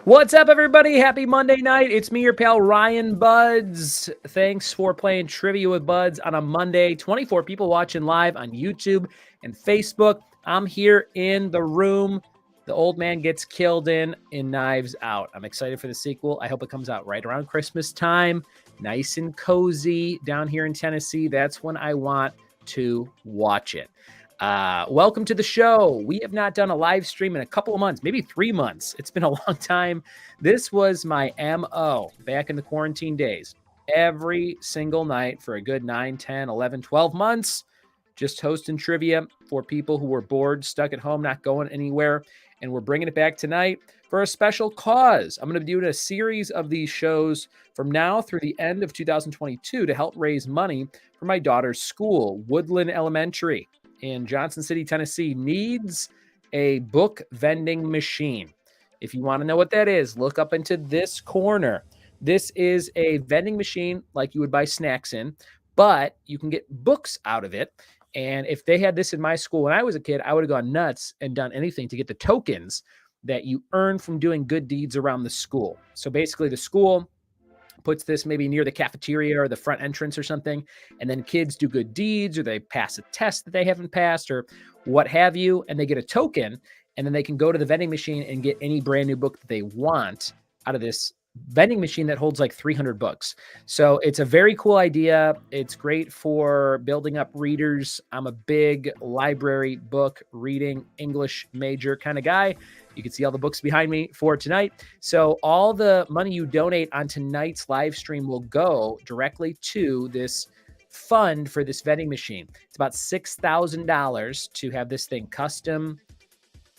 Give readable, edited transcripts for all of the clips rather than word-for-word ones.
What's up, everybody? Happy Monday night. It's me, your pal, Ryan Buds. Thanks for playing Trivia with Buds on a Monday. 24 people watching live on YouTube and Facebook. I'm here in the room the old man gets killed in Knives Out. I'm excited for the sequel. I hope it comes out right around Christmas time. Nice and cozy down here in Tennessee. That's when I want to watch it. Welcome to the show. We have not done a live stream in a couple of months, maybe 3 months. It's been a long time. This was my MO back in the quarantine days. Every single night for a good 9, 10, 11, 12 months, just hosting trivia for people who were bored, stuck at home, not going anywhere. And we're bringing it back tonight for a special cause. I'm going to be doing a series of these shows from now through the end of 2022 to help raise money for my daughter's school, Woodland Elementary in Johnson City, Tennessee, needs a book vending machine. If you want to know what that is, look up into this corner. This is a vending machine like you would buy snacks in, but you can get books out of it. And if they had this in my school when I was a kid, I would have gone nuts and done anything to get the tokens that you earn from doing good deeds around the school. So basically the school puts this maybe near the cafeteria or the front entrance or something. And then kids do good deeds or they pass a test that they haven't passed or what have you. And they get a token. And then they can go to the vending machine and get any brand new book that they want out of this vending machine that holds like 300 books. So it's a very cool idea. It's great for building up readers. I'm a big library book reading English major kind of guy. You can see all the books behind me for tonight. So all the money you donate on tonight's live stream will go directly to this fund for this vending machine. It's about $6,000 to have this thing custom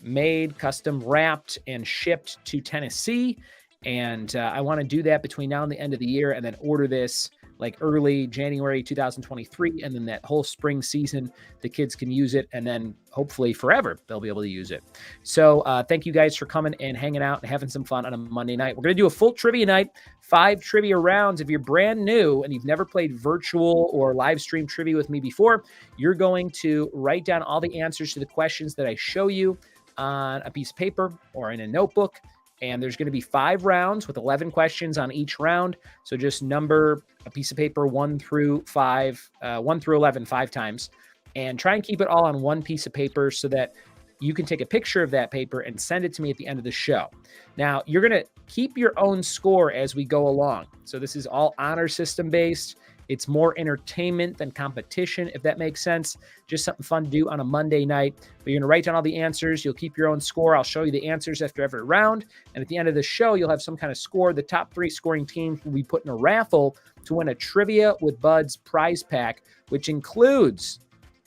made, custom wrapped, and shipped to Tennessee. And I want to do that between now and the end of the year and then order this like early January 2023. And then that whole spring season, the kids can use it. And then hopefully forever, they'll be able to use it. So thank you guys for coming and hanging out and having some fun on a Monday night. We're going to do a full trivia night, 5 trivia rounds. If you're brand new and you've never played virtual or live stream trivia with me before, you're going to write down all the answers to the questions that I show you on a piece of paper or in a notebook. And there's going to be 5 rounds with 11 questions on each round. So just number a piece of paper 1 through 11 5 times, and try and keep it all on one piece of paper so that you can take a picture of that paper and send it to me at the end of the show. Now, you're going to keep your own score as we go along. So this is all honor system based. It's more entertainment than competition, if that makes sense. Just something fun to do on a Monday night. But you're going to write down all the answers. You'll keep your own score. I'll show you the answers after every round. And at the end of the show, you'll have some kind of score. The top 3 scoring teams will be put in a raffle to win a Trivia with Buds prize pack, which includes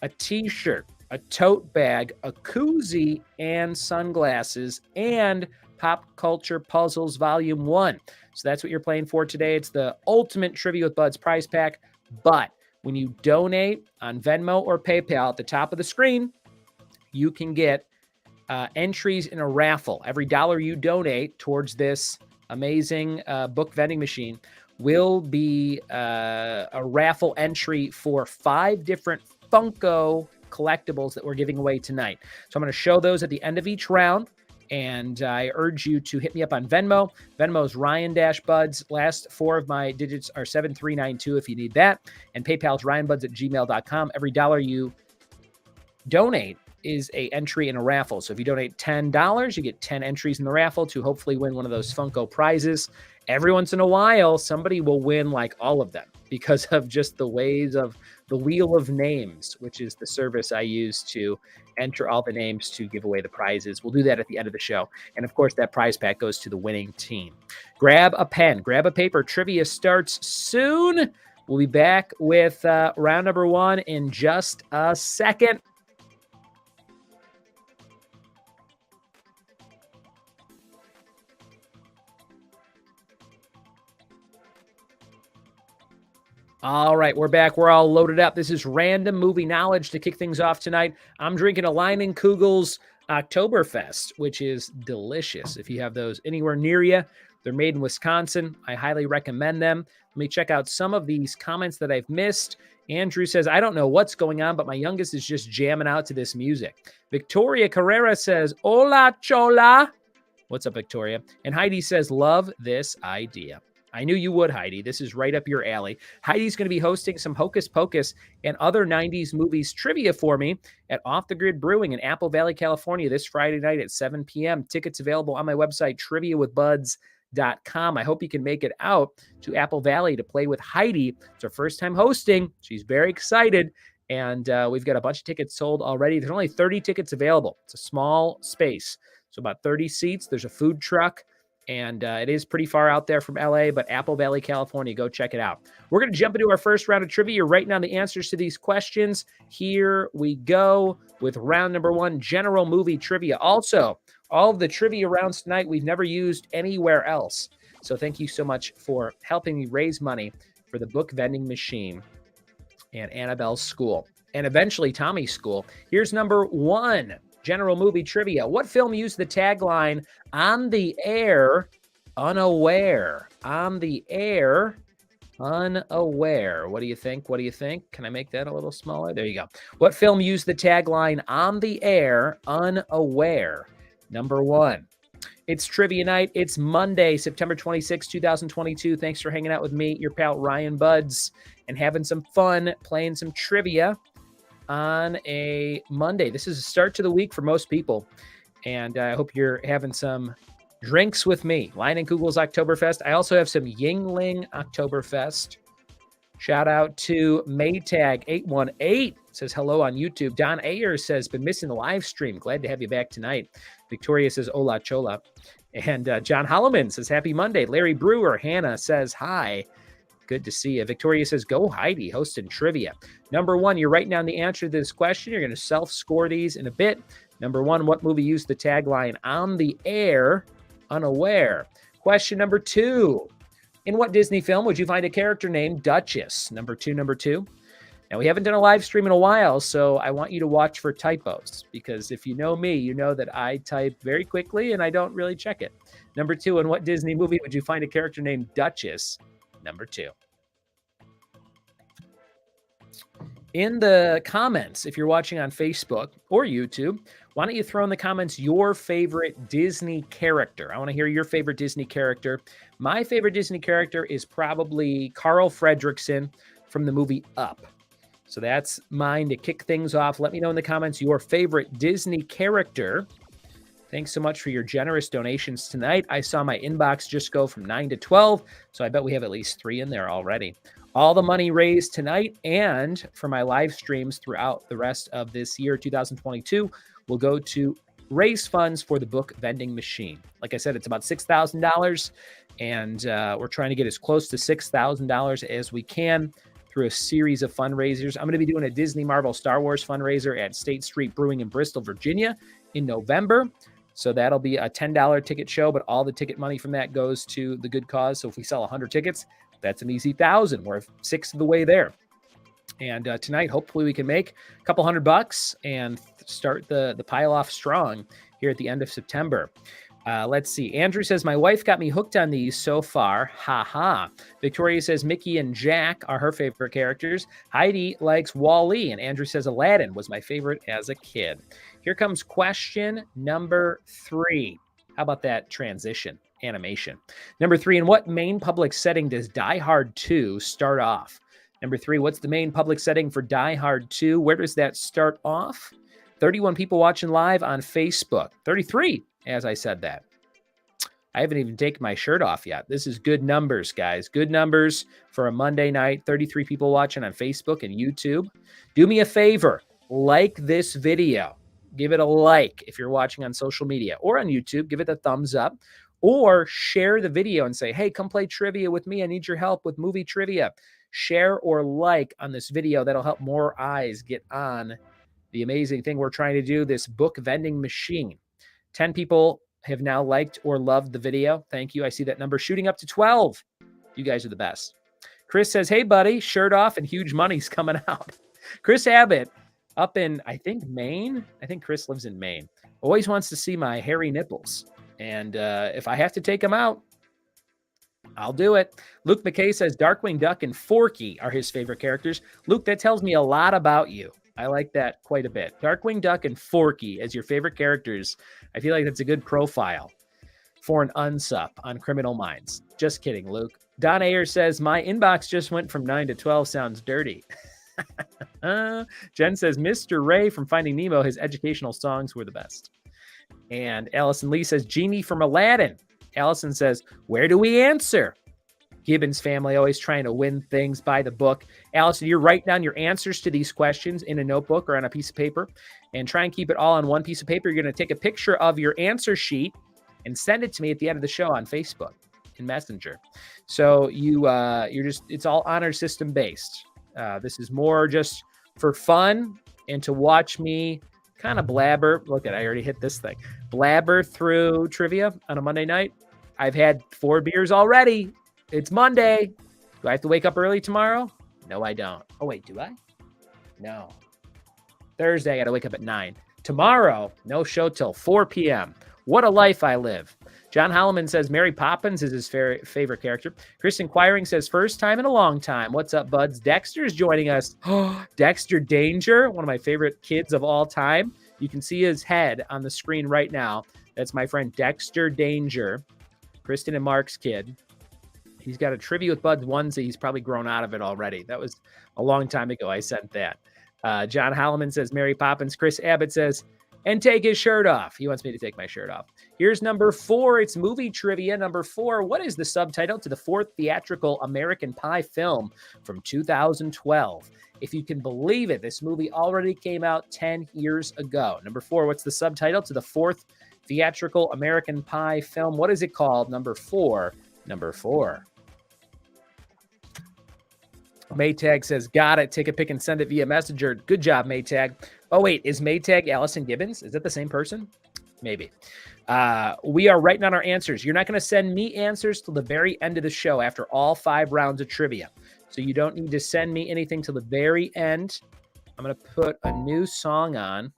a t-shirt, a tote bag, a koozie, and sunglasses, and Pop Culture Puzzles Volume 1. So that's what you're playing for today. It's the ultimate Trivia with Buds prize pack. But when you donate on Venmo or PayPal at the top of the screen, you can get entries in a raffle. Every dollar you donate towards this amazing book vending machine will be a raffle entry for 5 different Funko collectibles that we're giving away tonight. So I'm going to show those at the end of each round. And I urge you to hit me up on Venmo. Venmo is Ryan-Buds. Last 4 of my digits are 7392 if you need that. And PayPal is ryanbuds@gmail.com. Every dollar you donate is a entry in a raffle. So if you donate $10, you get 10 entries in the raffle to hopefully win one of those Funko prizes. Every once in a while, somebody will win like all of them because of just the ways of the Wheel of Names, which is the service I use to enter all the names to give away the prizes. We'll do that at the end of the show. And of course, that prize pack goes to the winning team. Grab a pen, grab a paper. Trivia starts soon. We'll be back with round number 1 in just a second. All right, we're back. We're all loaded up. This is random movie knowledge to kick things off tonight. I'm drinking a Leinenkugel's Oktoberfest, which is delicious. If you have those anywhere near you, they're made in Wisconsin. I highly recommend them. Let me check out some of these comments that I've missed. Andrew says, I don't know what's going on, but my youngest is just jamming out to this music. Victoria Carrera says, Hola, chola. What's up, Victoria? And Heidi says, love this idea. I knew you would, Heidi. This is right up your alley. Heidi's going to be hosting some Hocus Pocus and other 90s movies trivia for me at Off the Grid Brewing in Apple Valley, California this Friday night at 7 p.m. Tickets available on my website, triviawithbuds.com. I hope you can make it out to Apple Valley to play with Heidi. It's her first time hosting. She's very excited. And we've got a bunch of tickets sold already. There's only 30 tickets available. It's a small space. So about 30 seats. There's a food truck. And it is pretty far out there from LA, but Apple Valley, California, go check it out. We're going to jump into our first round of trivia. You're writing down the answers to these questions. Here we go with round number 1, general movie trivia. Also, all of the trivia rounds tonight we've never used anywhere else. So thank you so much for helping me raise money for the book vending machine and Annabelle's school, and eventually Tommy's school. Here's number 1. General movie trivia. What film used the tagline, on the air, unaware? On the air, unaware. What do you think? What do you think? Can I make that a little smaller? There you go. What film used the tagline, on the air, unaware? Number 1. It's trivia night. It's Monday, September 26, 2022. Thanks for hanging out with me, your pal Ryan Buds, and having some fun playing some trivia on a Monday. This is a start to the week for most people, and I hope you're having some drinks with me. Lion and Kugel's Oktoberfest. I also have some Yingling Oktoberfest. Shout out to Maytag818. Says hello on YouTube. Don Ayer says, been missing the live stream. Glad to have you back tonight. Victoria says, hola chola. And John Holloman says, happy Monday. Larry Brewer. Hannah says, hi. Good to see you. Victoria says, go Heidi, hosting trivia. Number one, you're writing down the answer to this question. You're going to self-score these in a bit. Number one, what movie used the tagline, on the air, unaware? Question number two, in what Disney film would you find a character named Duchess? Number two. Now, we haven't done a live stream in a while, so I want you to watch for typos, because if you know me, you know that I type very quickly and I don't really check it. Number two, in what Disney movie would you find a character named Duchess? Number two. In the comments, if you're watching on Facebook or YouTube, why don't you throw in the comments your favorite Disney character? I want to hear your favorite Disney character. My favorite Disney character is probably Carl Fredrickson from the movie Up. So that's mine to kick things off. Let me know in the comments your favorite Disney character. Thanks so much for your generous donations tonight. I saw my inbox just go from 9 to 12, so I bet we have at least 3 in there already. All the money raised tonight and for my live streams throughout the rest of this year, 2022, will go to raise funds for the book Vending Machine. Like I said, it's about $6,000, and we're trying to get as close to $6,000 as we can through a series of fundraisers. I'm going to be doing a Disney Marvel Star Wars fundraiser at State Street Brewing in Bristol, Virginia in November. So that'll be a $10 ticket show, but all the ticket money from that goes to the good cause. So if we sell 100 tickets, that's an easy 1,000. We're 6 of the way there. And tonight, hopefully we can make a couple $100 and start the pile off strong here at the end of September. Let's see. Andrew says, my wife got me hooked on these so far. Ha ha. Victoria says Mickey and Jack are her favorite characters. Heidi likes Wall-E. And Andrew says Aladdin was my favorite as a kid. Here comes question number 3. How about that transition animation? Number 3, in what main public setting does Die Hard 2 start off? Number 3, what's the main public setting for Die Hard 2? Where does that start off? 31 people watching live on Facebook. 33. As I said that. I haven't even taken my shirt off yet. This is good numbers, guys. Good numbers for a Monday night. 33 people watching on Facebook and YouTube. Do me a favor. Like this video. Give it a like if you're watching on social media or on YouTube. Give it a thumbs up. Or share the video and say, hey, come play trivia with me. I need your help with movie trivia. Share or like on this video. That'll help more eyes get on the amazing thing we're trying to do, this book vending machine. 10 people have now liked or loved the video. Thank you. I see that number shooting up to 12. You guys are the best. Chris says, hey, buddy, shirt off and huge money's coming out. Chris Abbott up in, I think, Maine. I think Chris lives in Maine. Always wants to see my hairy nipples. And if I have to take them out, I'll do it. Luke McKay says Darkwing Duck and Forky are his favorite characters. Luke, that tells me a lot about you. I like that quite a bit. Darkwing Duck and Forky as your favorite characters. I feel like that's a good profile for an unsup on Criminal Minds. Just kidding, Luke. Don Ayer says, my inbox just went from 9 to 12. Sounds dirty. Jen says, Mr. Ray from Finding Nemo, his educational songs were the best. And Allison Lee says, Genie from Aladdin. Allison says, where do we answer? Gibbons family always trying to win things by the book. Allison, you're writing down your answers to these questions in a notebook or on a piece of paper and try and keep it all on one piece of paper. You're going to take a picture of your answer sheet and send it to me at the end of the show on Facebook in Messenger. So you're just, it's all honor system based. This is more just for fun and to watch me kind of blabber. Look at, I already hit this thing. Blabber through trivia on a Monday night. I've had 4 beers already. It's Monday. Do I have to wake up early tomorrow? No, I don't. Oh, wait, do I? No. Thursday, I got to wake up at 9. Tomorrow, no show till 4 p.m. What a life I live. John Holloman says Mary Poppins is his favorite character. Chris Inquiring says first time in a long time. What's up, buds? Dexter's joining us. Dexter Danger, one of my favorite kids of all time. You can see his head on the screen right now. That's my friend Dexter Danger, Kristen and Mark's kid. He's got a Trivia with Buds onesie. He's probably grown out of it already. That was a long time ago I sent that. John Holloman says Mary Poppins. Chris Abbott says, and take his shirt off. He wants me to take my shirt off. Here's number 4. It's movie trivia. Number 4. What is the subtitle to the 4th theatrical American Pie film from 2012? If you can believe it, this movie already came out 10 years ago. Number 4. What's the subtitle to the 4th theatrical American Pie film? What is it called? Number 4. Number 4. Maytag says, got it. Take a pic and send it via Messenger. Good job, Maytag. Oh, wait. Is Maytag Allison Gibbons? Is that the same person? Maybe. We are writing on our answers. You're not going to send me answers till the very end of the show after all 5 rounds of trivia. So you don't need to send me anything till the very end. I'm going to put a new song on.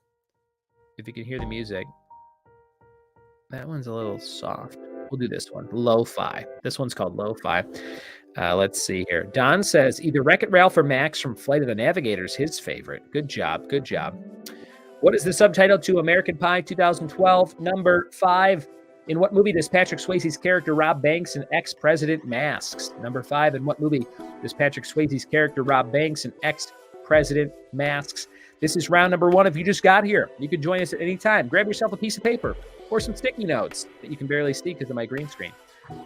If you can hear the music. That one's a little soft. We'll do this one. Lo-fi. This one's called Lo-fi. Let's see here. Don says, either Wreck-It Ralph or Max from Flight of the Navigator is his favorite. Good job. Good job. What is the subtitle to American Pie 2012? Number 5. In what movie does Patrick Swayze's character Rob Banks in Ex-President masks? Number 5. In what movie does Patrick Swayze's character Rob Banks in Ex-President masks? This is round number 1. If you just got here, you can join us at any time. Grab yourself a piece of paper or some sticky notes that you can barely see because of my green screen.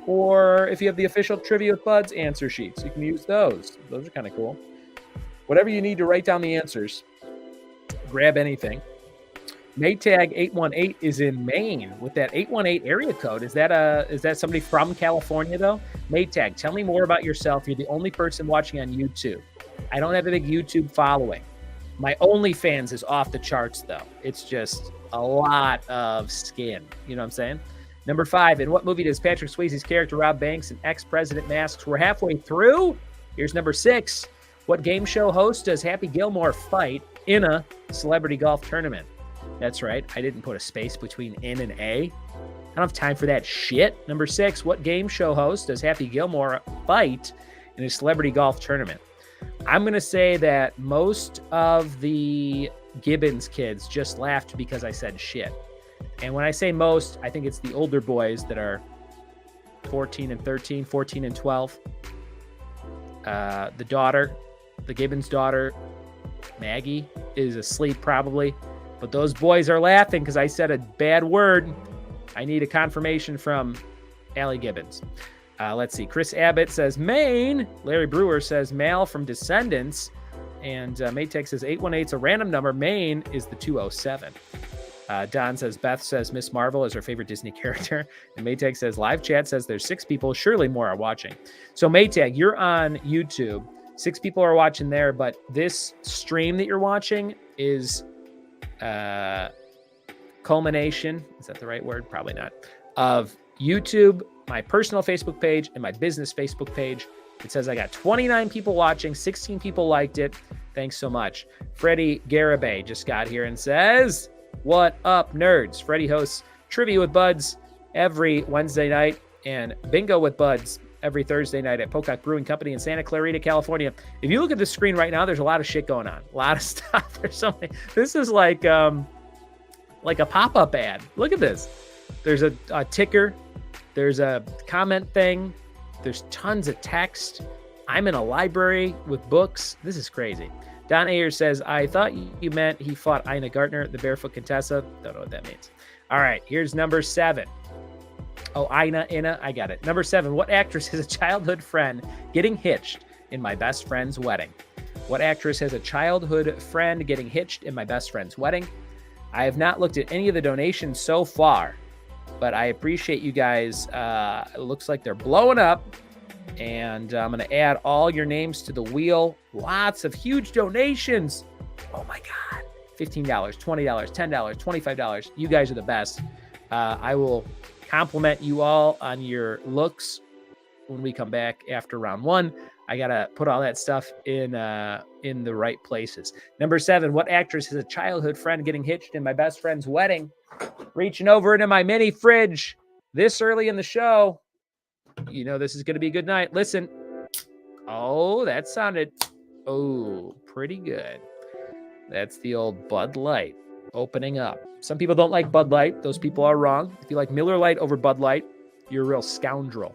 Or if you have the official Trivia with Buds answer sheets, you can use those. Those are kind of cool. Whatever you need to write down the answers, grab anything. Maytag 818 is in Maine with that 818 area code. Is that somebody from California though? Maytag, tell me more about yourself. You're the only person watching on YouTube. I don't have a big YouTube following. My OnlyFans is off the charts though. It's just a lot of skin. You know what I'm saying? Number 5, in what movie does Patrick Swayze's character Rob Banks in Ex-President masks? We're halfway through. Here's number 6. What game show host does Happy Gilmore fight in a celebrity golf tournament? That's right. I didn't put a space between in and a. I don't have time for that shit. Number 6, what game show host does Happy Gilmore fight in a celebrity golf tournament? I'm going to say that most of the Gibbons kids just laughed because I said shit. And when I say most, I think it's the older boys that are 14 and 13, 14 and 12. The Gibbons daughter, Maggie, is asleep probably. But those boys are laughing because I said a bad word. I need a confirmation from Allie Gibbons. Let's see. Chris Abbott says Maine. Larry Brewer says Mal from Descendants. And Maytech says 818's a random number. Maine is the 207. Don says Beth says Miss Marvel is her favorite Disney character. And Maytag says live chat says there's 6 people. Surely more are watching. So Maytag, you're on YouTube. 6 people are watching there. But this stream that you're watching is culmination. Is that the right word? Probably not. Of YouTube, my personal Facebook page, and my business Facebook page. It says I got 29 people watching. 16 people liked it. Thanks so much. Freddie Garibay just got here and says, what up, nerds? Freddie hosts Trivia with Buds every Wednesday night and Bingo with Buds every Thursday night at Pocock Brewing Company in Santa Clarita, California. If you look at the screen right now, there's a lot of shit going on. A lot of stuff. There's so many. This is like a pop-up ad. Look at this. There's a ticker. There's a comment thing. There's tons of text. I'm in a library with books. This is crazy. Don Ayers says, I thought you meant he fought Ina Gartner, the Barefoot Contessa. Don't know what that means. All right, here's number 7. Oh, Ina, I got it. Number 7, what actress has a childhood friend getting hitched in my best friend's wedding? What actress has a childhood friend getting hitched in my best friend's wedding? I have not looked at any of the donations so far, but I appreciate you guys. It looks like they're blowing up. And I'm going to add all your names to the wheel. Lots of huge donations. Oh, my God. $15, $20, $10, $25. You guys are the best. I will compliment you all on your looks when we come back after round 1. I got to put all that stuff in the right places. Number 7, what actress has a childhood friend getting hitched in my best friend's wedding? Reaching over into my mini fridge this early in the show. You know this is going to be a good night. Listen. Oh, that sounded, pretty good. That's the old Bud Light. opening up. Some people don't like Bud Light. Those people are wrong. If you like Miller Lite over Bud Light, you're a real scoundrel.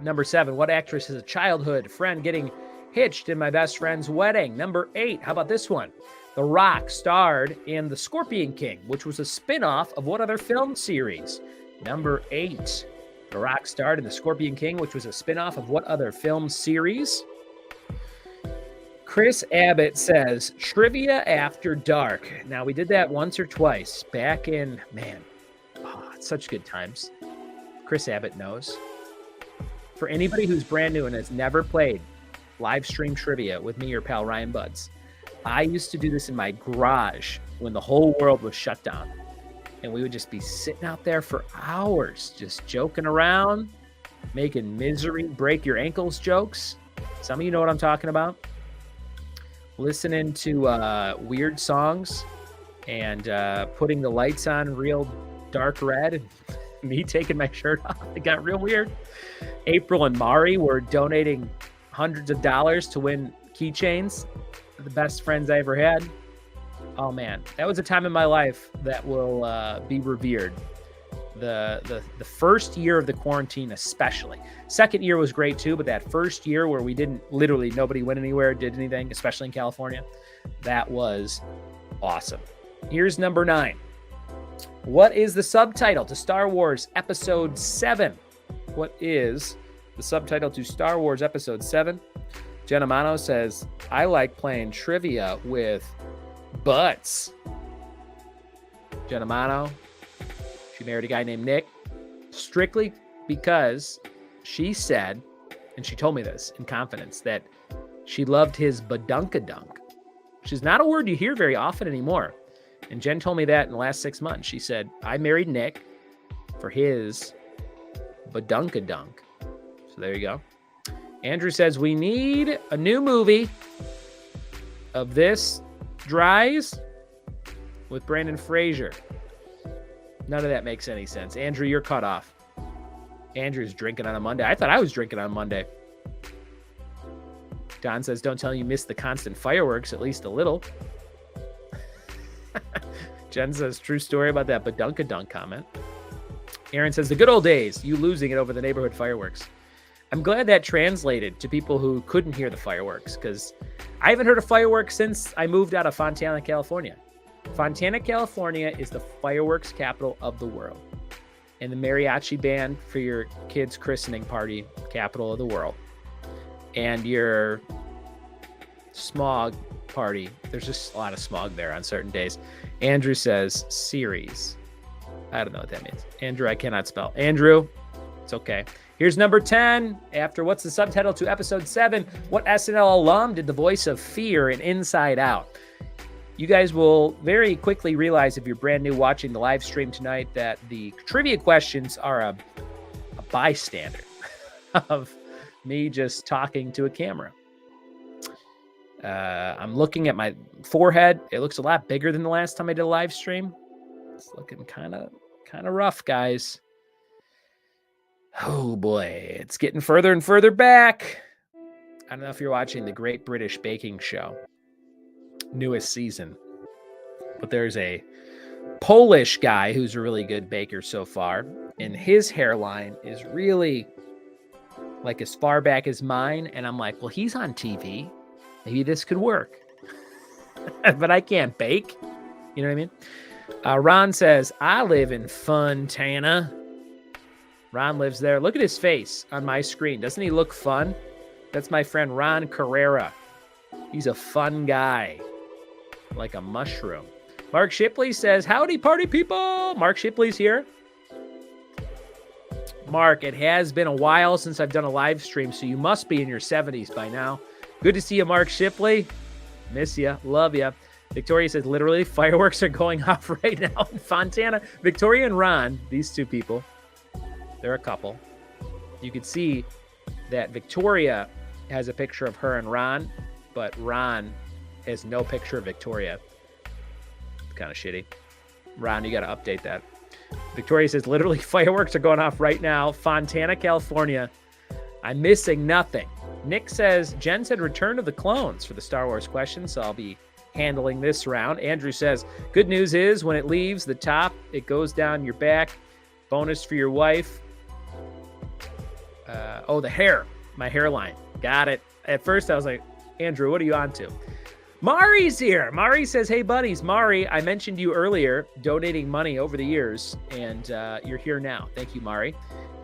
Number 7, what actress is a childhood friend getting hitched in my best friend's wedding? Number 8, how about this one? The Rock starred in The Scorpion King, which was a spin-off of what other film series? Number 8, The Rock starred in The Scorpion King, which was a spin-off of what other film series? Chris Abbott says, Trivia After Dark. Now, we did that once or twice back in, it's such good times. Chris Abbott knows. For anybody who's brand new and has never played live stream trivia with me, your pal Ryan Buds, I used to do this in my garage when the whole world was shut down. And we would just be sitting out there for hours, just joking around, making misery, break your ankles jokes. Some of you know what I'm talking about. Listening to weird songs and putting the lights on real dark red and me taking my shirt off. It got real weird. April and Mari were donating hundreds of dollars to win keychains. The best friends I ever had. Oh man, that was a time in my life that will be revered. The first year of the quarantine especially. Second year was great too, but that first year where we didn't, literally nobody went anywhere, did anything, especially in California, that was awesome. Here's number 9. What is the subtitle to Star Wars Episode 7? What is the subtitle to Star Wars Episode 7? Jenna Mano says, I like playing trivia with butts. Jenna Mano, she married a guy named Nick strictly because she said, and she told me this in confidence, that she loved his badunkadunk, which is not a word you hear very often anymore. And Jen told me that in the last 6 months. She said, I married Nick for his badunkadunk. So there you go. Andrew says, we need a new movie of this dries with Brandon Fraser. None of that makes any sense. Andrew, you're cut off. Andrew's drinking on a Monday. I thought I was drinking on Monday. Don says, don't tell you missed the constant fireworks, at least a little. Jen says, true story about that badunkadunk comment. Aaron says, the good old days, you losing it over the neighborhood fireworks. I'm glad that translated to people who couldn't hear the fireworks, because I haven't heard of fireworks since I moved out of Fontana, California. Fontana, California is the fireworks capital of the world. And the mariachi band for your kid's christening party, capital of the world. And your smog party, there's just a lot of smog there on certain days. Andrew says, series. I don't know what that means. Andrew, I cannot spell. Andrew, it's okay. Here's number 10. After what's the subtitle to episode 7? What SNL alum did the voice of Fear in Inside Out? You guys will very quickly realize, if you're brand new watching the live stream tonight, that the trivia questions are a bystander of me just talking to a camera. I'm looking at my forehead. It looks a lot bigger than the last time I did a live stream. It's looking kind of rough, guys. Oh boy, it's getting further and further back. I don't know if you're watching the Great British Baking Show, newest season, but there's a Polish guy who's a really good baker so far, and his hairline is really like as far back as mine, and I'm like, well, he's on TV. Maybe this could work. But I can't bake. You know what I mean? Ron says, I live in Fontana. Ron lives there. Look at his face on my screen. Doesn't he look fun? That's my friend Ron Carrera. He's a fun guy. Like a mushroom. Mark Shipley says, howdy party people. Mark Shipley's here. Mark, it has been a while since I've done a live stream, so you must be in your 70s by now. Good to see you, Mark Shipley. Miss you. Love you. Victoria says, literally, fireworks are going off right now in Fontana. Victoria and Ron, these two people, they're a couple. You could see that Victoria has a picture of her and Ron, but Ron has no picture of Victoria. It's kind of shitty. Ron, you got to update that. Victoria says, literally, fireworks are going off right now. Fontana, California. I'm missing nothing. Nick says, Jen said return of the clones for the Star Wars question, so I'll be handling this round. Andrew says, good news is when it leaves the top, it goes down your back. Bonus for your wife. The hair. My hairline. Got it. At first, I was like, Andrew, what are you on to? Mari's here. Mari says, hey, buddies. Mari, I mentioned you earlier donating money over the years, and you're here now. Thank you, Mari.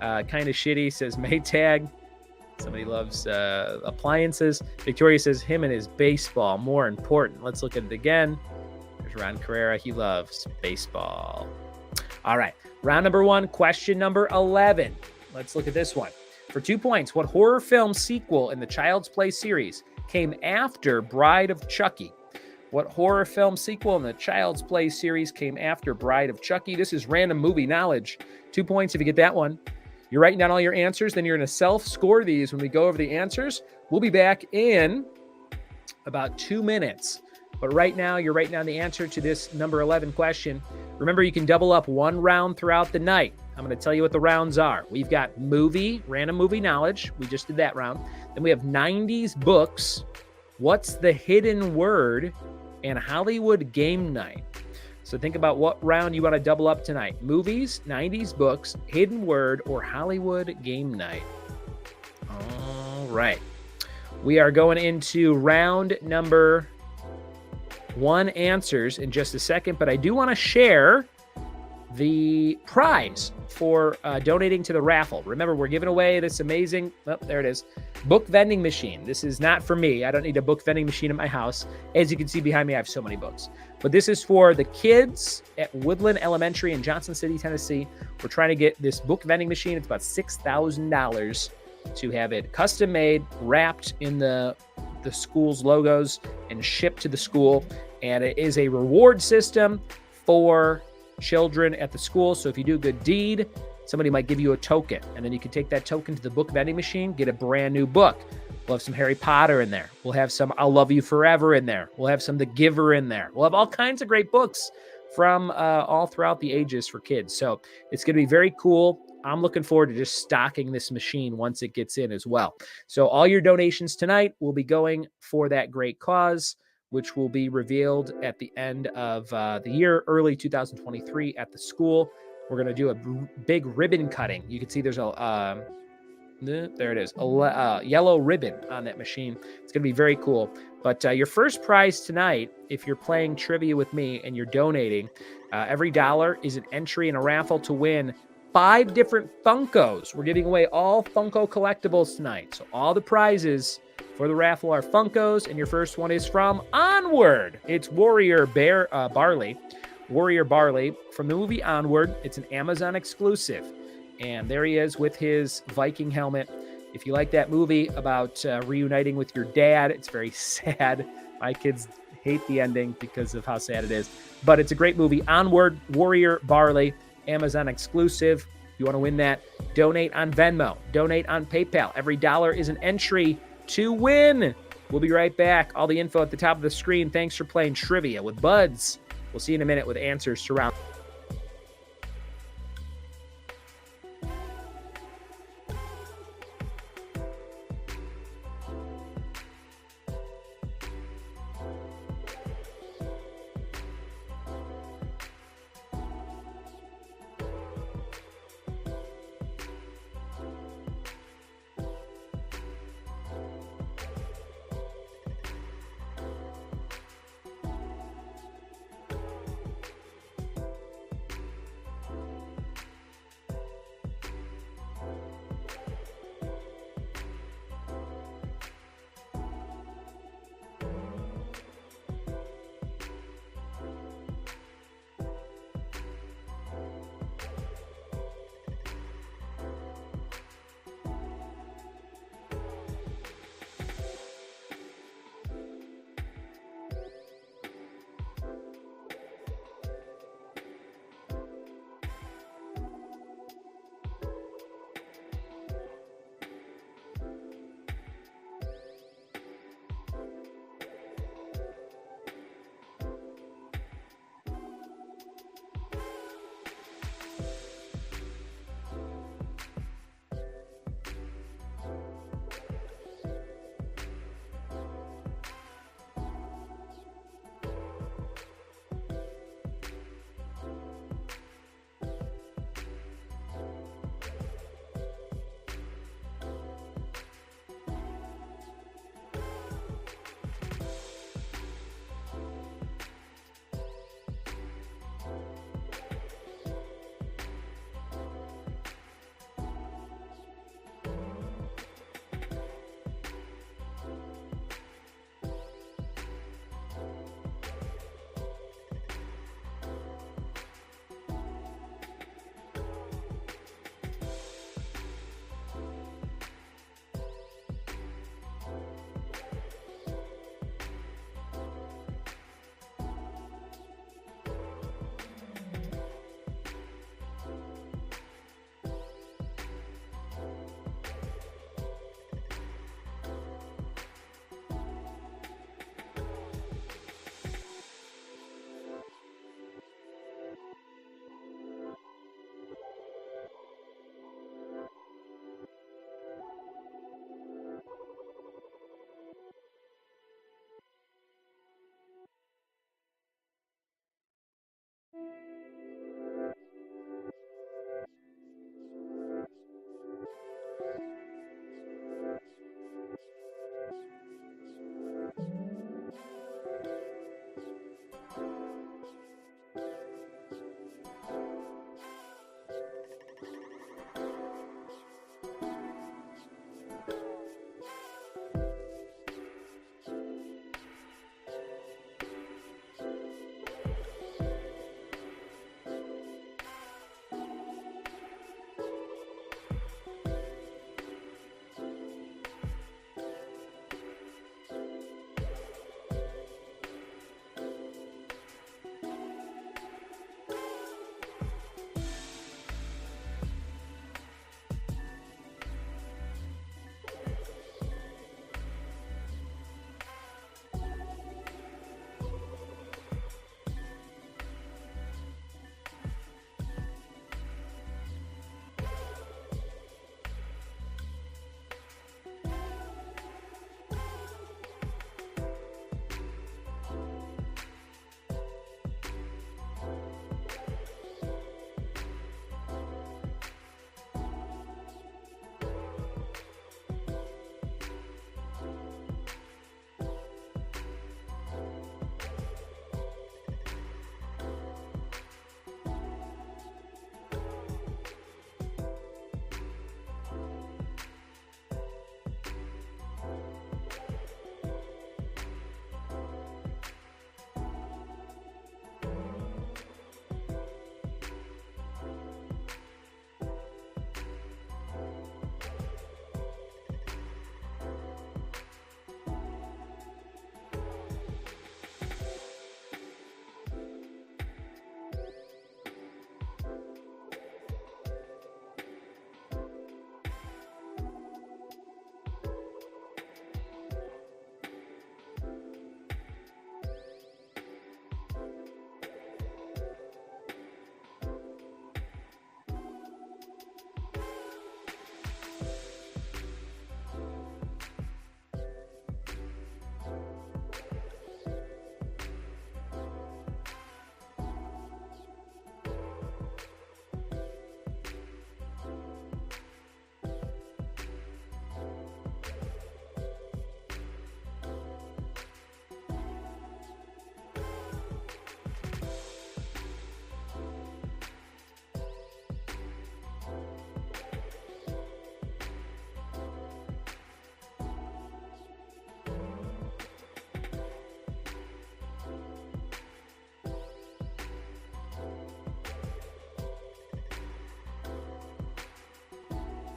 Kind of shitty says Maytag. Somebody loves appliances. Victoria says him and his baseball, more important. Let's look at it again. There's Ron Carrera. He loves baseball. All right. Round number 1, question number 11. Let's look at this one. For 2 points, what horror film sequel in the Child's Play series came after Bride of Chucky? What horror film sequel in the Child's Play series came after Bride of Chucky? This is random movie knowledge. 2 points if you get that one. You're writing down all your answers, then you're going to self-score these when we go over the answers. We'll be back in about 2 minutes. But right now, you're writing down the answer to this number 11 question. Remember, you can double up one round throughout the night. I'm going to tell you what the rounds are. We've got random movie knowledge. We just did that round. Then we have 90s books, what's the hidden word, and Hollywood game night. So think about what round you want to double up tonight. Movies, 90s books, hidden word, or Hollywood game night. All right. We are going into round number 1 answers in just a second, but I do want to share the prize for donating to the raffle. Remember, we're giving away this amazing, there it is, book vending machine. This is not for me. I don't need a book vending machine at my house. As you can see behind me, I have so many books. But this is for the kids at Woodland Elementary in Johnson City, Tennessee. We're trying to get this book vending machine. It's about $6,000 to have it custom made, wrapped in the school's logos, and shipped to the school. And it is a reward system for children at the school. So if you do a good deed, somebody might give you a token, and then you can take that token to the book vending machine, get a brand new book. We'll have some Harry Potter in there. We'll have some I'll Love You Forever in there. We'll have some The Giver in there. We'll have all kinds of great books from all throughout the ages for kids. So it's going to be very cool. I'm looking forward to just stocking this machine once it gets in as well. So all your donations tonight will be going for that great cause, which will be revealed at the end of the year, early 2023 at the school. We're going to do a big ribbon cutting. You can see there's there it is, a yellow ribbon on that machine. It's going to be very cool. But your first prize tonight, if you're playing trivia with me and you're donating, every dollar is an entry in a raffle to win 5 different Funkos. We're giving away all Funko collectibles tonight. So all the prizes for the raffle are Funkos, and your first one is from Onward. It's Warrior Barley. Warrior Barley from the movie Onward. It's an Amazon exclusive. And there he is with his Viking helmet. If you like that movie about reuniting with your dad, it's very sad. My kids hate the ending because of how sad it is. But it's a great movie. Onward, Warrior Barley, Amazon exclusive. If you want to win that, donate on Venmo. Donate on PayPal. Every dollar is an entry to win. We'll be right back. All the info at the top of the screen. Thanks for playing Trivia with Buds. We'll see you in a minute with answers to round.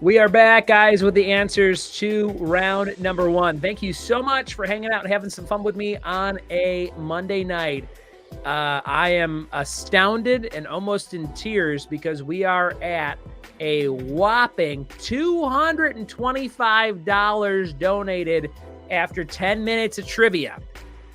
We are back, guys, with the answers to round number one. Thank you so much for hanging out and having some fun with me on a Monday night. I am astounded and almost in tears because we are at a whopping $225 donated after 10 minutes of trivia.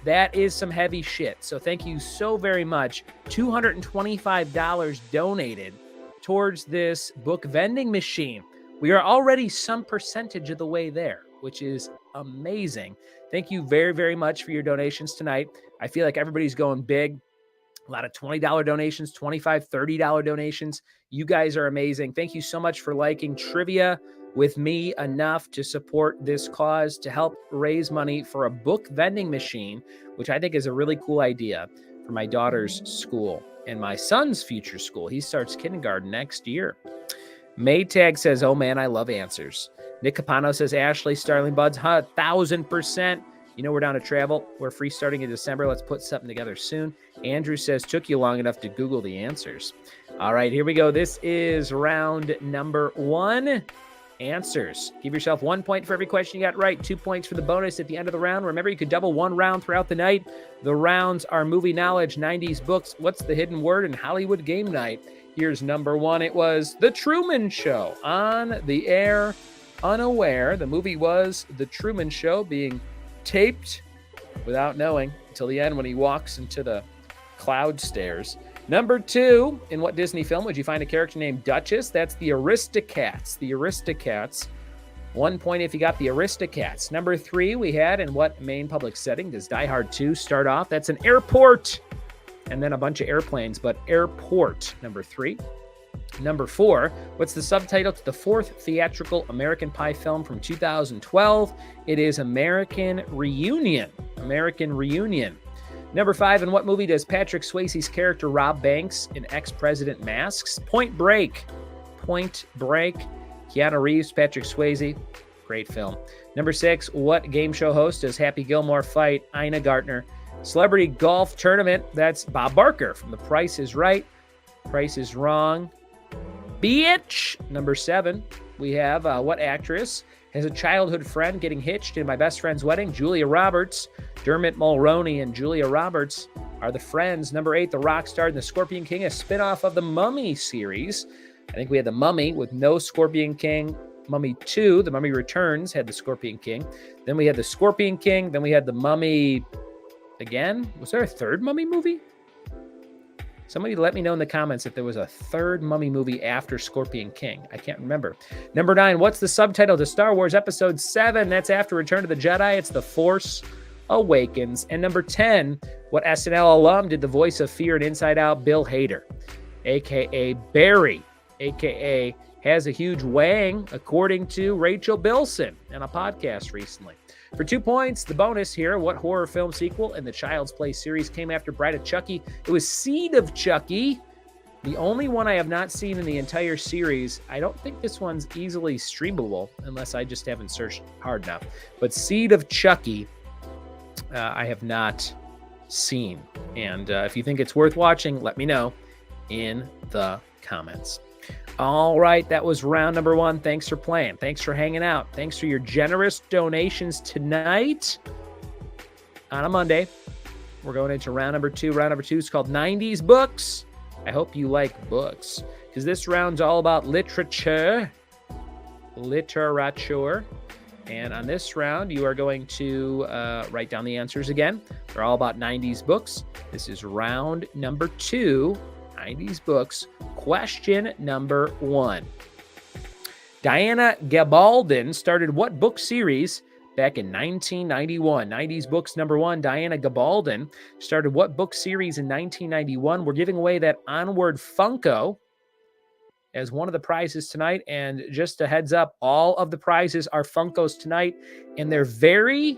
That is some heavy shit. So thank you so very much. $225 donated towards this book vending machine. We are already some percentage of the way there, which is amazing. Thank you very, very much for your donations tonight. I feel like everybody's going big. A lot of $20 donations, $25, $30 donations. You guys are amazing. Thank you so much for liking trivia with me enough to support this cause to help raise money for a book vending machine, which I think is a really cool idea for my daughter's school and my son's future school. He starts kindergarten next year. Maytag says, oh man, I love answers. Nick Capano says, Ashley, Starling Buds, 1,000%. You know, we're down to travel. We're free starting in December. Let's put something together soon. Andrew says, took you long enough to Google the answers. All right, here we go. This is round number one. Answers. Give yourself 1 point for every question you got right. 2 points for the bonus at the end of the round. Remember, you could double one round throughout the night. The rounds are movie knowledge, 90s books, what's the hidden word, and Hollywood game night. Here's number one. It was The Truman Show. On the air, unaware. The movie was The Truman Show, being taped without knowing until the end when he walks into the cloud stairs. Number two, in what Disney film would you find a character named Duchess? That's the Aristocats. The Aristocats. 1 point if you got the Aristocats. Number three, we had in what main public setting does Die Hard 2 start off? That's an airport. And then a bunch of airplanes, but airport, number three. Number four, what's the subtitle to the fourth theatrical American Pie film from 2012? It is American Reunion. American Reunion. Number five, in what movie does Patrick Swayze's character rob banks in Ex-President Masks? Point Break. Point Break. Keanu Reeves, Patrick Swayze. Great film. Number six, what game show host does Happy Gilmore fight Ina Gartner? Celebrity golf tournament. That's Bob Barker from The Price is Right. Price is Wrong. Bitch. Number seven, we have what actress has a childhood friend getting hitched in My Best Friend's Wedding? Julia Roberts. Dermot Mulroney and Julia Roberts are the friends. Number eight, The Rock Star and the Scorpion King, a spinoff of the Mummy series. I think we had the Mummy with no Scorpion King. Mummy 2, The Mummy Returns, had the Scorpion King. Then we had the Scorpion King. Then we had the Mummy again. Was there a third Mummy movie? Somebody let me know in the comments if there was a third Mummy movie after Scorpion King. I can't remember. Number nine, what's the subtitle to Star Wars Episode 7? That's after Return of the Jedi. It's The Force Awakens. And number 10, what SNL alum did the voice of Fear and Inside Out? Bill Hader, a.k.a. Barry, a.k.a. has a huge wang, according to Rachel Bilson on a podcast recently. For 2 points, the bonus here, what horror film sequel in the Child's Play series came after Bride of Chucky? It was Seed of Chucky, the only one I have not seen in the entire series. I don't think this one's easily streamable, unless I just haven't searched hard enough. But Seed of Chucky, I have not seen. And if you think it's worth watching, let me know in the comments. All right, that was round number one. Thanks for playing. Thanks for hanging out. Thanks for your generous donations tonight on a Monday. We're going into round number two. Round number two is called 90s Books. I hope you like books, because this round's all about literature. Literature. And on this round, you are going to write down the answers again. They're all about 90s books. This is round number two, 90s books. Question number one. Diana Gabaldon started what book series back in 1991? 90s books number one. Diana Gabaldon started what book series in 1991? We're giving away that Onward Funko as one of the prizes tonight. And just a heads up, all of the prizes are Funkos tonight, and they're very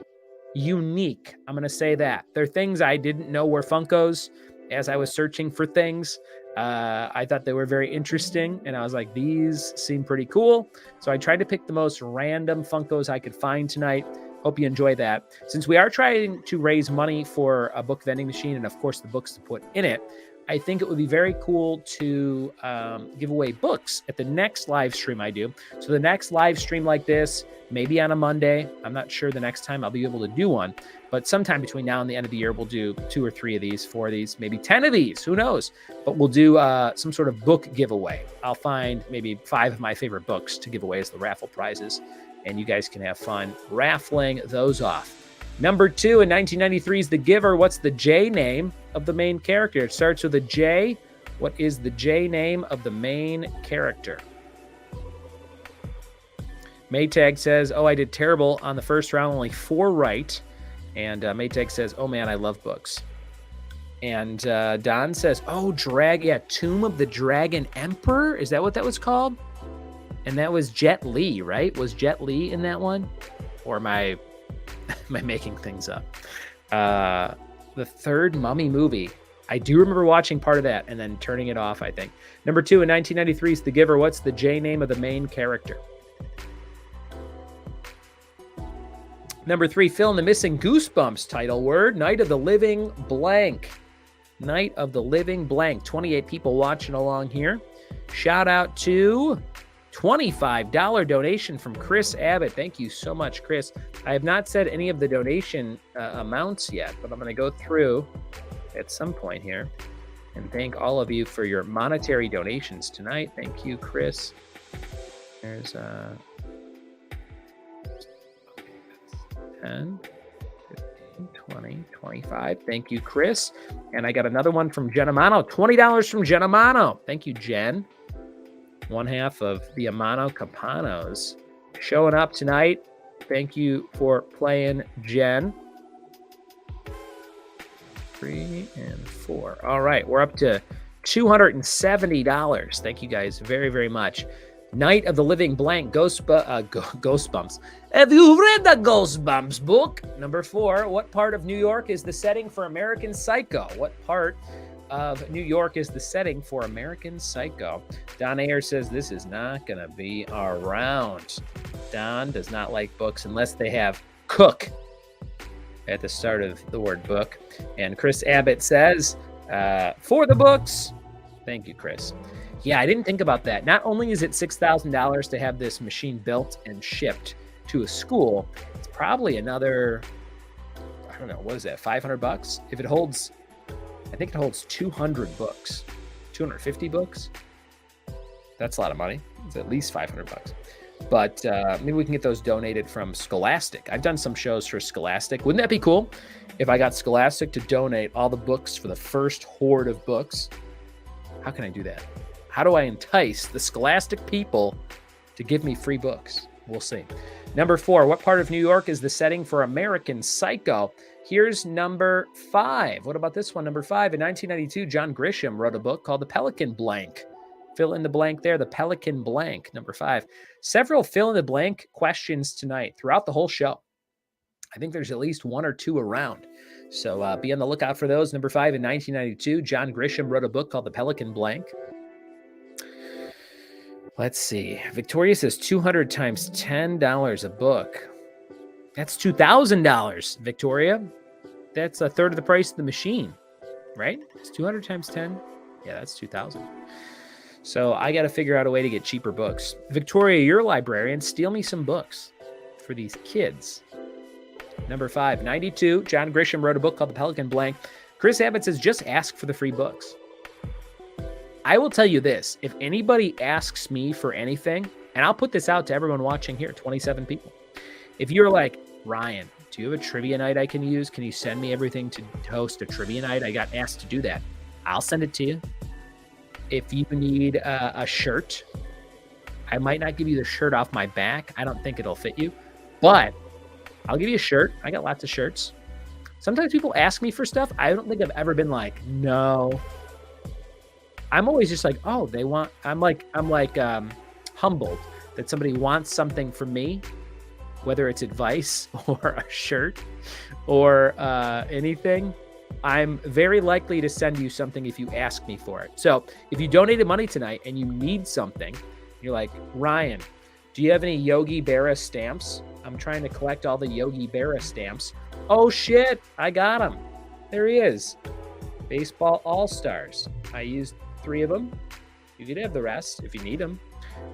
unique. I'm going to say that. They're things I didn't know were Funkos as I was searching for things. I thought they were very interesting, and I was like, these seem pretty cool. So I tried to pick the most random Funkos I could find tonight. Hope you enjoy that. Since we are trying to raise money for a book vending machine and, of course, the books to put in it, I think it would be very cool to give away books at the next live stream I do. So the next live stream like this, maybe on a Monday. I'm not sure the next time I'll be able to do one, but sometime between now and the end of the year, we'll do 2 or 3 of these, 4 of these, maybe 10 of these. Who knows? But we'll do some sort of book giveaway. I'll find maybe 5 of my favorite books to give away as the raffle prizes, and you guys can have fun raffling those off. Number 2 in 1993 is The Giver. What's the J name of the main character? It starts with a J. What is the J name of the main character? Maytag says, oh, I did terrible on the first round, only 4 right. And Maytag says, oh, man, I love books. And Don says, oh, Tomb of the Dragon Emperor? Is that what that was called? And that was Jet Li, right? Was Jet Li in that one? Or am I making things up? The third Mummy movie. I do remember watching part of that and then turning it off, I think. Number 2 in 1993 is The Giver. What's the J name of the main character? Number 3, fill in the missing Goosebumps title word. Night of the Living Blank. Night of the Living Blank. 28 people watching along here. Shout out to $25 donation from Chris Abbott. Thank you so much, Chris. I have not said any of the donation amounts yet, but I'm going to go through at some point here and thank all of you for your monetary donations tonight. Thank you, Chris. There's 10, 15, 20, 25. Thank you, Chris. And I got another one from Jen Amano. $20 from Jen Amano. Thank you, Jen. One half of the Amano Campanos showing up tonight. Thank you for playing, Jen. 3 and 4. All right, we're up to $270. Thank you guys very, very much. Night of the Living Blank, Ghostbumps. Have you read the Ghostbumps book? Number 4, what part of New York is the setting for American Psycho? What part of New York is the setting for American Psycho? Don Ayer says this is not going to be around. Don does not like books unless they have cook at the start of the word book. And Chris Abbott says, for the books. Thank you, Chris. Yeah, I didn't think about that. Not only is it $6,000 to have this machine built and shipped to a school, it's probably another, I don't know, what is that, $500? If it holds, I think it holds 200 books, 250 books. That's a lot of money. It's at least $500. But maybe we can get those donated from Scholastic. I've done some shows for Scholastic. Wouldn't that be cool if I got Scholastic to donate all the books for the first horde of books? How can I do that? How do I entice the Scholastic people to give me free books? We'll see. Number 4, what part of New York is the setting for American Psycho? Here's number 5. What about this one? Number 5, in 1992, John Grisham wrote a book called The Pelican Blank. Fill in the blank there, The Pelican Blank, number 5. Several fill-in-the-blank questions tonight throughout the whole show. I think there's at least 1 or 2 around. So be on the lookout for those. Number 5, in 1992, John Grisham wrote a book called The Pelican Blank. Let's see. Victoria says 200 times $10 a book. That's $2,000, Victoria. That's a third of the price of the machine, right? It's 200 times 10. Yeah, that's 2,000. So I got to figure out a way to get cheaper books. Victoria, you're a librarian. Steal me some books for these kids. Number 5, 92. John Grisham wrote a book called The Pelican Blank. Chris Abbott says, just ask for the free books. I will tell you this. If anybody asks me for anything, and I'll put this out to everyone watching here, 27 people. If you're like, Ryan, do you have a trivia night I can use? Can you send me everything to host a trivia night? I got asked to do that. I'll send it to you. If you need a shirt, I might not give you the shirt off my back. I don't think it'll fit you, but I'll give you a shirt. I got lots of shirts. Sometimes people ask me for stuff. I don't think I've ever been like, no. I'm always just like, oh, they want, I'm like humbled that somebody wants something from me, whether it's advice or a shirt or anything. I'm very likely to send you something if you ask me for it. So if you donated money tonight and you need something, you're like, Ryan, do you have any Yogi Berra stamps? I'm trying to collect all the Yogi Berra stamps. Oh shit, I got him. There he is. Baseball All-Stars. I used 3 of them. You could have the rest if you need them.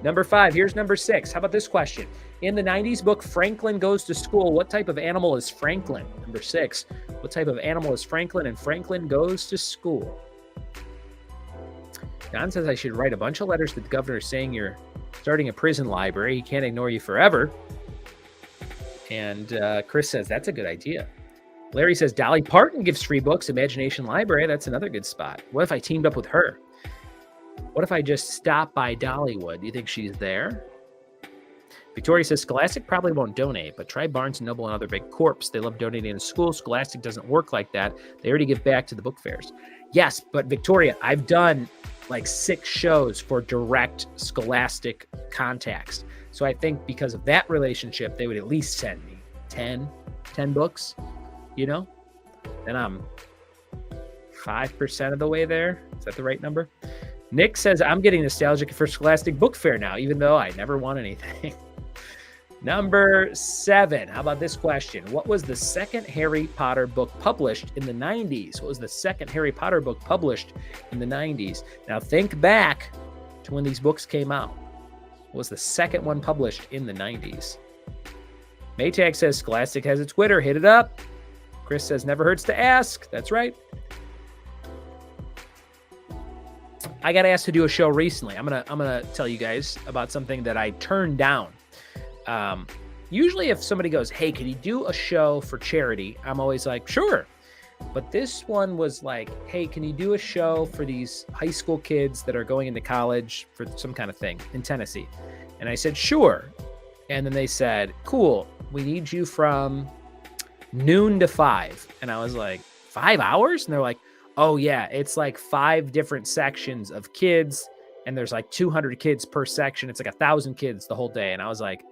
Number 5. Here's number 6. How about this question? In the 90s book, Franklin Goes to School, what type of animal is Franklin? Number 6. What type of animal is Franklin and Franklin Goes to School? Don says I should write a bunch of letters to the governor saying you're starting a prison library. He can't ignore you forever. And Chris says that's a good idea. Larry says Dolly Parton gives free books. Imagination Library. That's another good spot. What if I teamed up with her? What if I just stopped by Dollywood? Do you think she's there? Victoria says Scholastic probably won't donate, but try Barnes & Noble and other big corps. They love donating to schools. Scholastic doesn't work like that. They already give back to the book fairs. Yes, but Victoria, I've done like 6 shows for direct Scholastic contacts. So I think because of that relationship, they would at least send me 10 books, you know? Then I'm 5% of the way there. Is that the right number? Nick says, I'm getting nostalgic for Scholastic Book Fair now, even though I never won anything. Number 7. How about this question? What was the second Harry Potter book published in the 90s? What was the second Harry Potter book published in the 90s? Now think back to when these books came out. What was the second one published in the 90s? Maytag says Scholastic has a Twitter. Hit it up. Chris says never hurts to ask. That's right. I got asked to do a show recently. I'm gonna tell you guys about something that I turned down. Usually if somebody goes, hey, can you do a show for charity? I'm always like, sure. But this one was like, hey, can you do a show for these high school kids that are going into college for some kind of thing in Tennessee? And I said, sure. And then they said, cool, we need you from noon to 5. And I was like, 5 hours? And they're like, oh yeah, it's like 5 different sections of kids. And there's like 200 kids per section. It's like 1,000 kids the whole day. And I was like,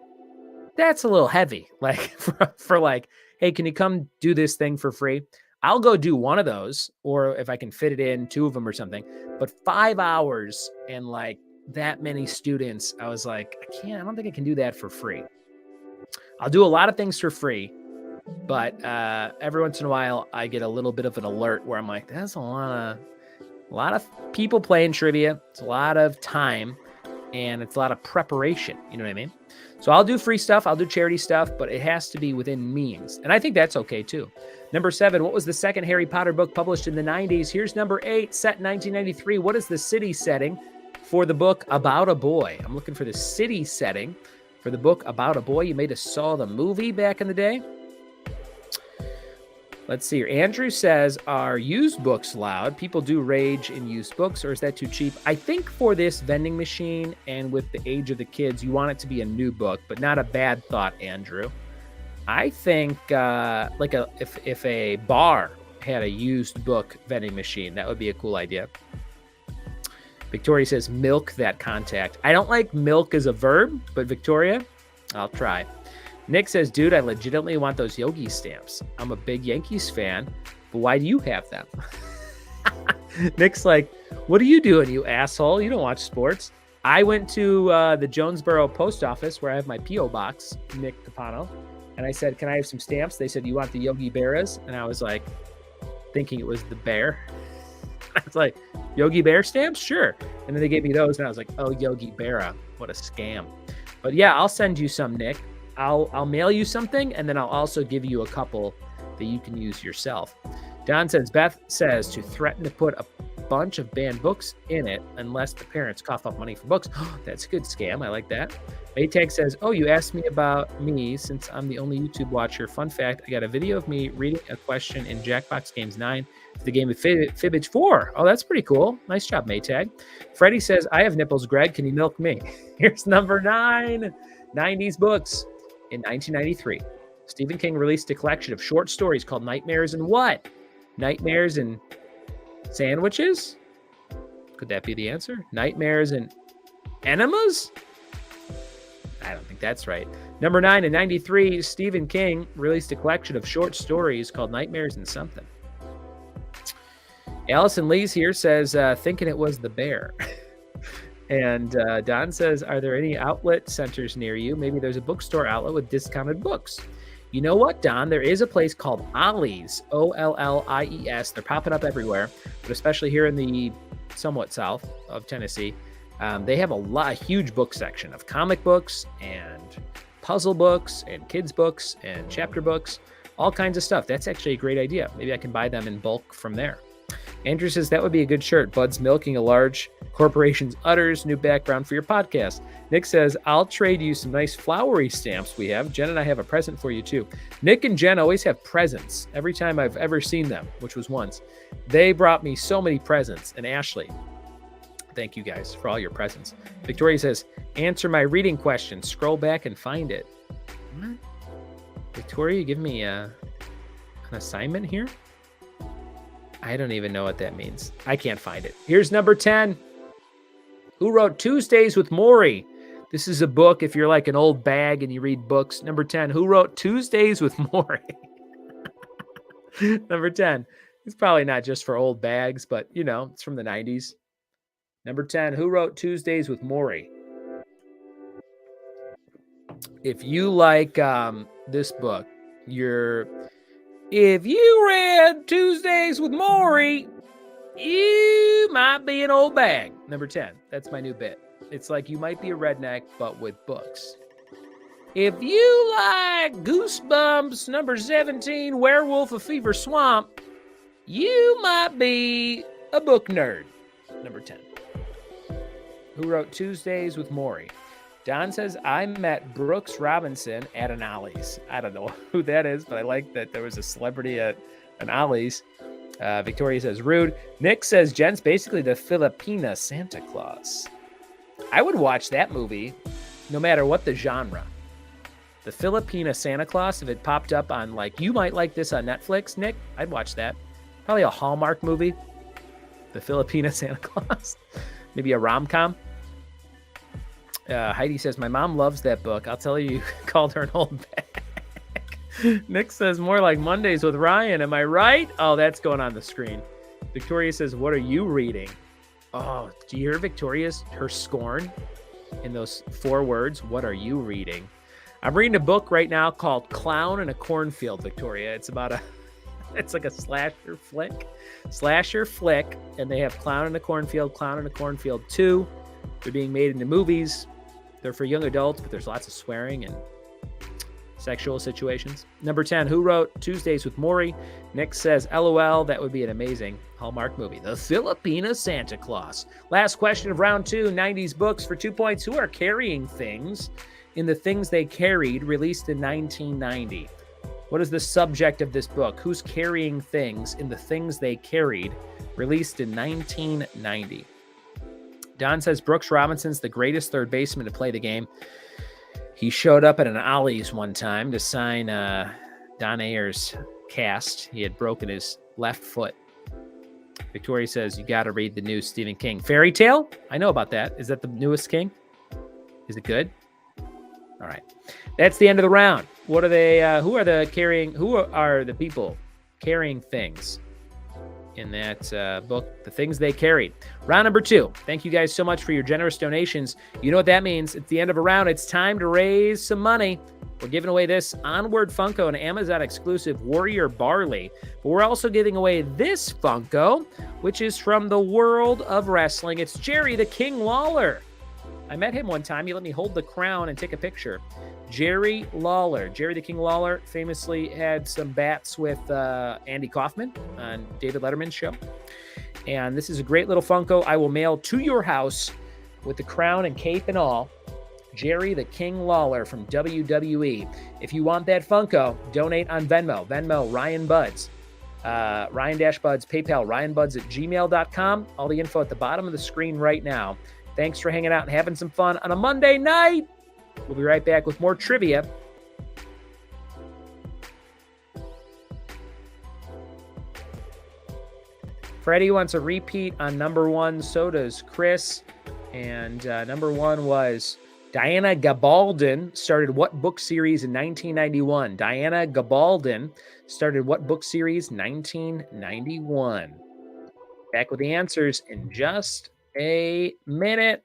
that's a little heavy. Like for like, hey, can you come do this thing for free? I'll go do one of those, or if I can fit it in, 2 of them or something. But 5 hours and like that many students, I was like, I don't think I can do that for free. I'll do a lot of things for free, but every once in a while I get a little bit of an alert where I'm like, that's a lot of people playing trivia. It's a lot of time and it's a lot of preparation. You know what I mean? So I'll do free stuff. I'll do charity stuff, but it has to be within means. And I think that's okay too. Number 7, what was the second Harry Potter book published in the 90s? Here's number 8, set in 1993. What is the city setting for the book About a Boy? I'm looking for the city setting for the book About a Boy. You may have saw the movie back in the day. Let's see here. Andrew says, are used books loud? People do rage in used books, or is that too cheap? I think for this vending machine and with the age of the kids, you want it to be a new book, but not a bad thought, Andrew. I think if a bar had a used book vending machine, that would be a cool idea. Victoria says, milk that contact. I don't like milk as a verb, but Victoria, I'll try. Nick says, dude, I legitimately want those Yogi stamps. I'm a big Yankees fan, but why do you have them? Nick's like, what are you doing, you asshole? You don't watch sports. I went to the Jonesboro post office where I have my P.O. box, Nick Capano, and I said, can I have some stamps? They said, you want the Yogi Berras? And I was like, thinking it was the bear. I was like, Yogi Bear stamps? Sure. And then they gave me those, and I was like, oh, Yogi Berra. What a scam. But yeah, I'll send you some, Nick. I'll mail you something, and then I'll also give you a couple that you can use yourself. Don says, Beth says to threaten to put a bunch of banned books in it unless the parents cough up money for books. That's a good scam. I like that. Maytag says, oh, you asked me about me since I'm the only YouTube watcher. Fun fact, I got a video of me reading a question in Jackbox Games 9 for the game of Fibbage 4. Oh, that's pretty cool. Nice job, Maytag. Freddie says, I have nipples, Greg. Can you milk me? Here's number 9, 90s books. In 1993, Stephen King released a collection of short stories called Nightmares and what? Nightmares and Sandwiches? Could that be the answer? Nightmares and Enemas? I don't think that's right. Number 9, in 93, Stephen King released a collection of short stories called Nightmares and something. Allison Lee's here says, thinking it was the bear. And Don says, are there any outlet centers near you? Maybe there's a bookstore outlet with discounted books. You know what, Don? There is a place called Ollie's, Ollies. They're popping up everywhere, but especially here in the somewhat south of Tennessee. They have a huge book section of comic books and puzzle books and kids books and chapter books, all kinds of stuff. That's actually a great idea. Maybe I can buy them in bulk from there. Andrew says that would be a good shirt. Bud's milking a large corporation's udders. New background for your podcast. Nick says, I'll trade you some nice flowery stamps we have. Jen and I have a present for you too. Nick and Jen always have presents every time I've ever seen them, which was once. They brought me so many presents. And Ashley, thank you guys for all your presents. Victoria says, answer my reading question. Scroll back and find it. What? Victoria, you give me an assignment here? I don't even know what that means. I can't find it. Here's number 10. Who wrote Tuesdays with Maury? This is a book if you're like an old bag and you read books. Number 10. Who wrote Tuesdays with Maury? Number 10. It's probably not just for old bags, but, you know, it's from the 90s. Number 10. Who wrote Tuesdays with Maury? If you like this book, if you read Tuesdays with Maury, you might be an old bag. Number 10. That's my new bit. It's like you might be a redneck, but with books. If you like Goosebumps, number 17, Werewolf of Fever Swamp, you might be a book nerd. Number 10. Who wrote Tuesdays with Maury? Don says, I met Brooks Robinson at an Ollie's. I don't know who that is, but I like that there was a celebrity at an Ollie's. Victoria says, rude. Nick says, Jen's basically the Filipina Santa Claus. I would watch that movie no matter what the genre. The Filipina Santa Claus, if it popped up on, like, you might like this on Netflix, Nick, I'd watch that. Probably a Hallmark movie. The Filipina Santa Claus. Maybe a rom-com. Heidi says, my mom loves that book. I'll tell you called her an old bag. Nick says, more like Mondays with Ryan. Am I right? Oh, that's going on the screen. Victoria says, what are you reading? Oh, do you hear her scorn in those 4 words? What are you reading? I'm reading a book right now called Clown in a Cornfield, Victoria. It's about it's like a slasher flick. And they have Clown in a Cornfield 2. They're being made into movies. They're for young adults, but there's lots of swearing and sexual situations. Number 10, who wrote Tuesdays with Maury? Nick says, LOL, that would be an amazing Hallmark movie. The Filipina Santa Claus. Last question of round 2, 90s books for 2 points. Who are carrying things in the things they carried, released in 1990? What is the subject of this book? Who's carrying things in the things they carried, released in 1990? Don says Brooks Robinson's the greatest third baseman to play the game. He showed up at an Ollie's one time to sign Don Ayer's cast. He had broken his left foot. Victoria says, you got to read the new Stephen King. Fairy Tale? I know about that. Is that the newest King? Is it good? All right. That's the end of the round. What are they? Who are the people carrying things in that book, the things they carried? Round number 2. Thank you guys so much for your generous donations. You know what that means. It's the end of a round. It's time to raise some money. We're giving away this Onward Funko, an Amazon exclusive Warrior Barley. But we're also giving away this Funko, which is from the world of wrestling. It's Jerry the King Lawler. I met him one time. He let me hold the crown and take a picture. Jerry Lawler. Jerry the King Lawler famously had some bats with Andy Kaufman on David Letterman's show. And this is a great little Funko I will mail to your house with the crown and cape and all. Jerry the King Lawler from WWE. If you want that Funko, donate on Venmo. Venmo, Ryan Buds. Ryan-Buds, PayPal, ryanbuds@gmail.com. All the info at the bottom of the screen right now. Thanks for hanging out and having some fun on a Monday night. We'll be right back with more trivia. Freddie wants a repeat on number 1. So does Chris. And number 1 was Diana Gabaldon started what book series in 1991? Diana Gabaldon started what book series? 1991. Back with the answers in just a minute.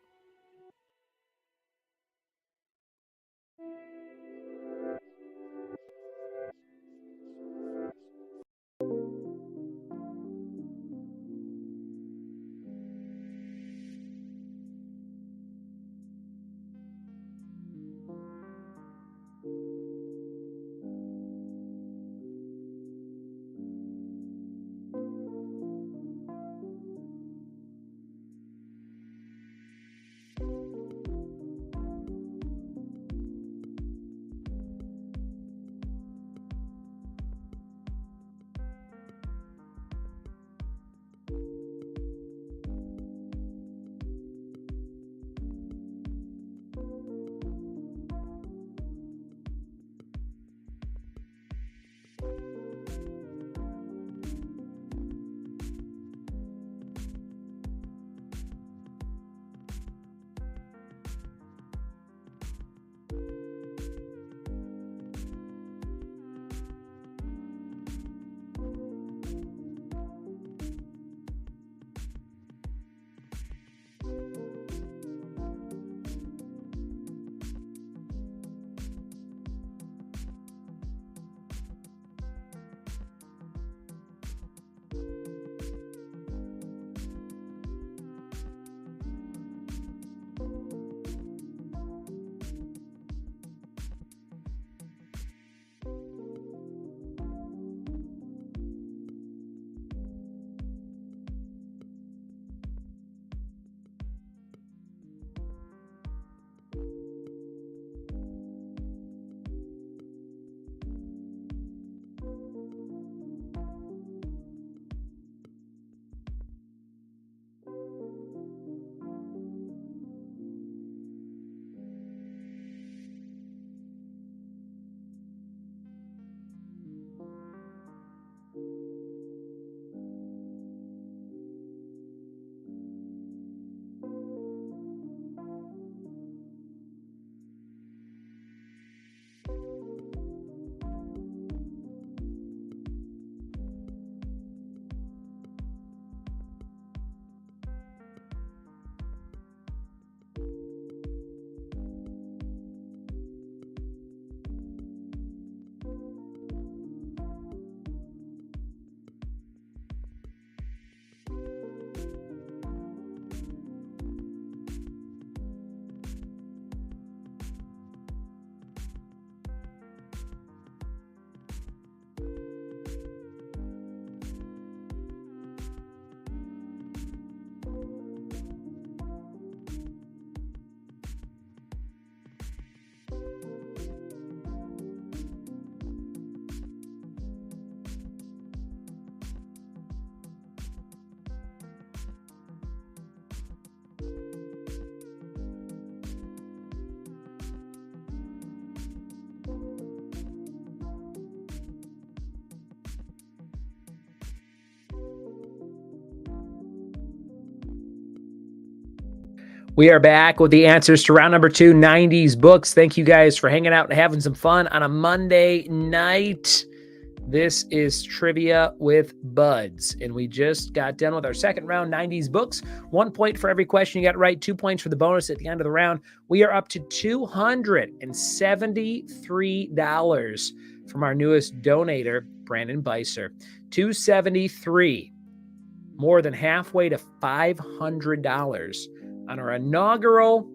We are back with the answers to round number 2, 90s books. Thank you guys for hanging out and having some fun on a Monday night. This is Trivia with Buds, and we just got done with our second round, 90s books. 1 point for every question you got right, 2 points for the bonus at the end of the round. We are up to $273 from our newest donator, Brandon Beiser. $273, more than halfway to $500 on our inaugural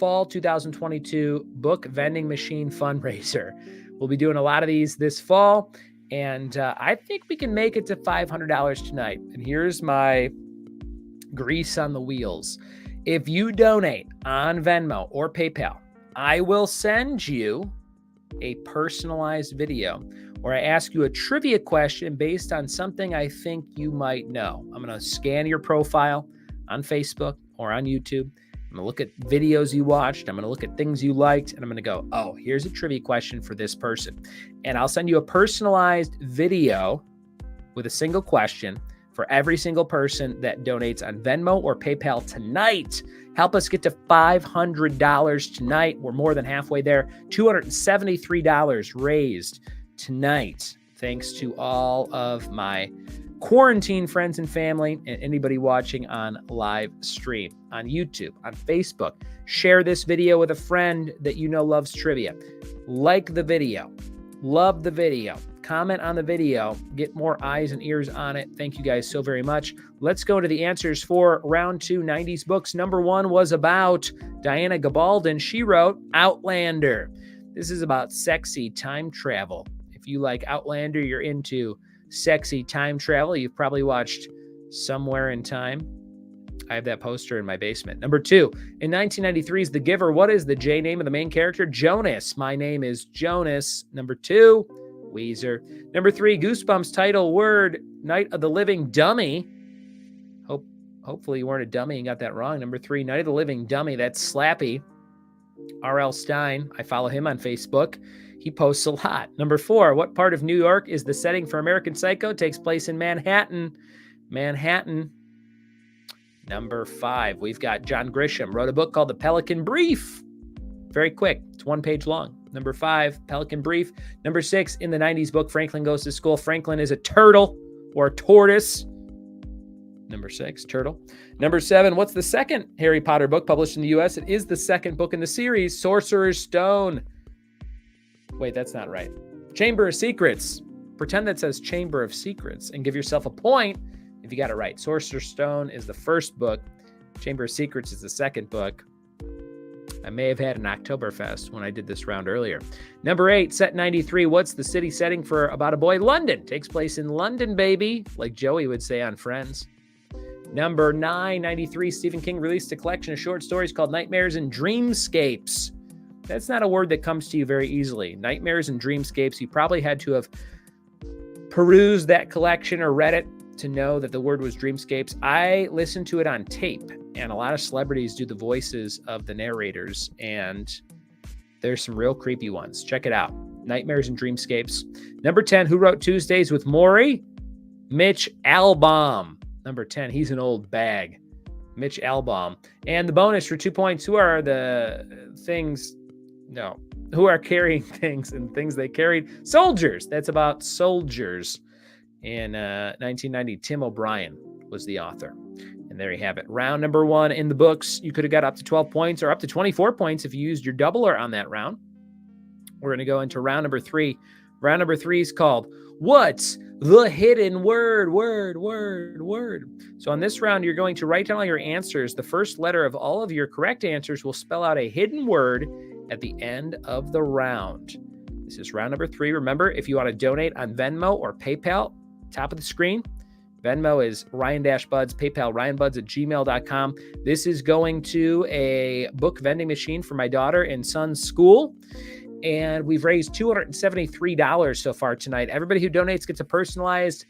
fall 2022 book vending machine fundraiser. We'll be doing a lot of these this fall, and I think we can make it to $500 tonight. And here's my grease on the wheels. If you donate on Venmo or PayPal, I will send you a personalized video where I ask you a trivia question based on something I think you might know. I'm going to scan your profile on Facebook or on YouTube. I'm going to look at videos you watched. I'm going to look at things you liked, and I'm going to go, oh, here's a trivia question for this person. And I'll send you a personalized video with a single question for every single person that donates on Venmo or PayPal tonight. Help us get to $500 tonight. We're more than halfway there. $273 raised tonight, thanks to all of my quarantine friends and family and anybody watching on live stream, on YouTube, on Facebook. Share this video with a friend that you know loves trivia. Like the video. Love the video. Comment on the video. Get more eyes and ears on it. Thank you guys so very much. Let's go to the answers for round 2, 90s books. Number 1 was about Diana Gabaldon. She wrote Outlander. This is about sexy time travel. If you like Outlander, you're into sexy time travel. You've probably watched Somewhere in Time. I have that poster in my basement. Number 2, in 1993's The Giver, what is the J name of the main character? Jonas. My name is Jonas. Number 2, Weezer. Number 3, Goosebumps title word, Night of the Living Dummy. Hopefully you weren't a dummy and got that wrong. Number 3, Night of the Living Dummy. That's Slappy. R.L. Stein. I follow him on Facebook. He posts a lot. Number 4, what part of New York is the setting for American Psycho? Takes place in Manhattan. Manhattan. Number 5, we've got John Grisham. Wrote a book called The Pelican Brief. Very quick. It's 1 page long. Number 5, Pelican Brief. Number 6, in the 90s book, Franklin Goes to School. Franklin is a turtle or a tortoise. Number 6, turtle. Number 7, what's the second Harry Potter book published in the U.S.? It is the second book in the series, Sorcerer's Stone. Wait, that's not right. Chamber of Secrets. Pretend that says Chamber of Secrets and give yourself a point if you got it right. Sorcerer's Stone is the first book. Chamber of Secrets is the second book. I may have had an Oktoberfest when I did this round earlier. Number 8, set 93. What's the city setting for About a Boy? London. Takes place in London, baby, like Joey would say on Friends. Number 9, 93. Stephen King released a collection of short stories called Nightmares and Dreamscapes. That's not a word that comes to you very easily. Nightmares and Dreamscapes. You probably had to have perused that collection or read it to know that the word was Dreamscapes. I listened to it on tape, and a lot of celebrities do the voices of the narrators, and there's some real creepy ones. Check it out. Nightmares and Dreamscapes. Number 10, who wrote Tuesdays with Morrie? Mitch Albom. Number 10, he's an old bag. Mitch Albom. And the bonus for 2 points, who are the things... No. Who are carrying things and things they carried? Soldiers. That's about soldiers. In 1990, Tim O'Brien was the author. And there you have it. Round number 1 in the books. You could have got up to 12 points or up to 24 points if you used your doubler on that round. We're going to go into round number 3. Round number 3 is called What's the Hidden Word? Word. So on this round, you're going to write down all your answers. The first letter of all of your correct answers will spell out a hidden word at the end of the round. This is round number 3. Remember, if you want to donate on Venmo or PayPal, top of the screen. Venmo is Ryan-Buds, PayPal ryanbuds@gmail.com. This is going to a book vending machine for my daughter and son's school. And we've raised $273 so far tonight. Everybody who donates gets a personalized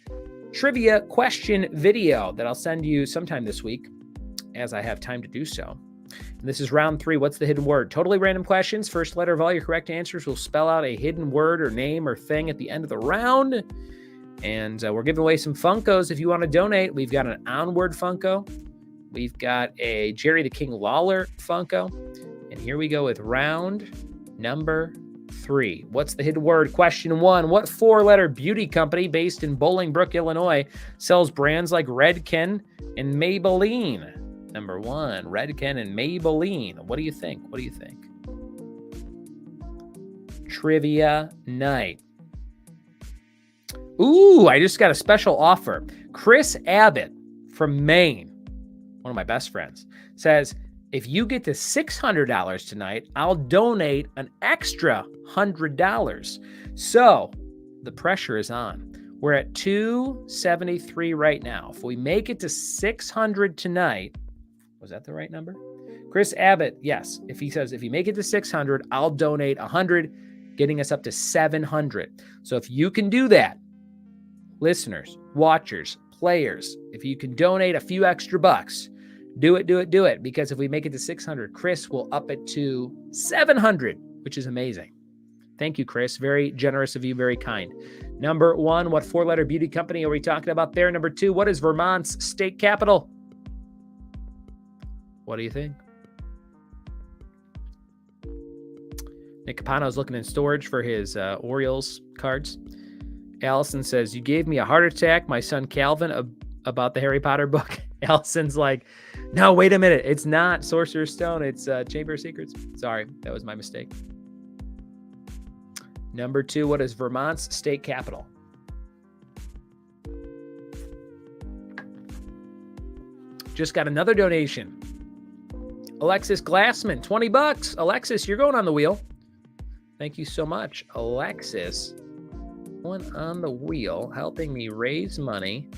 trivia question video that I'll send you sometime this week as I have time to do so. And this is round 3. What's the hidden word? Totally random questions. First letter of all your correct answers will spell out a hidden word or name or thing at the end of the round. And we're giving away some Funkos if you want to donate. We've got an Onward Funko. We've got a Jerry the King Lawler Funko. And here we go with round number 3. What's the hidden word? Question 1. What 4-letter beauty company based in Bolingbrook, Illinois sells brands like Redken and Maybelline? Number 1, Redken and Maybelline. What do you think? What do you think? Trivia night. Ooh, I just got a special offer. Chris Abbott from Maine, one of my best friends, says, if you get to $600 tonight, I'll donate an extra $100. So the pressure is on. We're at 273 right now. If we make it to 600 tonight, was that the right number? Chris Abbott, yes. If he says, if you make it to 600, I'll donate 100, getting us up to 700. So if you can do that, listeners, watchers, players, if you can donate a few extra bucks, do it, do it, do it. Because if we make it to 600, Chris will up it to 700, which is amazing. Thank you, Chris. Very generous of you, very kind. Number 1, what 4-letter beauty company are we talking about there? Number 2, what is Vermont's state capital? What do you think? Nick Capano's looking in storage for his Orioles cards. Allison says, you gave me a heart attack, my son Calvin, about the Harry Potter book. Allison's like, no, wait a minute. It's not Sorcerer's Stone. It's Chamber of Secrets. Sorry, that was my mistake. Number 2, what is Vermont's state capital? Just got another donation. Alexis Glassman, $20. Alexis, you're going on the wheel. Thank you so much. Alexis, going on the wheel, helping me raise money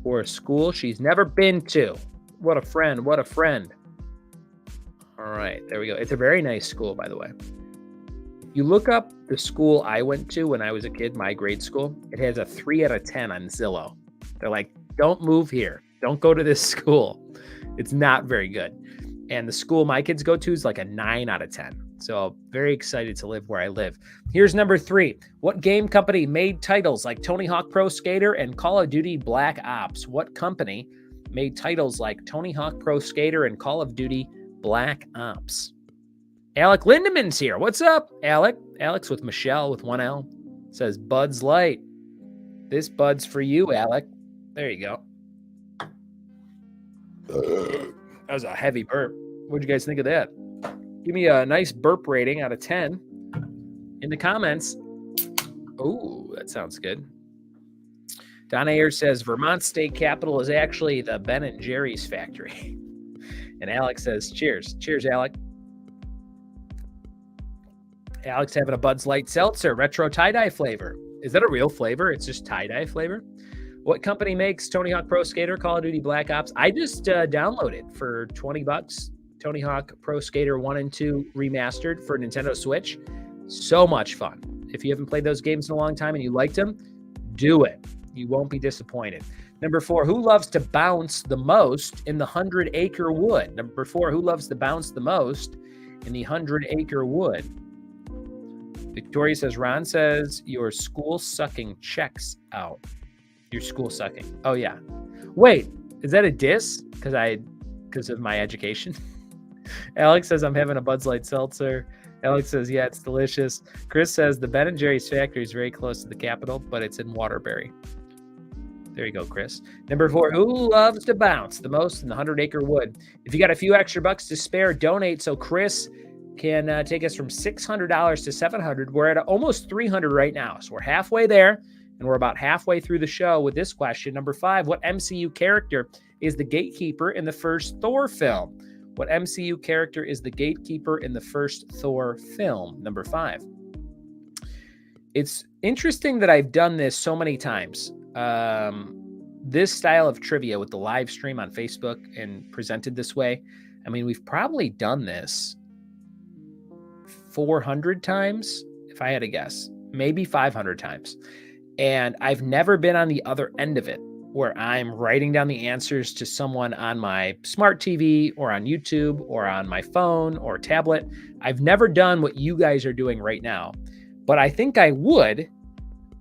for a school she's never been to. What a friend. What a friend. All right, there we go. It's a very nice school, by the way. You look up the school I went to when I was a kid, my grade school, it has a 3 out of 10 on Zillow. They're like, don't move here. Don't go to this school. It's not very good. And the school my kids go to is like a 9 out of 10. So very excited to live where I live. Here's number 3. What game company made titles like Tony Hawk Pro Skater and Call of Duty Black Ops? What company made titles like Tony Hawk Pro Skater and Call of Duty Black Ops? Alec Lindemann's here. What's up, Alec? Alex with Michelle with 1 L says Bud's Light. This Bud's for you, Alec. There you go. That was a heavy burp. What'd you guys think of that? Give me a nice burp rating out of 10 in the comments. Oh, that sounds good. Don Ayers says Vermont state capital is actually the Ben and Jerry's factory. And Alex says, cheers. Cheers, Alec. Alex having a Bud's Light Seltzer, retro tie-dye flavor. Is that a real flavor? It's just tie-dye flavor? What company makes Tony Hawk Pro Skater, Call of Duty Black Ops? I just downloaded for $20. Tony Hawk Pro Skater 1 and 2 remastered for Nintendo Switch. So much fun. If you haven't played those games in a long time and you liked them, do it. You won't be disappointed. Number 4, who loves to bounce the most in the 100-acre wood? Number 4, who loves to bounce the most in the 100-acre wood? Victoria says, Ron says, your school sucking checks out. Your school sucking. Oh, yeah. Wait, is that a diss? Because of my education? Alex says, I'm having a Bud's Light Seltzer. Alex says, yeah, it's delicious. Chris says, the Ben & Jerry's factory is very close to the Capitol, but it's in Waterbury. There you go, Chris. Number 4, who loves to bounce the most in the 100-acre wood? If you got a few extra bucks to spare, donate so Chris can take us from $600 to $700. We're at almost $300 right now, so we're halfway there, and we're about halfway through the show with this question. Number 5, what MCU character is the Gatekeeper in the first Thor film? What MCU character is the Gatekeeper in the first Thor film? Number 5. It's interesting that I've done this so many times. This style of trivia with the live stream on Facebook and presented this way. I mean, we've probably done this 400 times, if I had to guess, maybe 500 times. And I've never been on the other end of it, where I'm writing down the answers to someone on my smart TV or on YouTube or on my phone or tablet. I've never done what you guys are doing right now, but I think I would.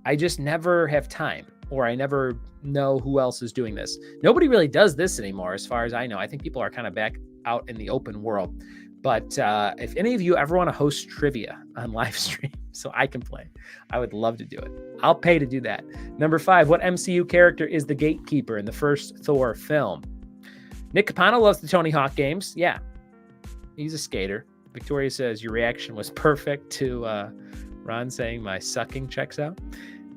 I just never have time. or I never know who else is doing this. Nobody really does this anymore, as far as I know. I think people are kind of back out in the open world. But if any of you ever want to host trivia on live stream so I can play, I would love to do it. I'll pay to do that. Number 5, what MCU character is the Gatekeeper in the first Thor film? Nick Capano loves the Tony Hawk games. Yeah, he's a skater. Victoria says, your reaction was perfect to Ron saying my sucking checks out.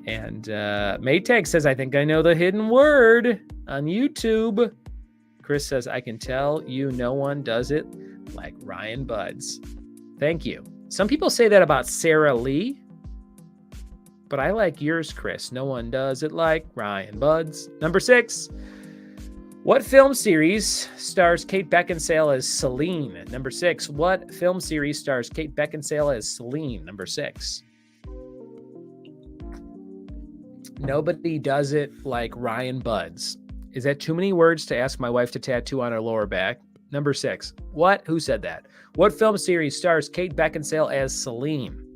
And Maytag says, I think I know the hidden word on YouTube. Chris says, I can tell you no one does it like Ryan Buds. Thank you. Some people say that about Sarah Lee, but I like yours, Chris. No one does it like Ryan Buds. Number 6. What film series stars Kate Beckinsale as Celine? Number 6. What film series stars Kate Beckinsale as Celine? Number 6. Nobody does it like Ryan Buds. Is that too many words to ask my wife to tattoo on her lower back? Number 6. What? Who said that? What film series stars Kate Beckinsale as Celine?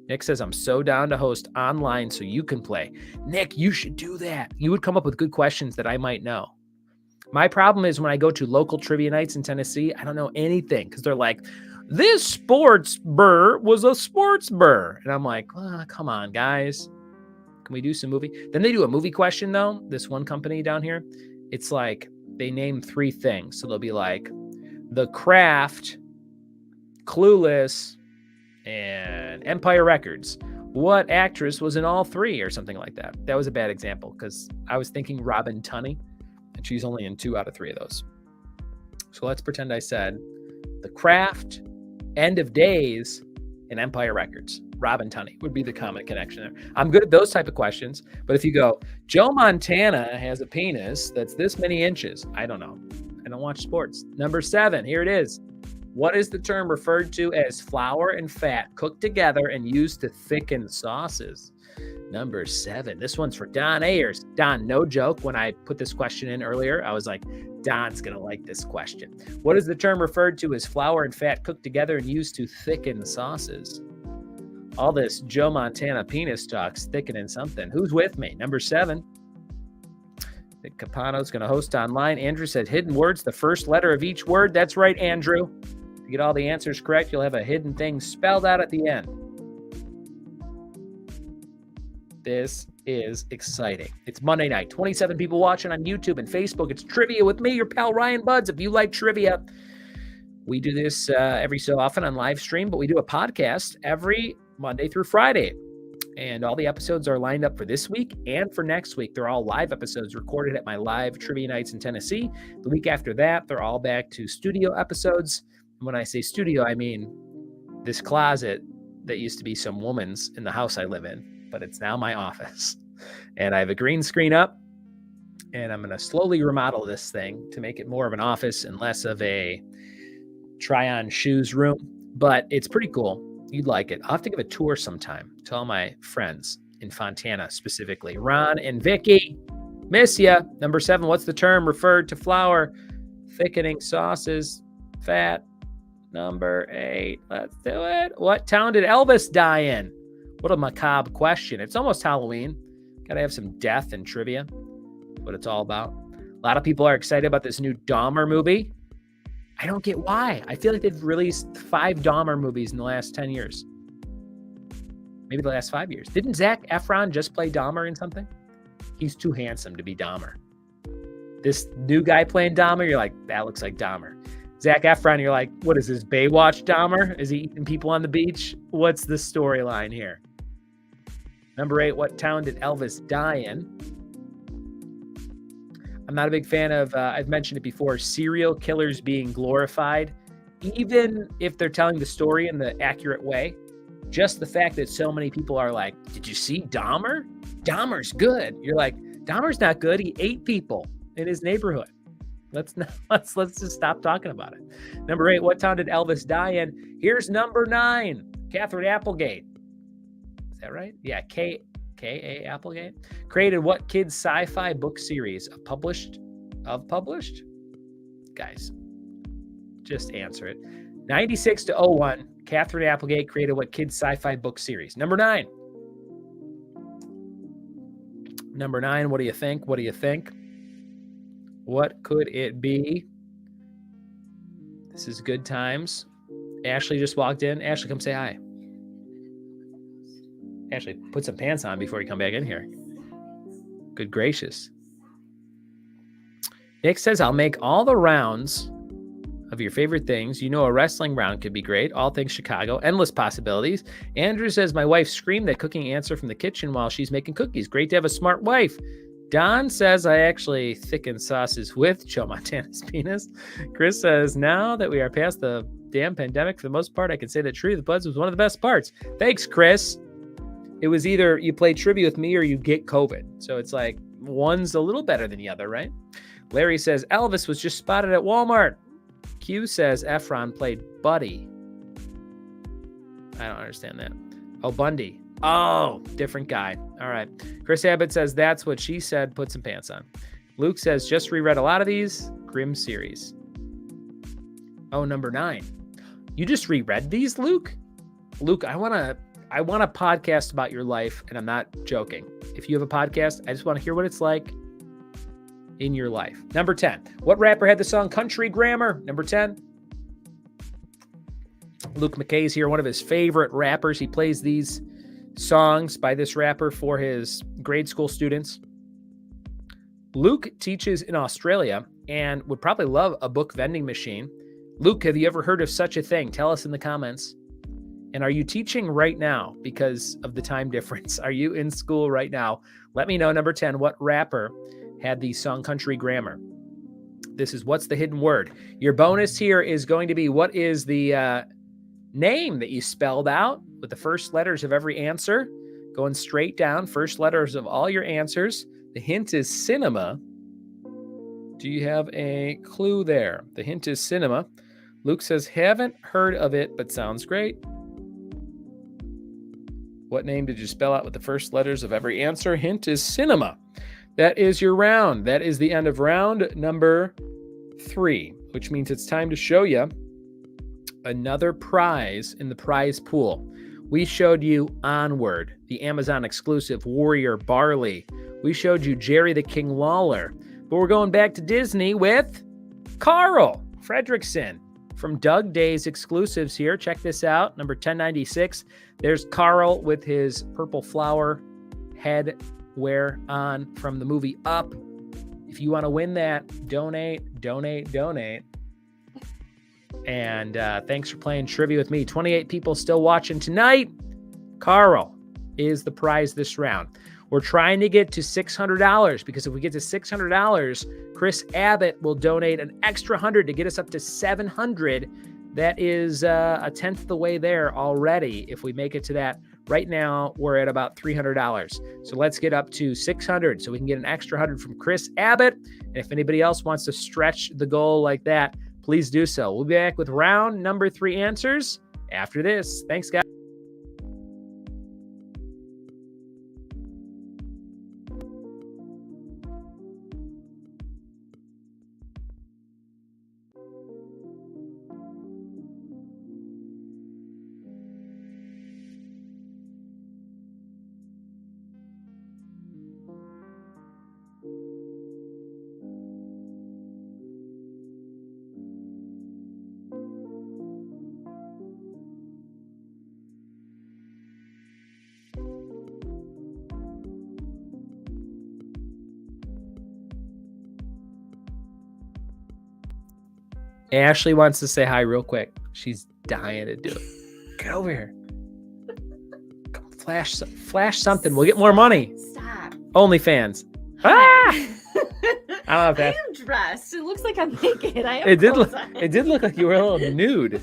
Nick says, I'm so down to host online so you can play. Nick, you should do that. You would come up with good questions that I might know. My problem is when I go to local trivia nights in Tennessee, I don't know anything because they're like, this sports burr was a sports burr. And I'm like, oh, come on, guys. Can we do some movie? Then they do a movie question, though. This one company down here, it's like they name 3 things. So they'll be like The Craft, Clueless, and Empire Records. What actress was in all 3 or something like that? That was a bad example because I was thinking Robin Tunney, and she's only in 2 out of 3 of those. So let's pretend I said The Craft, End of Days, and Empire Records. Robin Tunney would be the common connection there. I'm good at those type of questions, but if you go, Joe Montana has a penis that's this many inches, I don't know. I don't watch sports. Number 7, here it is. What is the term referred to as flour and fat cooked together and used to thicken sauces? Number 7. This one's for Don Ayers. Don, no joke. When I put this question in earlier, I was like, Don's going to like this question. What is the term referred to as flour and fat cooked together and used to thicken sauces? All this Joe Montana penis talk's thickening something. Who's with me? Number 7. Nick Capano's going to host online. Andrew said hidden words, the first letter of each word. That's right, Andrew. If you get all the answers correct, you'll have a hidden thing spelled out at the end. This is exciting. It's Monday night. 27 people watching on YouTube and Facebook. It's trivia with me, your pal Ryan Buds. If you like trivia, we do this every so often on live stream, but we do a podcast every Monday through Friday. And all the episodes are lined up for this week and for next week. They're all live episodes recorded at my live trivia nights in Tennessee. The week after that, they're all back to studio episodes. And when I say studio, I mean this closet that used to be some woman's in the house I live in, but it's now my office. And I have a green screen up, and I'm going to slowly remodel this thing to make it more of an office and less of a try-on shoes room. But it's pretty cool. You'd like it. I'll have to give a tour sometime to all my friends in Fontana specifically. Ron and Vicky, miss ya. Number 7, what's the term referred to flour thickening sauces? Fat. Number 8, let's do it. What town did Elvis die in? What a macabre question. It's almost Halloween. Got to have some death and trivia. What it's all about. A lot of people are excited about this new Dahmer movie. I don't get why. I feel like they've released 5 Dahmer movies in the last 10 years. Maybe the last 5 years. Didn't Zac Efron just play Dahmer in something? He's too handsome to be Dahmer. This new guy playing Dahmer, you're like, that looks like Dahmer. Zac Efron, you're like, what is this, Baywatch Dahmer? Is he eating people on the beach? What's the storyline here? Number 8, what town did Elvis die in? I'm not a big fan of, I've mentioned it before, serial killers being glorified, even if they're telling the story in the accurate way. Just the fact that so many people are like, did you see Dahmer? Dahmer's good. You're like, Dahmer's not good. He ate people in his neighborhood. Let's just stop talking about it. Number 8, what town did Elvis die in? Here's number 9, Catherine Applegate. Is that right? Yeah, K.A. Applegate. Created what kids sci-fi book series? Published? Guys, just answer it. 96 to 01, Catherine Applegate created what kids sci-fi book series? Number 9. Number 9, what do you think? What do you think? What could it be? This is good times. Ashley just walked in. Ashley, come say hi. Ashley, put some pants on before you come back in here. Good gracious. Nick says, I'll make all the rounds of your favorite things. You know, a wrestling round could be great. All things Chicago. Endless possibilities. Andrew says, my wife screamed at cooking answer from the kitchen while she's making cookies. Great to have a smart wife. Don says, I actually thicken sauces with Joe Montana's penis. Chris says, now that we are past the damn pandemic, for the most part, I can say that Trivia with Buds was one of the best parts. Thanks, Chris. It was either you play trivia with me or you get COVID. So it's like one's a little better than the other, right? Larry says, Elvis was just spotted at Walmart. Q says, Efron played Buddy. I don't understand that. Oh, Bundy. Oh, different guy. All right. Chris Abbott says, that's what she said. Put some pants on. Luke says, just reread a lot of these. Grimm series. Oh, number 9. You just reread these, Luke? Luke, I want to podcast about your life, and I'm not joking. If you have a podcast, I just want to hear what it's like in your life. Number 10. What rapper had the song Country Grammar? Number 10. Luke McKay's here, one of his favorite rappers. He plays these songs by this rapper for his grade school students. Luke teaches in Australia and would probably love a book vending machine. Luke, have you ever heard of such a thing? Tell us in the comments. And are you teaching right now because of the time difference? Are you in school right now? Let me know. Number 10, what rapper had the song Country Grammar? This is what's the hidden word. Your bonus here is going to be what is the name that you spelled out with the first letters of every answer. Going straight down, first letters of all your answers. The hint is cinema. Do you have a clue there? The hint is cinema. Luke says, haven't heard of it, but sounds great. What name did you spell out with the first letters of every answer? Hint is cinema. That is your round. That is the end of round number 3, which means it's time to show you another prize in the prize pool. We showed you Onward, the Amazon exclusive Warrior Barley. We showed you Jerry the King Lawler. But we're going back to Disney with Carl Fredrickson from Doug Day's exclusives here. Check this out, number 1096. There's Carl with his purple flower head wear on from the movie Up. If you want to win that, donate. And thanks for playing trivia with me. 28 people still watching tonight. Carl is the prize this round. We're trying to get to $600 because if we get to $600, Chris Abbott will donate an extra 100 to get us up to 700. That is a tenth of the way there already. If we make it to that, right now we're at about $300. So let's get up to 600 so we can get an extra 100 from Chris Abbott. And if anybody else wants to stretch the goal like that, please do so. We'll be back with round number 3 answers after this. Thanks, guys. Ashley wants to say hi real quick. She's dying to do it. Get over here. Come flash something. We'll get more money. Stop. OnlyFans. Hi. Ah! I don't know if that. I am dressed. It looks like I'm naked. I have It did clothes look. on. It did look like you were a little nude.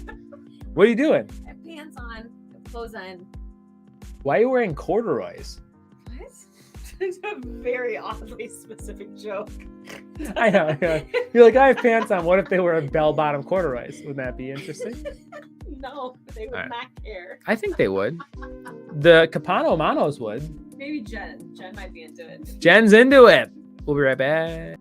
What are you doing? I have pants on, I have clothes on. Why are you wearing corduroys? What? It's a very oddly specific joke. I know. You're like, I have pants on. What if they were bell-bottom corduroys? Wouldn't that be interesting? No, they would All right. not care. I think they would. The Capano Manos would. Maybe Jen. Jen might be into it. Jen's into it. We'll be right back.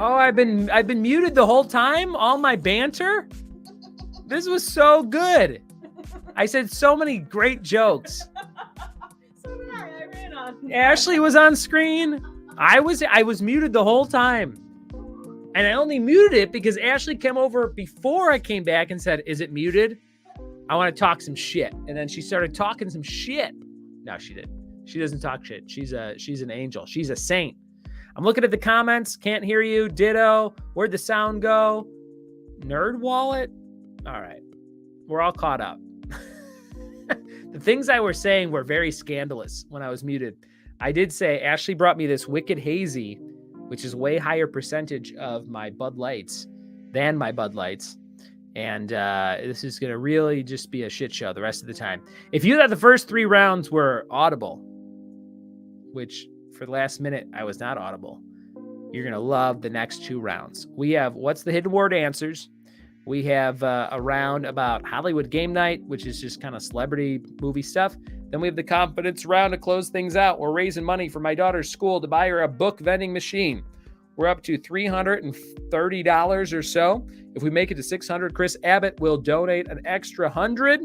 Oh, I've been muted the whole time? All my banter? This was so good. I said so many great jokes. So did I ran on. Ashley was on screen. I was muted the whole time. And I only muted it because Ashley came over before I came back and said, "Is it muted? I want to talk some shit." And then she started talking some shit. No, she didn't. She doesn't talk shit. She's an angel. She's a saint. I'm looking at the comments. Can't hear you. Ditto. Where'd the sound go? Nerd wallet. All right. We're all caught up. The things I was saying were very scandalous when I was muted. I did say Ashley brought me this Wicked Hazy, which is way higher percentage of my Bud Lights than my Bud Lights. And this is going to really just be a shit show the rest of the time. If you thought the first 3 rounds were audible, which for the last minute I was not audible, you're going to love the next 2 rounds. We have What's the Hidden Word Answers. We have a round about Hollywood Game Night, which is just kind of celebrity movie stuff. Then we have the confidence round to close things out. We're raising money for my daughter's school to buy her a book vending machine. We're up to $330 or so. If we make it to 600, Chris Abbott will donate an extra 100.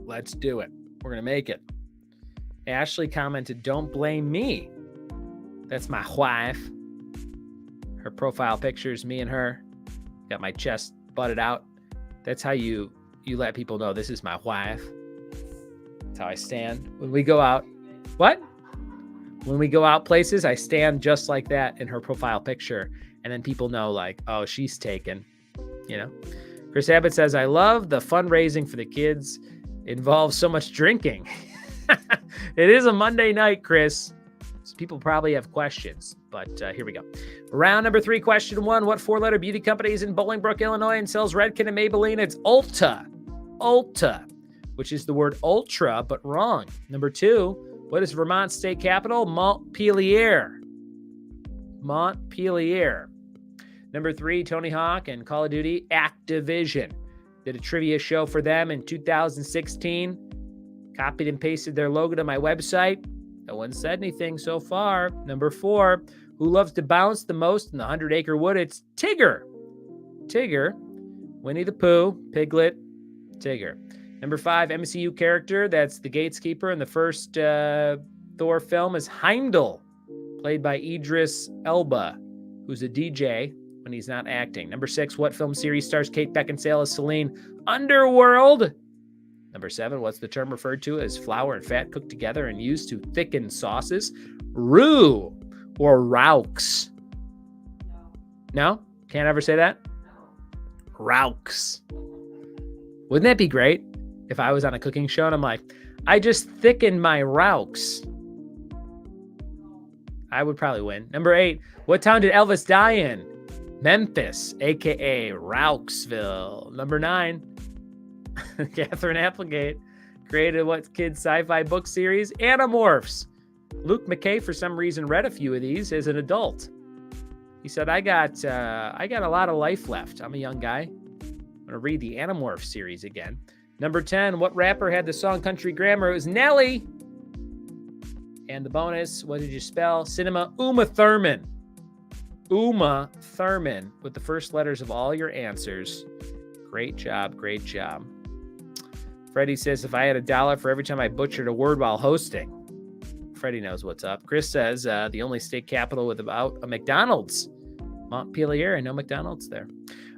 Let's do it. We're going to make it. Ashley commented, "Don't blame me." That's my wife. Her profile picture is me and her. Got my chest butted out. That's how you let people know this is my wife. That's how I stand when we go out. What? When we go out places, I stand just like that in her profile picture. And then people know, like, oh, she's taken, you know? Chris Abbott says, "I love the fundraising for the kids. It involves so much drinking." It is a Monday night, Chris. So people probably have questions, but here we go. Round number 3, question 1. What 4-letter beauty company is in Bolingbrook, Illinois and sells Redken and Maybelline? It's Ulta. Ulta, which is the word ultra, but wrong. Number 2, what is Vermont's state capital? Montpelier. Montpelier. Number 3, Tony Hawk and Call of Duty Activision did a trivia show for them in 2016. Copied and pasted their logo to my website. No one said anything so far. Number 4, who loves to bounce the most in the 100-acre wood? It's Tigger. Tigger. Winnie the Pooh, Piglet, Tigger. Number 5, MCU character. That's the Gatekeeper in the first Thor film is Heimdall, played by Idris Elba, who's a DJ when he's not acting. Number 6, what film series stars Kate Beckinsale as Celine? Underworld. Number 7, what's the term referred to as flour and fat cooked together and used to thicken sauces? Roux or Raux. No? Can't ever say that? Raux. Wouldn't that be great if I was on a cooking show and I'm like, I just thickened my Raux? I would probably win. Number 8, what town did Elvis die in? Memphis, a.k.a. Rauxville. Number 9, Catherine Applegate created what kids sci-fi book series? Animorphs. Luke McKay, for some reason, read a few of these as an adult. He said, I got a lot of life left. I'm a young guy. I'm going to read the Animorphs series again. Number 10, what rapper had the song Country Grammar? It was Nelly. And the bonus, what did you spell? Cinema. Uma Thurman. Uma Thurman with the first letters of all your answers. Great job. Great job. Freddie says, if I had $1 for every time I butchered a word while hosting. Freddie knows what's up. Chris says, the only state capital without a McDonald's. Montpelier, and no McDonald's there.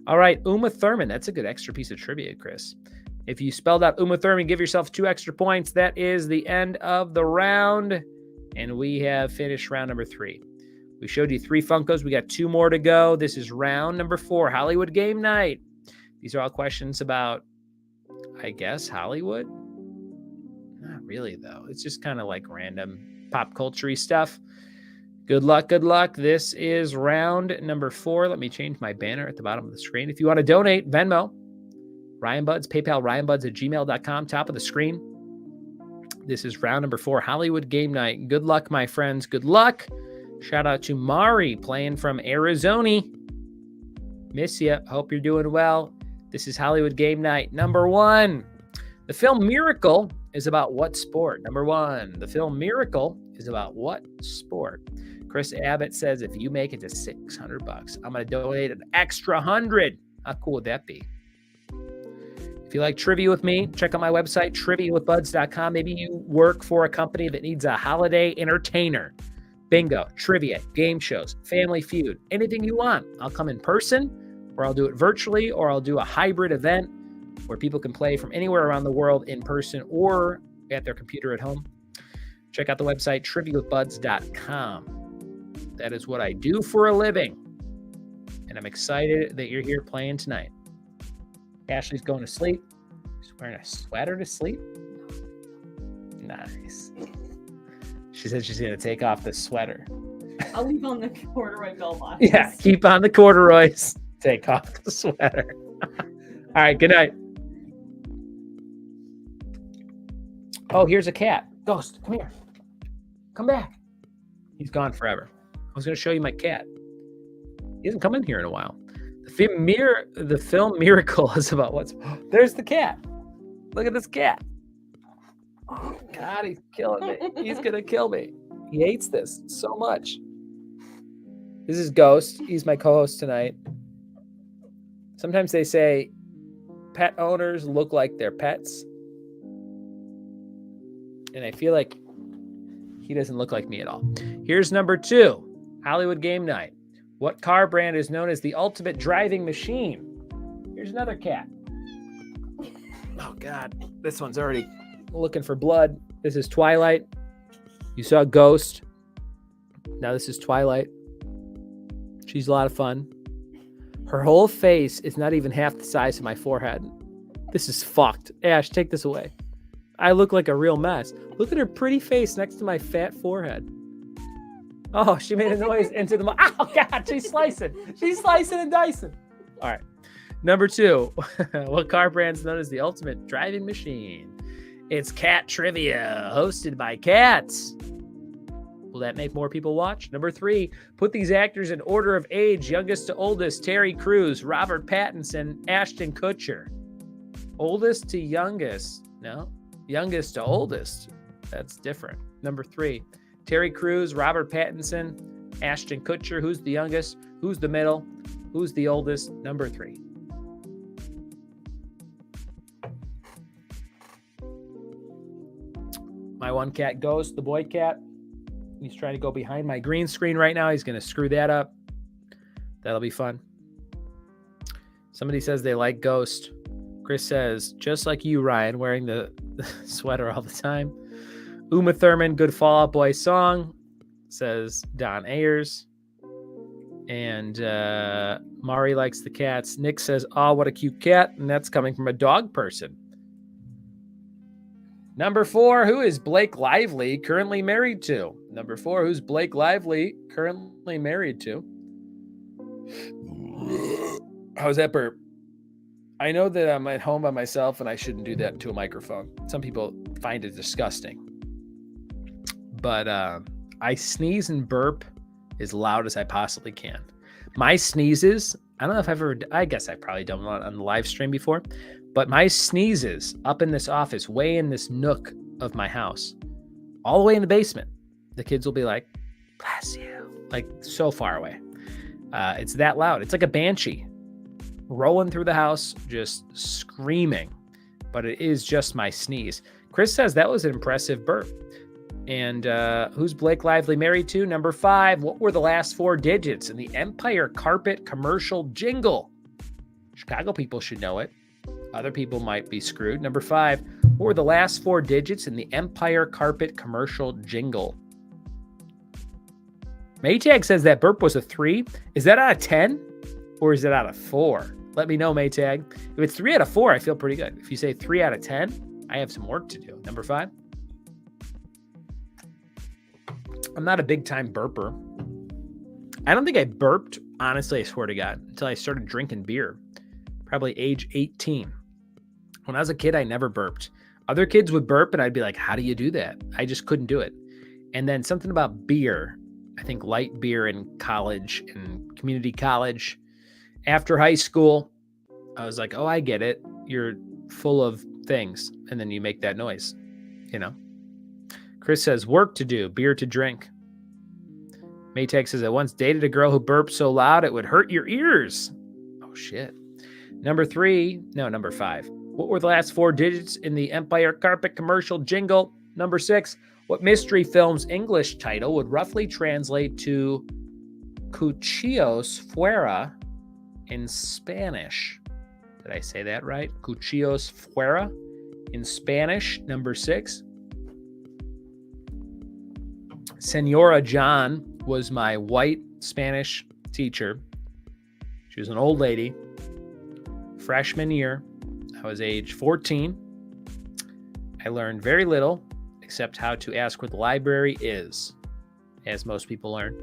All right, Uma Thurman. That's a good extra piece of trivia, Chris. If you spelled out Uma Thurman, give yourself 2 extra points. That is the end of the round. And we have finished round number 3. We showed you 3 Funkos. We got 2 more to go. This is round number 4, Hollywood Game Night. These are all questions about, I guess, Hollywood. Not really, though. It's just kind of like random pop culture-y stuff. Good luck, good luck. This is round number 4. Let me change my banner at the bottom of the screen. If you want to donate, Venmo, Ryan Buds, PayPal, ryanbuds@gmail.com, top of the screen. This is round number 4, Hollywood Game Night. Good luck, my friends. Good luck. Shout out to Mari playing from Arizona. Miss ya. Hope you're doing well. This is Hollywood Game Night. Number 1. The film Miracle is about what sport? Number 1. The film Miracle is about what sport? Chris Abbott says, if you make it to $600, I'm going to donate an extra 100. How cool would that be? If you like trivia with me, check out my website, triviawithbuds.com. Maybe you work for a company that needs a holiday entertainer. Bingo, trivia, game shows, Family Feud, anything you want. I'll come in person, or I'll do it virtually, or I'll do a hybrid event where people can play from anywhere around the world in person or at their computer at home. Check out the website, triviawithbuds.com. That is what I do for a living. And I'm excited that you're here playing tonight. Ashley's going to sleep. She's wearing a sweater to sleep. Nice. She said she's going to take off the sweater. I'll leave on the corduroy bell bottoms. Yeah, keep on the corduroys. Take off the sweater. All right, good night. Oh, here's a cat. Ghost, come here. Come back. He's gone forever. I was going to show you my cat. He hasn't come in here in a while. The film Miracle is about what's... There's the cat. Look at this cat. Oh, God, he's killing me. He's going to kill me. He hates this so much. This is Ghost. He's my co-host tonight. Sometimes they say pet owners look like their pets. And I feel like he doesn't look like me at all. Here's number 2, Hollywood Game Night. What car brand is known as the ultimate driving machine? Here's another cat. Oh, God. This one's already looking for blood. This is Twilight. You saw Ghost. Now this is Twilight. She's a lot of fun. Her whole face is not even half the size of my forehead. This is fucked. Ash, take this away. I look like a real mess. Look at her pretty face next to my fat forehead. Oh, she made a noise into the... Oh, God, she's slicing. She's slicing and dicing. All right. Number 2. What car brand is known as the ultimate driving machine? It's Cat Trivia, hosted by cats. Will that make more people watch? Number 3. Put these actors in order of age, youngest to oldest. Terry Crews, Robert Pattinson, Ashton Kutcher. Oldest to youngest. No. Youngest to oldest. That's different. Number 3. Terry Crews, Robert Pattinson, Ashton Kutcher. Who's the youngest? Who's the middle? Who's the oldest? Number 3. My one cat Ghost, the boy cat. He's trying to go behind my green screen right now. He's going to screw that up. That'll be fun. Somebody says they like Ghost. Chris says, just like you, Ryan, wearing the sweater all the time. Uma Thurman, good Fall Out Boy song, says Don Ayers. And Mari likes the cats. Nick says, oh, what a cute cat. And that's coming from a dog person. Number 4, who is Blake Lively currently married to? Number 4, who's Blake Lively currently married to? How's that burp? I know that I'm at home by myself and I shouldn't do that to a microphone. Some people find it disgusting. But I sneeze and burp as loud as I possibly can. My sneezes, I don't know if I've ever, I guess I've probably done one on the live stream before, but my sneezes up in this office, way in this nook of my house, all the way in the basement, the kids will be like, bless you, like so far away. It's that loud. It's like a banshee rolling through the house, just screaming, but it is just my sneeze. Chris says that was an impressive burp. And who's Blake Lively married to? Number 5, what were the last 4 digits in the Empire Carpet commercial jingle? Chicago people should know it. Other people might be screwed. Number 5, what were the last 4 digits in the Empire Carpet commercial jingle? Maytag says that burp was a 3. Is that out of 10? Or is it out of 4? Let me know, Maytag. If it's 3 out of 4, I feel pretty good. If you say 3 out of 10, I have some work to do. Number 5. I'm not a big-time burper. I don't think I burped, honestly, I swear to God, until I started drinking beer. Probably age 18. When I was a kid, I never burped. Other kids would burp, and I'd be like, how do you do that? I just couldn't do it. And then something about beer, I think light beer in college and community college. After high school, I was like, oh, I get it. You're full of things, and then you make that noise, you know? Chris says, work to do, beer to drink. Maytech says, I once dated a girl who burped so loud it would hurt your ears. Oh, shit. Number 5. What were the last 4 digits in the Empire Carpet commercial jingle? Number 6. What mystery film's English title would roughly translate to Cuchillos Fuera in Spanish? Did I say that right? Cuchillos Fuera in Spanish. Number 6. Senora John was my white Spanish teacher. She was an old lady. Freshman year, I was age 14. I learned very little except how to ask where the library is, as most people learn.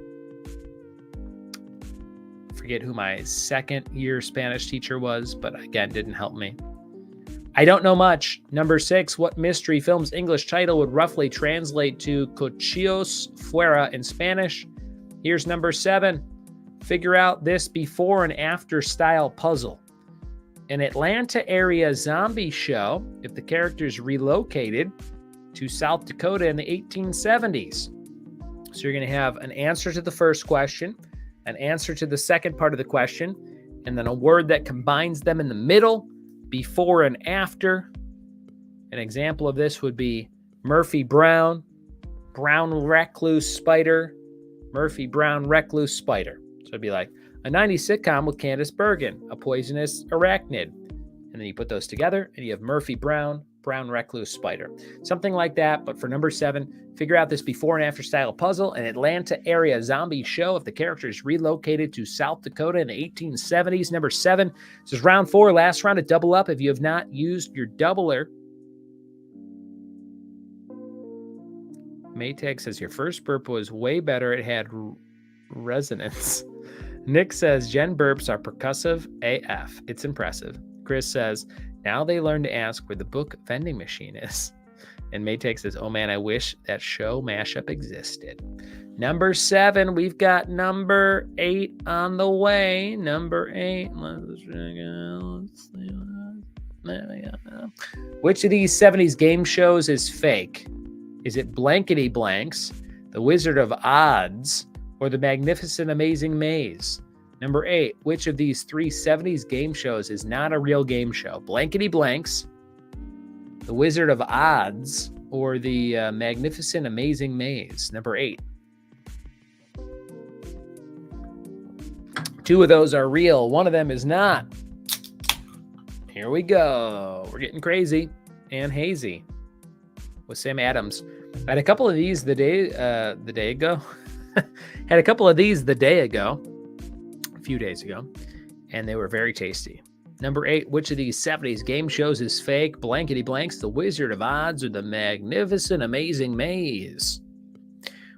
Forget who my second year Spanish teacher was, but again, didn't help me. I don't know much. Number 6, what mystery film's English title would roughly translate to Cuchillos Fuera in Spanish? Here's number 7. Figure out this before and after style puzzle. An Atlanta area zombie show if the characters relocated to South Dakota in the 1870s. So you're going to have an answer to the first question, an answer to the second part of the question, and then a word that combines them in the middle, before and after. An example of this would be Murphy Brown, Brown Recluse Spider, Murphy Brown Recluse Spider. So it'd be like a 90s sitcom with Candace Bergen, a poisonous arachnid. And then you put those together and you have Murphy Brown, Brown Recluse Spider. Something like that. But for number 7, figure out this before and after style puzzle. An Atlanta area zombie show if the characters relocated to South Dakota in the 1870s. Number 7. This is round 4, last round at double up. If you have not used your doubler, Maytag says your first burp was way better. It had resonance. Nick says Jen burps are percussive AF. It's impressive. Chris says now they learn to ask where the book vending machine is. And Maytag says, oh man, I wish that show mashup existed. Number 7, we've got number 8 on the way. Number 8. Which of these 70s game shows is fake? Is it Blankety Blanks, The Wizard of Odds, or The Magnificent Amazing Maze? Number 8, which of these 3 70s game shows is not a real game show? Blankety Blanks, The Wizard of Odds, or The Magnificent Amazing Maze? Number 8. 2 of those are real. 1 of them is not. Here we go. We're getting crazy and hazy with Sam Adams. I had a couple of these the day ago. Had a couple of these the day ago, a few days ago, and they were very tasty. Number 8, which of these 70s game shows is fake? Blankety Blanks, The Wizard of Odds, or The Magnificent Amazing Maze?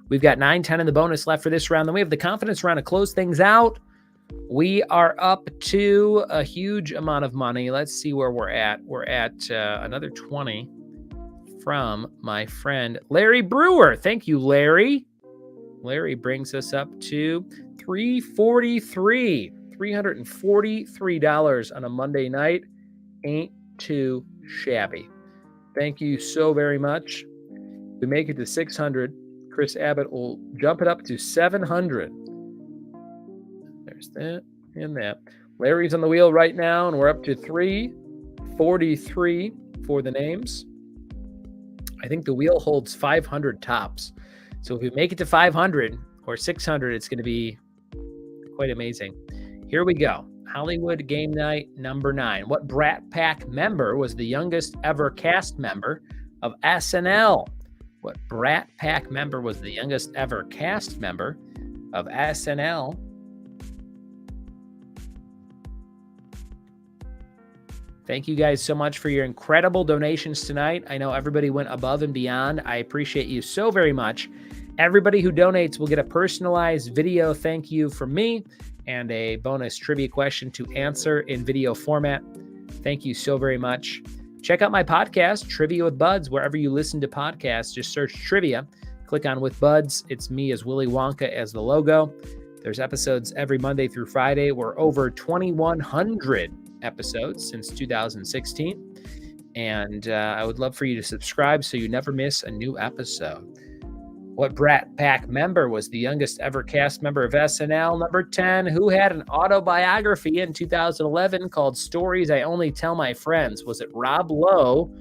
We've got 9, 10 in the bonus left for this round. Then we have the confidence round to close things out. We are up to a huge amount of money. Let's see where we're at. We're at another 20 from my friend Larry Brewer. Thank you, Larry. Larry brings us up to $343 on a Monday night. Ain't too shabby. Thank you so very much. We make it to 600. Chris Abbott will jump it up to 700. There's that and that. Larry's on the wheel right now, and we're up to 343 for the names. I think the wheel holds 500 tops. So if we make it to 500 or 600, it's going to be quite amazing. Here we go. Hollywood Game Night number 9. What Brat Pack member was the youngest ever cast member of SNL? What Brat Pack member was the youngest ever cast member of SNL? Thank you guys so much for your incredible donations tonight. I know everybody went above and beyond. I appreciate you so very much. Everybody who donates will get a personalized video thank you from me and a bonus trivia question to answer in video format. Thank you so very much. Check out my podcast, Trivia with Buds, wherever you listen to podcasts. Just search Trivia. Click on With Buds. It's me as Willy Wonka as the logo. There's episodes every Monday through Friday. We're over 2,100 episodes since 2016. And I would love for you to subscribe so you never miss a new episode. What Brat Pack member was the youngest ever cast member of SNL? Number 10. Who had an autobiography in 2011 called Stories I Only Tell My Friends? Was it Rob Lowe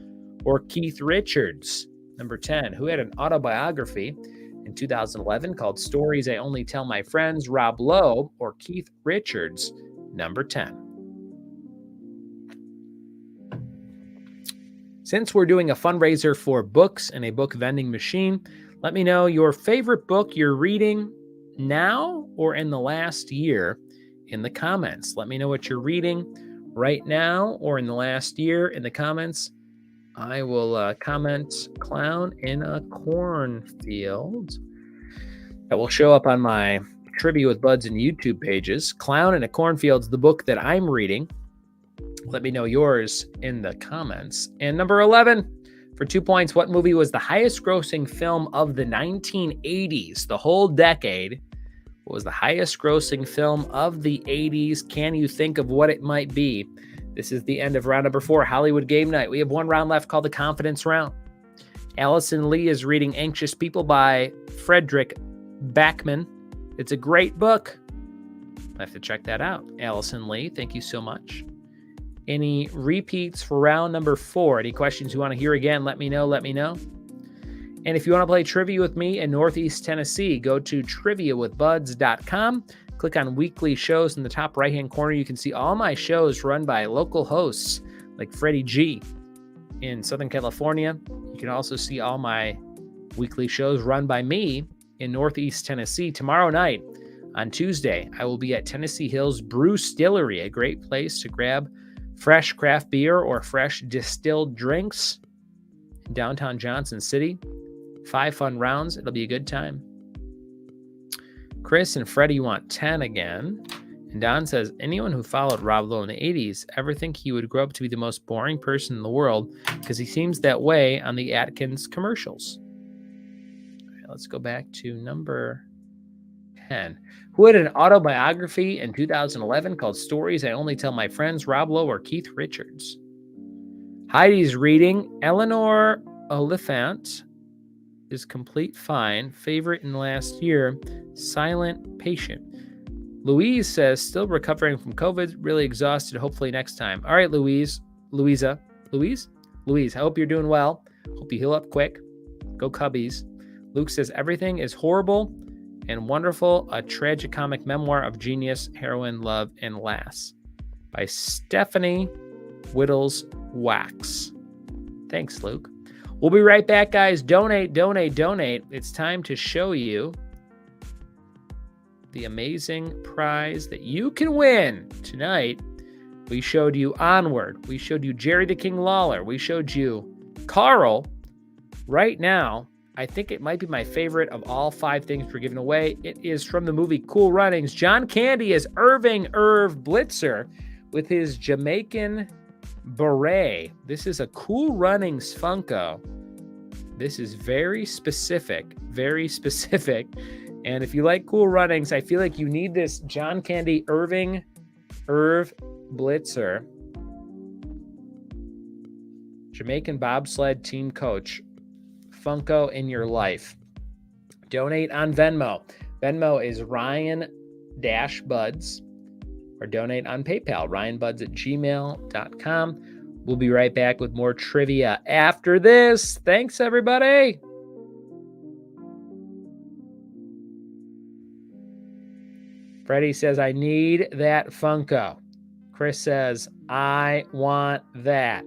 or Keith Richards? Number 10. Who had an autobiography in 2011 called Stories I Only Tell My Friends? Rob Lowe or Keith Richards? Number 10. Since we're doing a fundraiser for books and a book vending machine, let me know your favorite book you're reading now or in the last year in the comments. Let me know what you're reading right now or in the last year in the comments. I will comment Clown in a Cornfield. That will show up on my Trivia with Buds and YouTube pages. Clown in a Cornfield's the book that I'm reading. Let me know yours in the comments. And number 11, for 2 points, what movie was the highest grossing film of the 1980s, the whole decade? What was the highest grossing film of the 80s? Can you think of what it might be? This is the end of round number 4, Hollywood Game Night. We have one round left called the Confidence Round. Allison Lee is reading Anxious People by Fredrick Backman. It's a great book. I have to check that out. Allison Lee, thank you so much. Any repeats for round number 4? Any questions you want to hear again? Let me know. And if you want to play trivia with me in Northeast Tennessee, go to triviawithbuds.com. Click on weekly shows in the top right-hand corner. You can see all my shows run by local hosts like Freddie G in Southern California. You can also see all my weekly shows run by me in Northeast Tennessee. Tomorrow night, on Tuesday, I will be at Tennessee Hills Brew Distillery, a great place to grab fresh craft beer or fresh distilled drinks in downtown Johnson City. 5 fun rounds. It'll be a good time. Chris and Freddie want 10 again. And Don says, anyone who followed Rob Lowe in the 80s ever think he would grow up to be the most boring person in the world? Because he seems that way on the Atkins commercials. All right, let's go back to number 10. Who had an autobiography in 2011 called Stories I Only Tell My Friends? Rob Lowe or Keith Richards? Heidi's reading Eleanor Oliphant is Complete Fine. Favorite in the last year, Silent Patient. Louise says, still recovering from COVID, really exhausted. Hopefully next time. All right, Louise, I hope you're doing well. Hope you heal up quick. Go Cubbies. Luke says, everything is horrible and wonderful. A tragicomic memoir of genius, heroine, love, and lass by Stephanie Whittles Wax. Thanks, Luke. We'll be right back, guys. Donate. It's time to show you the amazing prize that you can win tonight. We showed you Onward. We showed you Jerry the King Lawler. We showed you Carl. Right now, I think it might be my favorite of all 5 things we're giving away. It is from the movie Cool Runnings. John Candy is Irv Blitzer with his Jamaican beret. This is a Cool Runnings Funko. This is very specific. And if you like Cool Runnings, I feel like you need this John Candy Irv Blitzer Jamaican bobsled team coach Funko in your life. Donate on Venmo. Venmo is Ryan-Buds, or donate on PayPal, ryanbuds@gmail.com. We'll be right back with more trivia after this. Thanks, everybody. Freddie says, I need that Funko. Chris says, I want that.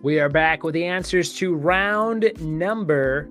We are back with the answers to round number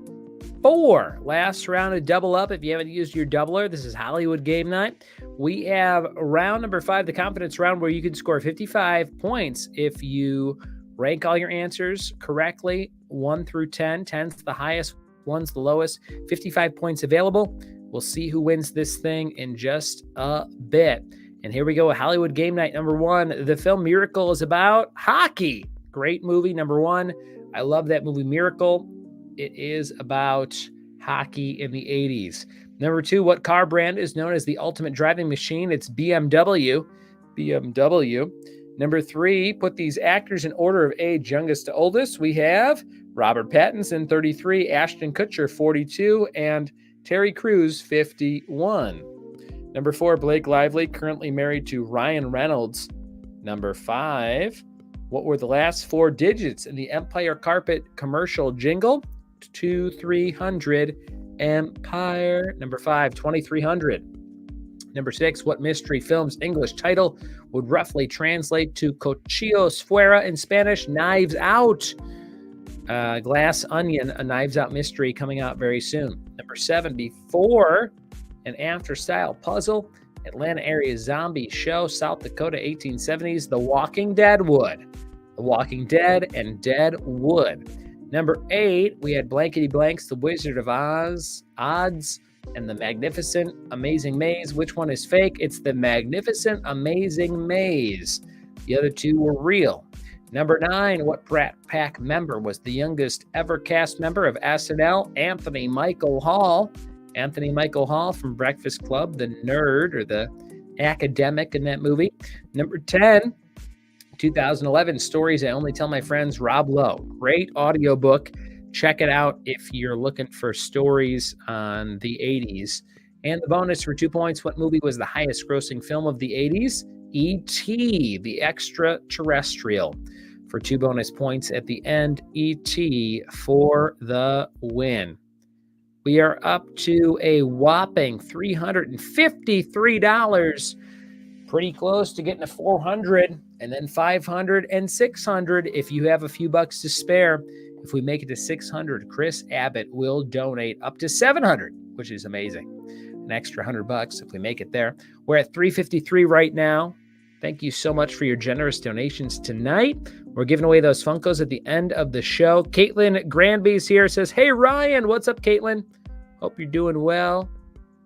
4. Last round of double up. If you haven't used your doubler, this is Hollywood Game Night. We have round number 5, the confidence round, where you can score 55 points if you rank all your answers correctly, 1 through 10. 10's the highest, 1's the lowest. 55 points available. We'll see who wins this thing in just a bit. And here we go. Hollywood Game Night number 1. The film Miracle is about hockey. Great movie, number 1. I love that movie, Miracle. It is about hockey in the 80s. Number 2, what car brand is known as the ultimate driving machine? It's BMW. BMW. Number 3, put these actors in order of age, youngest to oldest. We have Robert Pattinson, 33, Ashton Kutcher, 42, and Terry Crews, 51. Number 4, Blake Lively, currently married to Ryan Reynolds. Number 5, what were the last 4 digits in the Empire Carpet commercial jingle? 2300 Empire. Number 5, 2300. Number 6, what mystery film's English title would roughly translate to Cochillos Fuera in Spanish? Knives Out. Glass Onion, a Knives Out mystery coming out very soon. Number 7, before and after style puzzle, Atlanta area zombie show, South Dakota 1870s, The Walking Dead would. The Walking Dead and Dead would. Number 8, we had Blankety Blanks, The Wizard of Oz, Odds, and The Magnificent Amazing Maze. Which one is fake? It's The Magnificent Amazing Maze. The other 2 were real. Number 9, what Brat Pack member was the youngest ever cast member of SNL? Anthony Michael Hall. Anthony Michael Hall from Breakfast Club, the nerd or the academic in that movie. Number 10, 2011, Stories I Only Tell My Friends, Rob Lowe. Great audiobook. Check it out if you're looking for stories on the 80s. And the bonus for 2 points, what movie was the highest grossing film of the 80s? E.T., the extraterrestrial. For 2 bonus points at the end, E.T. for the win. We are up to a whopping $353. Pretty close to getting to 400, and then 500 and 600 if you have a few bucks to spare. If we make it to 600, Chris Abbott will donate up to 700, which is amazing. An extra $100 if we make it there. We're at 353 right now. Thank you so much for your generous donations tonight. We're giving away those Funkos at the end of the show. Caitlin Granby's here, says, "Hey Ryan, what's up, Caitlin? Hope you're doing well.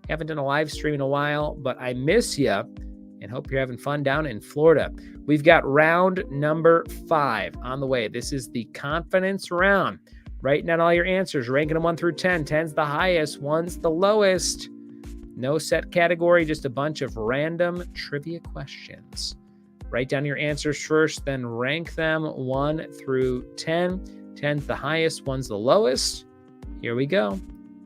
Haven't done a live stream in a while, but I miss you. And hope you're having fun down in Florida." We've got round number 5 on the way. This is the confidence round. Writing down all your answers, ranking them 1 through 10. 10's the highest, 1's the lowest. No set category, just a bunch of random trivia questions. Write down your answers first, then rank them 1 through 10. 10's the highest, 1's the lowest. Here we go.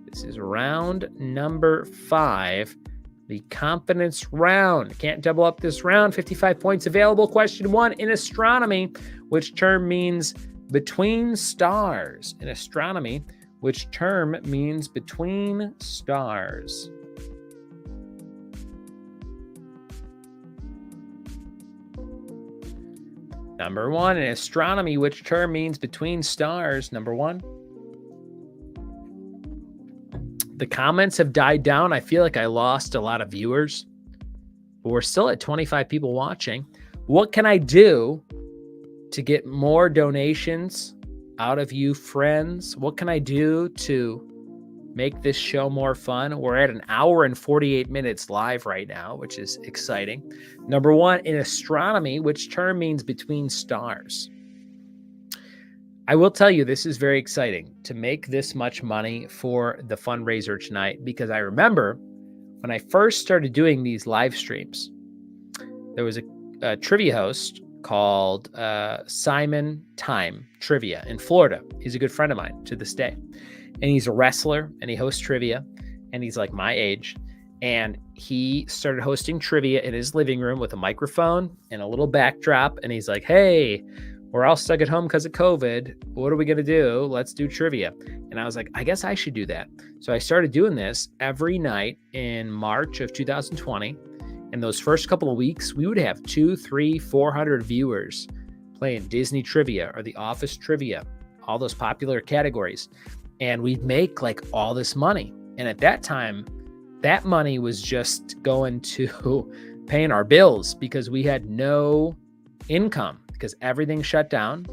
This is round number 5. The confidence round. Can't double up this round. 55 points available. Question 1, in astronomy, which term means between stars? In astronomy, which term means between stars? Number 1, in astronomy, which term means between stars? Number 1. The comments have died down. I feel like I lost a lot of viewers, but we're still at 25 people watching. What can I do to get more donations out of you friends? What can I do to make this show more fun? We're at an hour and 48 minutes live right now, which is exciting. Number 1, in astronomy, which term means between stars? I will tell you, this is very exciting to make this much money for the fundraiser tonight, because I remember when I first started doing these live streams, there was a trivia host called Simon Time Trivia in Florida. He's a good friend of mine to this day. And he's a wrestler and he hosts trivia, and he's like my age. And he started hosting trivia in his living room with a microphone and a little backdrop. And he's like, "Hey, we're all stuck at home because of COVID. What are we going to do? Let's do trivia." And I was like, I guess I should do that. So I started doing this every night in March of 2020. And those first couple of weeks, we would have 200, 300, 400 viewers playing Disney trivia or The Office trivia, all those popular categories. And we'd make like all this money. And at that time, that money was just going to paying our bills because we had no income because everything shut down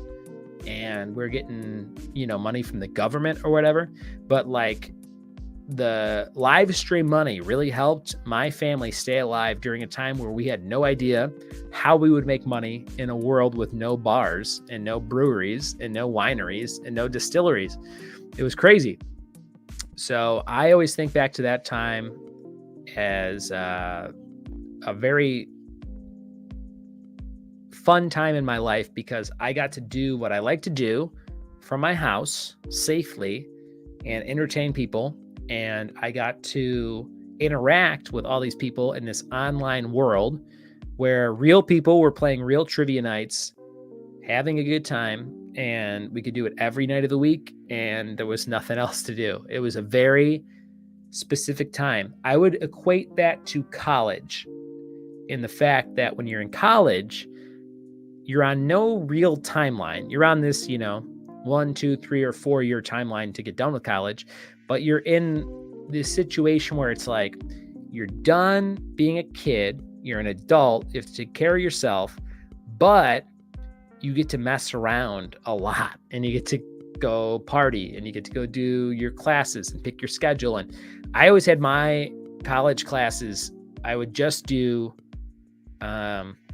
and we're getting, money from the government or whatever. But like the live stream money really helped my family stay alive during a time where we had no idea how we would make money in a world with no bars and no breweries and no wineries and no distilleries. It was crazy. So I always think back to that time as a very fun time in my life because I got to do what I like to do from my house safely and entertain people. And I got to interact with all these people in this online world where real people were playing real trivia nights, having a good time, and we could do it every night of the week, and there was nothing else to do. It was a very specific time. I would equate that to college in the fact that when you're in college, you're on no real timeline. You're on this, 1, 2, 3, or 4 year timeline to get done with college, but you're in this situation where it's like you're done being a kid, you're an adult, you have to take care of yourself, but you get to mess around a lot and you get to go party and you get to go do your classes and pick your schedule. And I always had my college classes, I would just do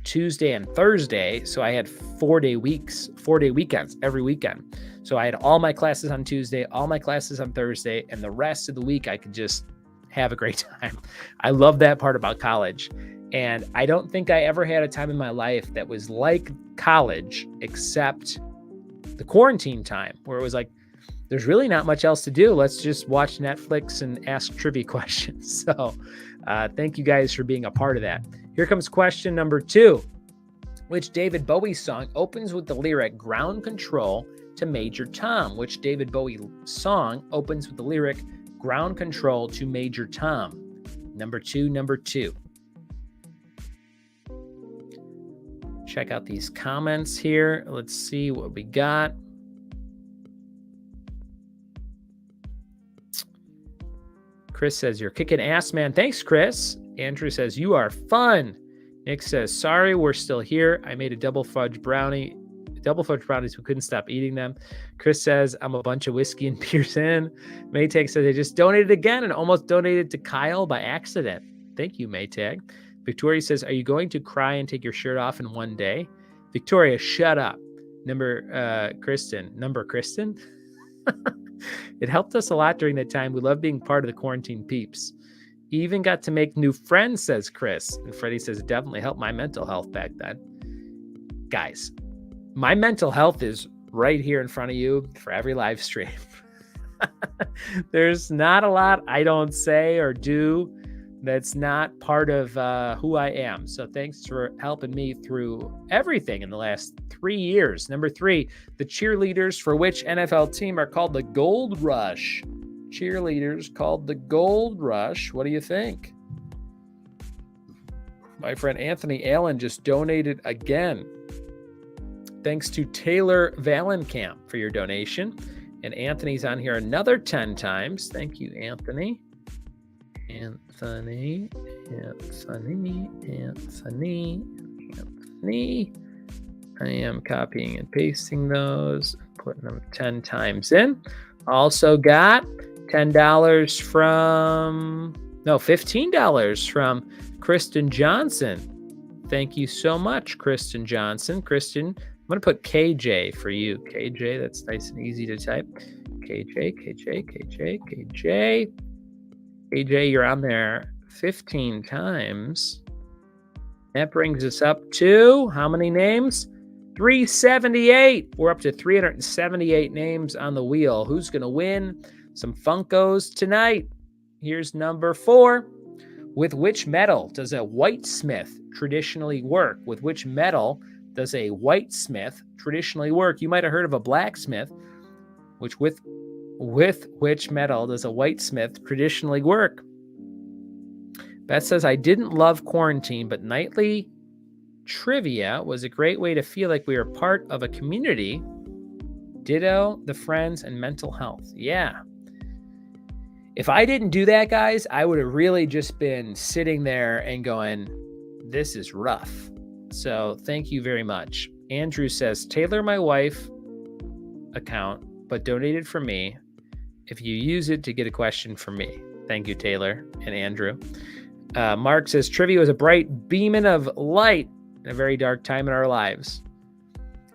Tuesday and Thursday. So I had 4-day weekends every weekend. So I had all my classes on Tuesday, all my classes on Thursday, and the rest of the week I could just have a great time. I love that part about college. And I don't think I ever had a time in my life that was like college, except the quarantine time, where it was like, there's really not much else to do. Let's just watch Netflix and ask trivia questions. So thank you guys for being a part of that. Here comes question number 2. Which David Bowie song opens with the lyric "Ground Control to Major Tom"? Which David Bowie song opens with the lyric "Ground Control to Major Tom"? Number two. Check out these comments here. Let's see what we got. Chris says, "You're kicking ass, man." Thanks, Chris. Andrew says, "You are fun." Nick says, "Sorry, we're still here. I made a double fudge brownies. We couldn't stop eating them." Chris says, "I'm a bunch of whiskey and beers in." Maytag says, "I just donated again and almost donated to Kyle by accident." Thank you, Maytag. Victoria says, "Are you going to cry and take your shirt off in one day?" Victoria, shut up. Kristen. It helped us a lot during that time. We love being part of the quarantine peeps. Even got to make new friends, says Chris. And Freddie says, "It definitely helped my mental health back then." Guys, my mental health is right here in front of you for every live stream. There's not a lot I don't say or do that's not part of who I am. So thanks for helping me through everything in the last 3 years. Number 3, the cheerleaders for which NFL team are called the Gold Rush? Cheerleaders called the Gold Rush. What do you think? My friend Anthony Allen just donated again. Thanks to Taylor Valenkamp for your donation. And Anthony's on here another 10 times. Thank you, Anthony. Anthony. I am copying and pasting those, putting them 10 times in. Also got $15 from Kristen Johnson. Thank you so much, Kristen Johnson. Kristen, I'm going to put KJ for you. KJ, that's nice and easy to type. KJ, you're on there 15 times. That brings us up to how many names? 378. We're up to 378 names on the wheel. Who's going to win some Funkos tonight? Here's number 4. With which metal does a whitesmith traditionally work? With which metal does a whitesmith traditionally work? You might have heard of a blacksmith. With which metal does a whitesmith traditionally work? Beth says, I didn't love quarantine, but nightly trivia was a great way to feel like we were part of a community. Ditto the friends and mental health. Yeah. If I didn't do that, guys, I would have really just been sitting there and going, this is rough. So thank you very much. Andrew says, Taylor, my wife account, but donated for me if you use it to get a question from me. Thank you, Taylor and Andrew. Mark says, trivia was a bright beaming of light in a very dark time in our lives.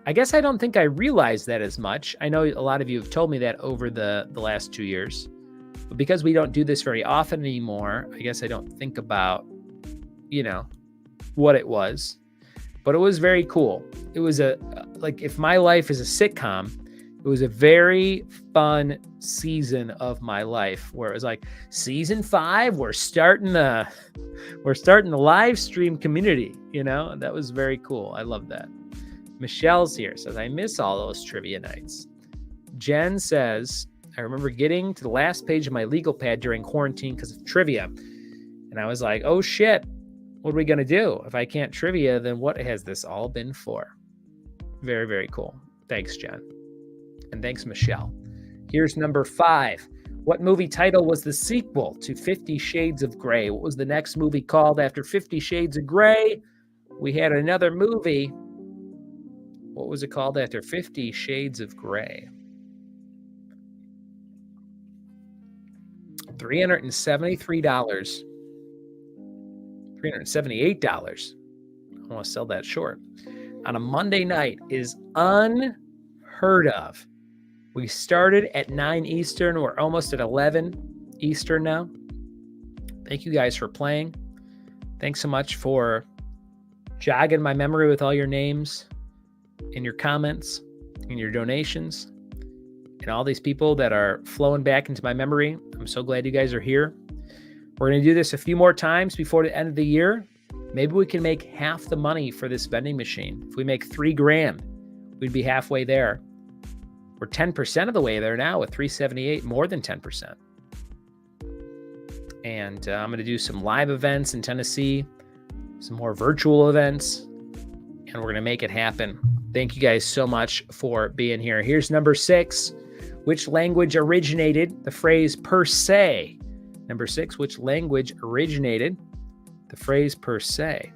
I guess I don't think I realized that as much. I know a lot of you have told me that over the last 2 years. But because we don't do this very often anymore, I guess I don't think about, what it was. But it was very cool. It was like if my life is a sitcom, it was a very fun season of my life where it was like season 5, we're starting the live stream community, that was very cool. I love that. Michelle's here, says, I miss all those trivia nights. Jen says, I remember getting to the last page of my legal pad during quarantine because of trivia. And I was like, oh shit, what are we going to do? If I can't trivia, then what has this all been for? Very, very cool. Thanks, Jen. And thanks, Michelle. Here's number 5. What movie title was the sequel to 50 Shades of Grey? What was the next movie called after 50 Shades of Grey? We had another movie. What was it called after 50 Shades of Grey? $373. $378. I want to sell that short. On a Monday night is unheard of. We started at 9 Eastern. We're almost at 11 Eastern now. Thank you guys for playing. Thanks so much for jogging my memory with all your names and your comments and your donations and all these people that are flowing back into my memory. I'm so glad you guys are here. We're going to do this a few more times before the end of the year. Maybe we can make half the money for this vending machine. If we make $3,000, we'd be halfway there. We're 10% of the way there now with 378, more than 10%. And I'm going to do some live events in Tennessee, some more virtual events, and we're going to make it happen. Thank you guys so much for being here. Here's number 6. Which language originated the phrase per se? Number 6, which language originated the phrase per se?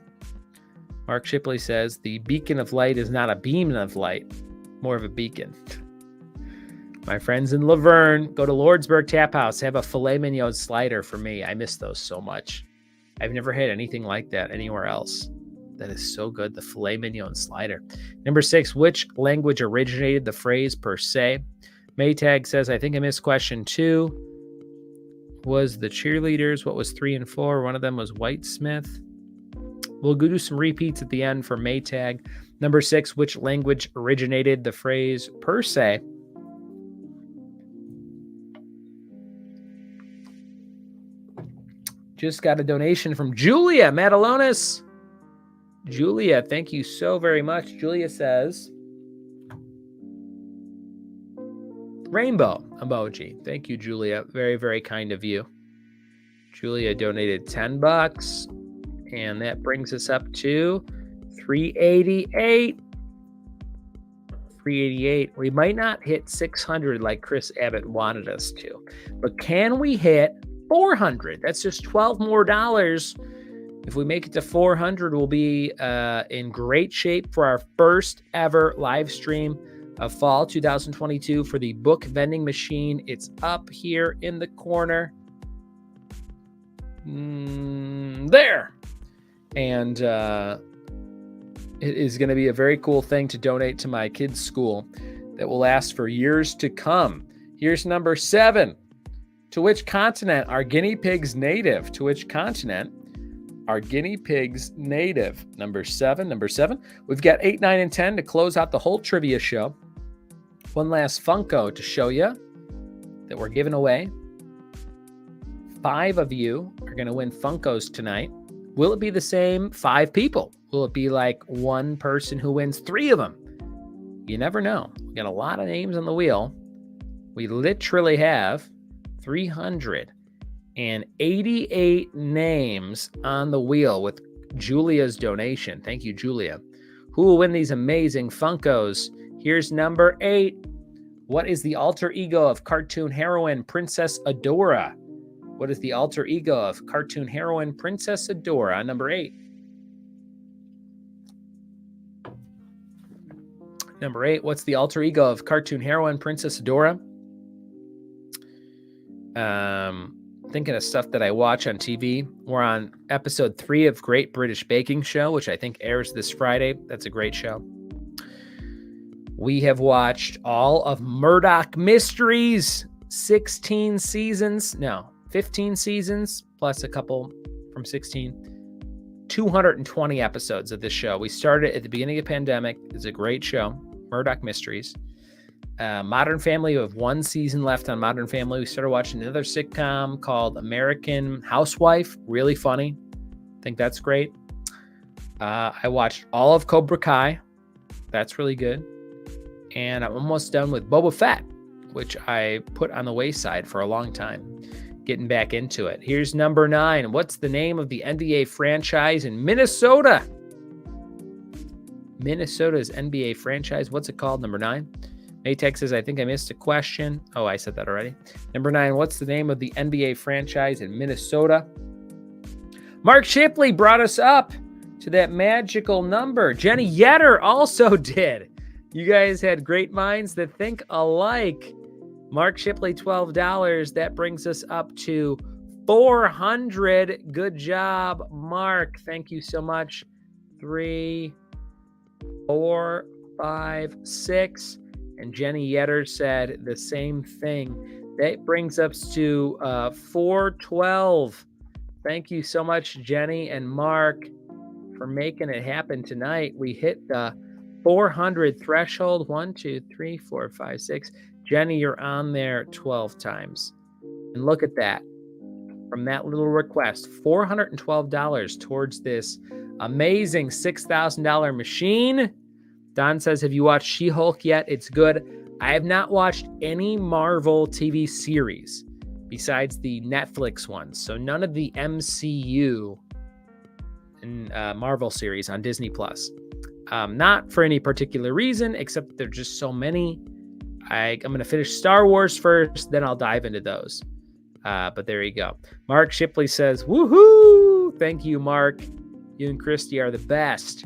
Mark Shipley says, the beacon of light is not a beam of light, more of a beacon. My friends in Laverne, go to Lordsburg Tap House, have a filet mignon slider for me. I miss those so much. I've never had anything like that anywhere else. That is so good, the filet mignon slider. Number 6, which language originated the phrase per se? Maytag says, I think I missed question 2. Was the cheerleaders, what was 3 and 4? One of them was Whitesmith. We'll go do some repeats at the end for Maytag. Number 6, which language originated the phrase per se? Just got a donation from Julia Matalonis. Julia, thank you so very much. Julia says, rainbow emoji. Thank you, Julia. Very, very kind of you. Julia donated $10, and that brings us up to 388. 388. We might not hit 600 like Chris Abbott wanted us to, but can we hit 400? That's just $12 more. If we make it to 400, we'll be in great shape for our first ever live stream of fall 2022 for the book vending machine. It's up here in the corner. There. And it is going to be a very cool thing to donate to my kids' school that will last for years to come. Here's number 7. To which continent are guinea pigs native? To which continent are guinea pigs native? Number 7. We've got 8, 9, and 10 to close out the whole trivia show. One last Funko to show you that we're giving away. 5 of you are going to win Funkos tonight. Will it be the same 5 people? Will it be like one person who wins 3 of them? You never know. We got a lot of names on the wheel. We literally have 388 names on the wheel with Julia's donation. Thank you, Julia. Who will win these amazing Funkos? Here's number 8. What is the alter ego of cartoon heroine Princess Adora? What is the alter ego of cartoon heroine Princess Adora? Number 8. Number 8. What's the alter ego of cartoon heroine Princess Adora? Thinking of stuff that I watch on TV. We're on episode 3 of Great British Baking Show, which I think airs this Friday. That's a great show. We have watched all of Murdoch Mysteries, 15 seasons, plus a couple from 16. 220 episodes of this show. We started at the beginning of the pandemic. It's a great show, Murdoch Mysteries. Modern Family, we have 1 season left on Modern Family. We started watching another sitcom called American Housewife. Really funny. I think that's great. I watched all of Cobra Kai. That's really good. And I'm almost done with Boba Fett, which I put on the wayside for a long time. Getting back into it. Here's number 9. What's the name of the NBA franchise in Minnesota? Minnesota's NBA franchise. What's it called? Number 9. Maytech says, I think I missed a question. Oh, I said that already. Number 9, what's the name of the NBA franchise in Minnesota? Mark Shipley brought us up to that magical number. Jenny Yetter also did. You guys had great minds that think alike. Mark Shipley, $12. That brings us up to 400. Good job, Mark. Thank you so much. 3, 4, 5, 6. And Jenny Yetter said the same thing. That brings us to 412. Thank you so much, Jenny and Mark, for making it happen tonight. We hit the 400 threshold. 1, 2, 3, 4, 5, 6. Jenny, you're on there 12 times. And look at that. From that little request, $412 towards this amazing $6,000 machine. Don says, have you watched She-Hulk yet? It's good. I have not watched any Marvel TV series besides the Netflix ones. So none of the MCU and Marvel series on Disney+. Not for any particular reason, except there are just so many. I'm going to finish Star Wars first, then I'll dive into those. But there you go. Mark Shipley says, woohoo! Thank you, Mark. You and Christy are the best.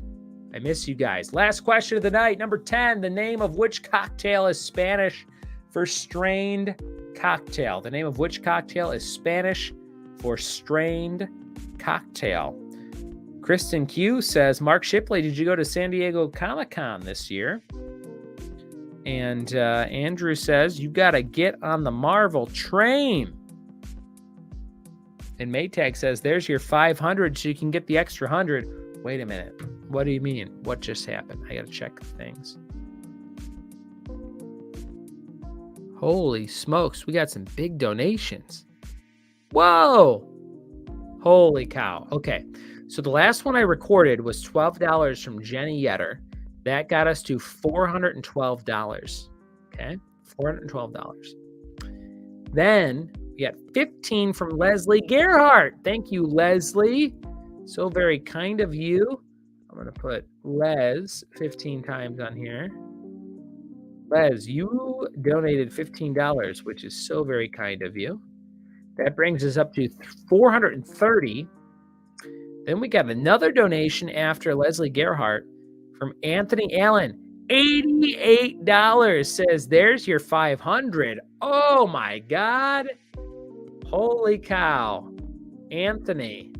I miss you guys. Last question of the night. Number 10. The name of which cocktail is Spanish for strained cocktail? The name of which cocktail is Spanish for strained cocktail? Kristen Q says, Mark Shipley, did you go to San Diego Comic-Con this year? And Andrew says, you got to get on the Marvel train. And Maytag says, there's your 500 so you can get the extra 100. Wait a minute. What do you mean? What just happened? I got to check things. Holy smokes. We got some big donations. Whoa. Holy cow. Okay. So the last one I recorded was $12 from Jenny Yetter. That got us to $412. Okay. $412. Then we got 15 from Leslie Gerhardt. Thank you, Leslie. So very kind of you. I'm going to put Les 15 times on here. Les, you donated $15, which is so very kind of you. That brings us up to 430. Then we got another donation after Leslie Gerhardt from Anthony Allen. $88 says, there's your 500. Oh my God. Holy cow. Anthony.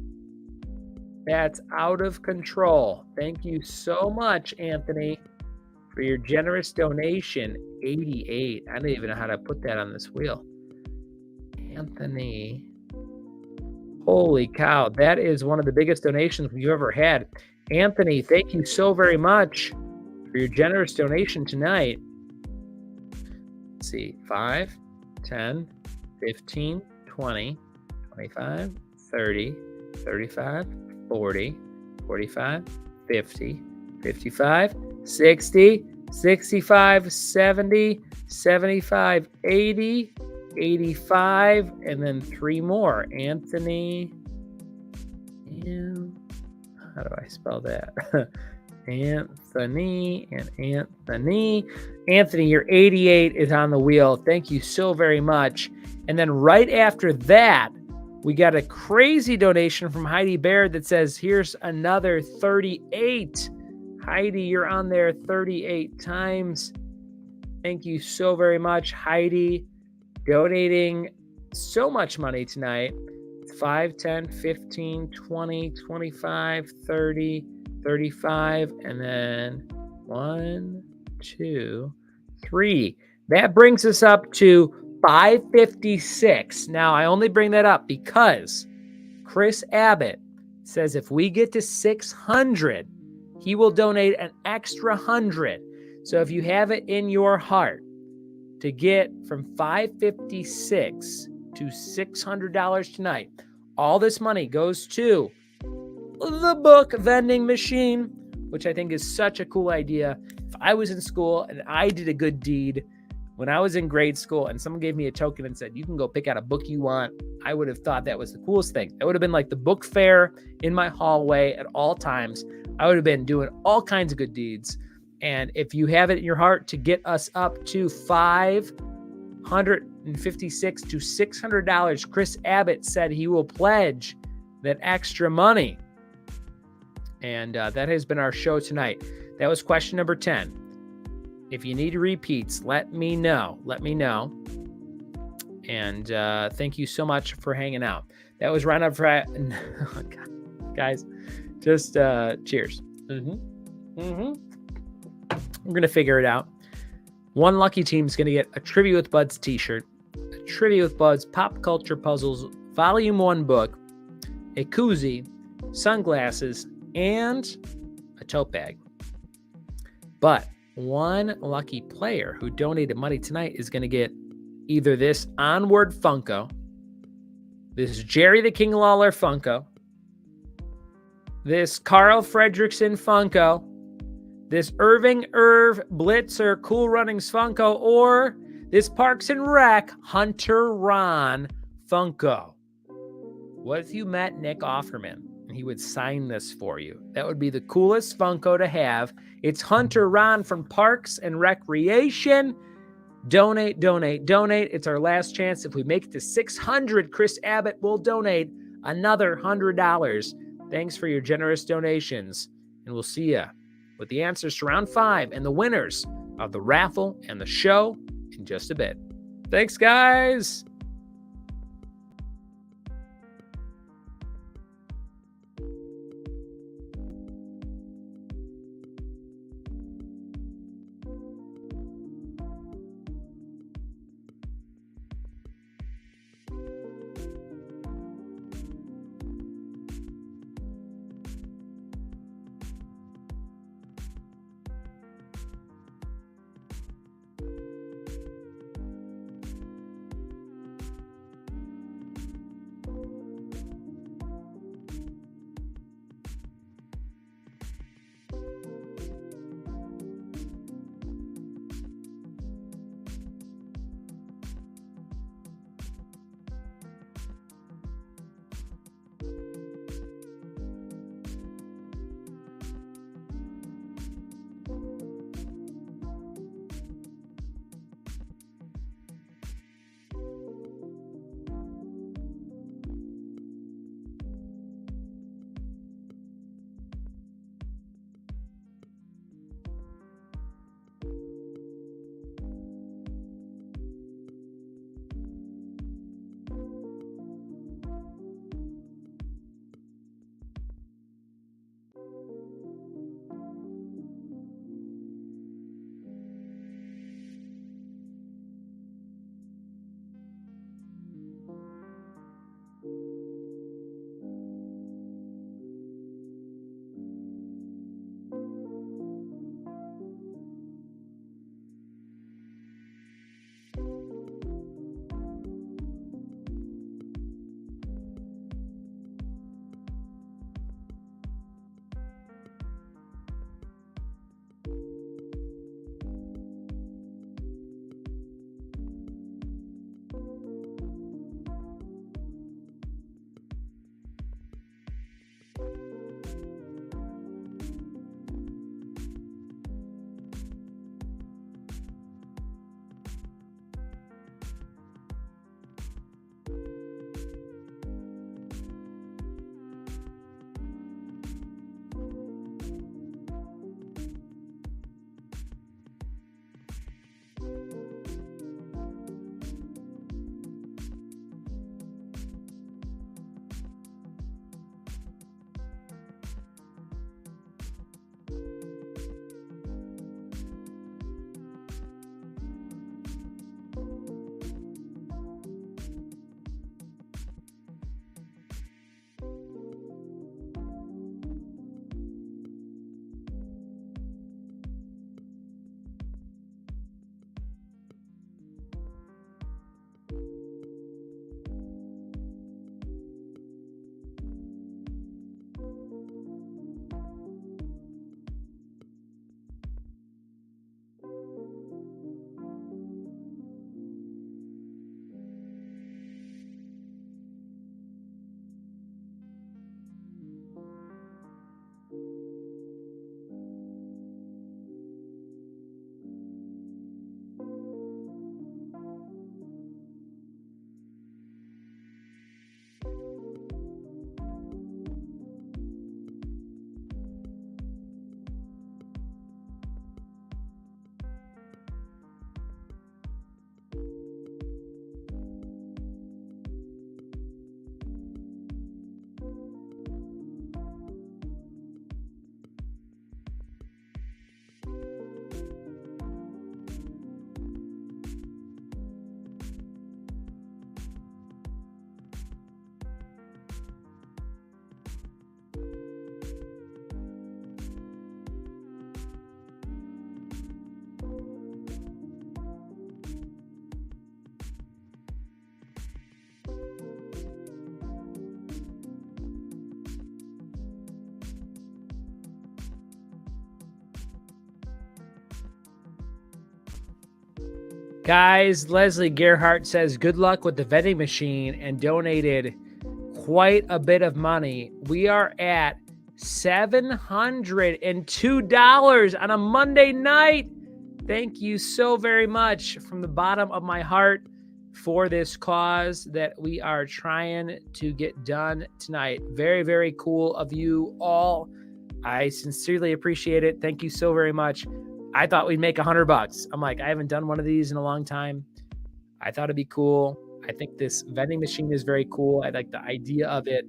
That's out of control. Thank you so much, Anthony, for your generous donation. 88. I don't even know how to put that on this wheel. Anthony. Holy cow. That is one of the biggest donations we've ever had. Anthony, thank you so very much for your generous donation tonight. Let's see. 5, 10, 15, 20, 25, 30, 35, 40, 45, 50, 55, 60, 65, 70, 75, 80, 85, and then 3 more. Anthony. How do I spell that? Anthony and Anthony. Anthony, your 88 is on the wheel. Thank you so very much. And then right after that, we got a crazy donation from Heidi Baird that says, here's another 38. Heidi, you're on there 38 times. Thank you so very much, Heidi, donating so much money tonight. 5, 10, 15, 20, 25, 30, 35, and then 1, 2, 3. That brings us up to 556. Now, I only bring that up because Chris Abbott says if we get to 600, he will donate an extra 100. So if you have it in your heart to get from 556 to $600 tonight, all this money goes to the book vending machine, which I think is such a cool idea. If I was in school and I did a good deed when I was in grade school and someone gave me a token and said, you can go pick out a book you want, I would have thought that was the coolest thing. That would have been like the book fair in my hallway at all times. I would have been doing all kinds of good deeds. And if you have it in your heart to get us up to $556 to $600, Chris Abbott said he will pledge that extra money. And that has been our show tonight. That was question number 10. If you need repeats, let me know. Let me know. And thank you so much for hanging out. That was round up for oh, guys. Just cheers. We're gonna figure it out. One lucky team is gonna get a Trivia with Buds t-shirt, a Trivia with Buds Pop Culture Puzzles Volume 1 book, a koozie, sunglasses, and a tote bag. But one lucky player who donated money tonight is going to get either this Onward Funko, this Jerry the King Lawler Funko, this Carl Fredrickson Funko, this Irving Irv Blitzer Cool Runnings Funko, or this Parks and Rec Hunter Ron Funko. What if you met Nick Offerman and he would sign this for you? That would be the coolest Funko to have. It's Hunter Ron from Parks and Recreation. Donate, donate, donate. It's our last chance. If we make it to 600, Chris Abbott will donate another $100. Thanks for your generous donations. And we'll see you with the answers to round 5 and the winners of the raffle and the show in just a bit. Thanks, guys. Guys, Leslie Gerhardt says, good luck with the vending machine, and donated quite a bit of money. We are at $702 on a Monday night. Thank you so very much from the bottom of my heart for this cause that we are trying to get done tonight. Very, very cool of you all. I sincerely appreciate it. Thank you so very much. I thought we'd make $100. I'm like, I haven't done one of these in a long time. I thought it'd be cool. I think this vending machine is very cool. I like the idea of it.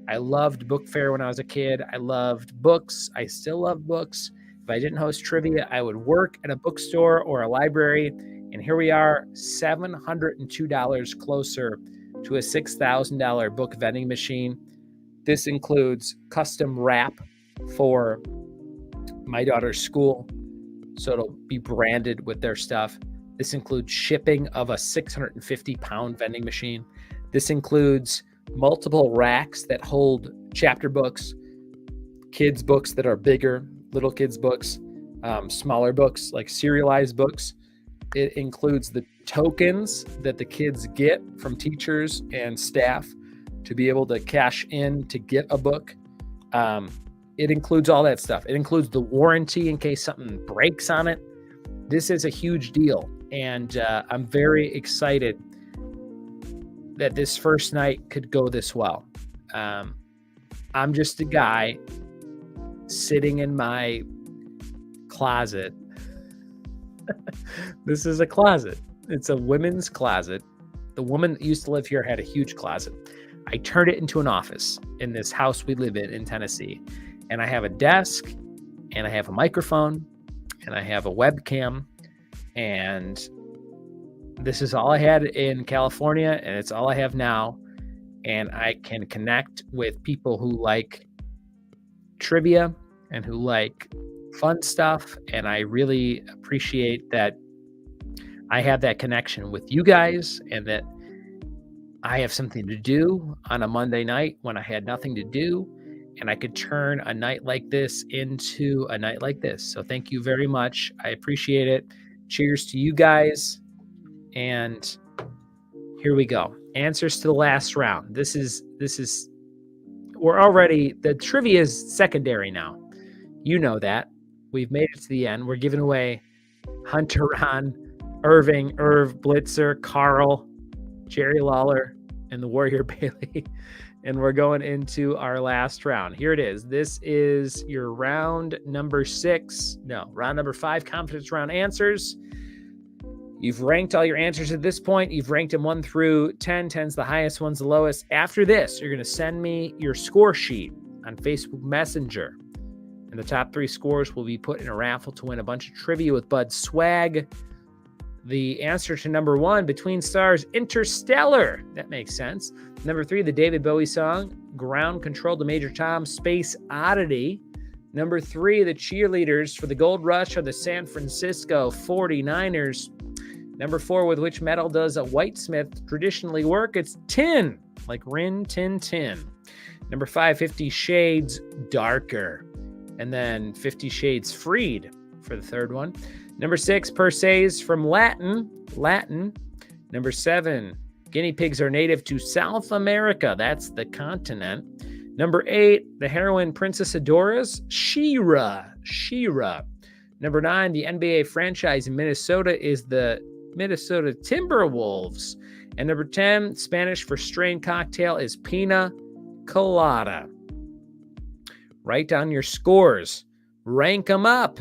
I loved book fair when I was a kid. I loved books. I still love books. If I didn't host trivia, I would work at a bookstore or a library. And here we are, $702 closer to a $6,000 book vending machine. This includes custom wrap for my daughter's school, so it'll be branded with their stuff. This includes shipping of a 650-pound vending machine. This includes multiple racks that hold chapter books, kids' books that are bigger, little kids' books, smaller books like serialized books. It includes the tokens that the kids get from teachers and staff to be able to cash in to get a book. It includes all that stuff. It includes the warranty in case something breaks on it. This is a huge deal, and I'm very excited that this first night could go this well. I'm just a guy sitting in my closet. This is a closet. It's a women's closet. The woman that used to live here had a huge closet. I turned it into an office in this house we live in Tennessee. And I have a desk, and I have a microphone, and I have a webcam, and this is all I had in California, and it's all I have now. And I can connect with people who like trivia and who like fun stuff. And I really appreciate that I have that connection with you guys, and that I have something to do on a Monday night when I had nothing to do. And I could turn a night like this into a night like this. So thank you very much. I appreciate it. Cheers to you guys. And here we go. Answers to the last round. We're already, the trivia is secondary now. You know that. We've made it to the end. We're giving away Hunter, Ron, Irving, Irv, Blitzer, Carl, Jerry Lawler, and the Warrior Bailey. And we're going into our last round. Here it is. This is your round number 5 confidence round answers. You've ranked all your answers at this point. You've ranked them 1 through 10. 10's the highest, 1's the lowest. After this, you're going to send me your score sheet on Facebook Messenger. And the top 3 scores will be put in a raffle to win a bunch of trivia with Bud swag. The answer to number 1, Between Stars, Interstellar. That makes sense. Number 3, the David Bowie song, Ground Control to Major Tom, Space Oddity. Number 3, the cheerleaders for the Gold Rush are the San Francisco 49ers. Number 4, with which metal does a whitesmith traditionally work? It's tin, like Rin Tin Tin. Number 5, 50 Shades Darker. And then 50 Shades Freed for the third one. Number 6, per se from Latin. Number 7, guinea pigs are native to South America. That's the continent. Number 8, the heroine Princess Adora's She-Ra. Number 9, the NBA franchise in Minnesota is the Minnesota Timberwolves. And number 10, Spanish for strain cocktail is Pina Colada. Write down your scores. Rank them up.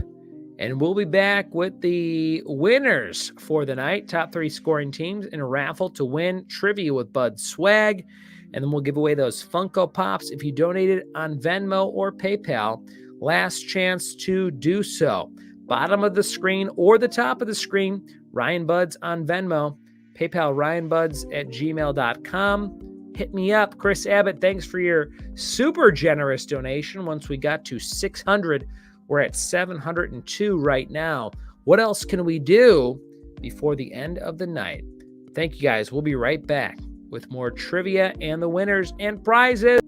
And we'll be back with the winners for the night. Top 3 scoring teams in a raffle to win trivia with Bud swag. And then we'll give away those Funko Pops if you donated on Venmo or PayPal. Last chance to do so. Bottom of the screen or the top of the screen, Ryan Buds on Venmo. PayPal ryanbuds@gmail.com. Hit me up. Chris Abbott, thanks for your super generous donation. Once we got to 600, we're at 702 right now. What else can we do before the end of the night? Thank you guys. We'll be right back with more trivia and the winners and prizes.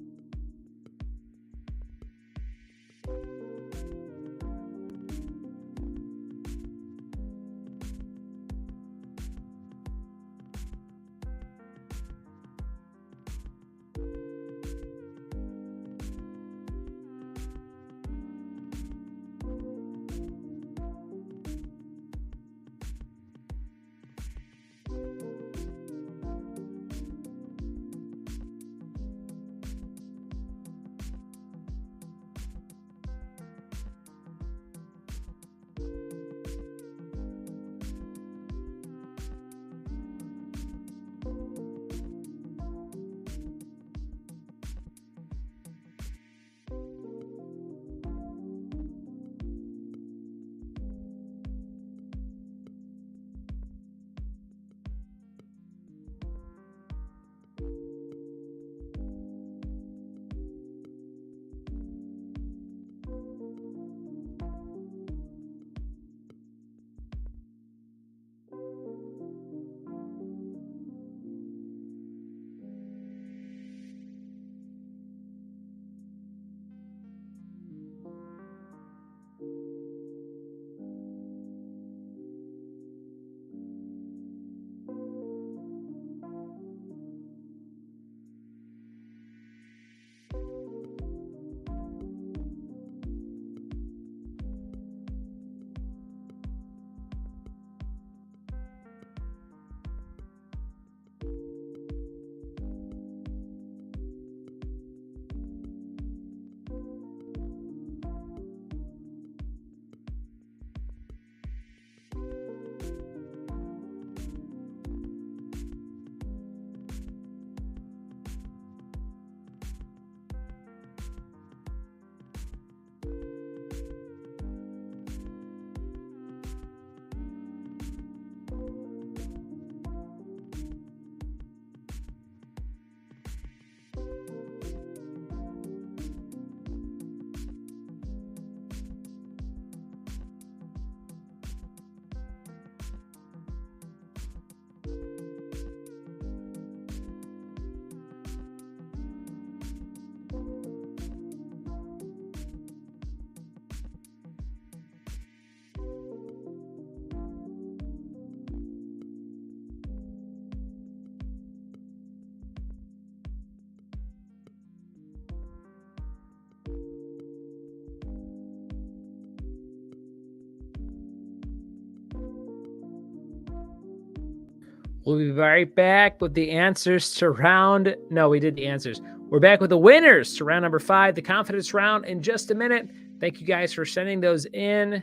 We'll be right back with the answers to round. No, we did the answers. We're back with the winners to round number 5, the confidence round, in just a minute. Thank you guys for sending those in.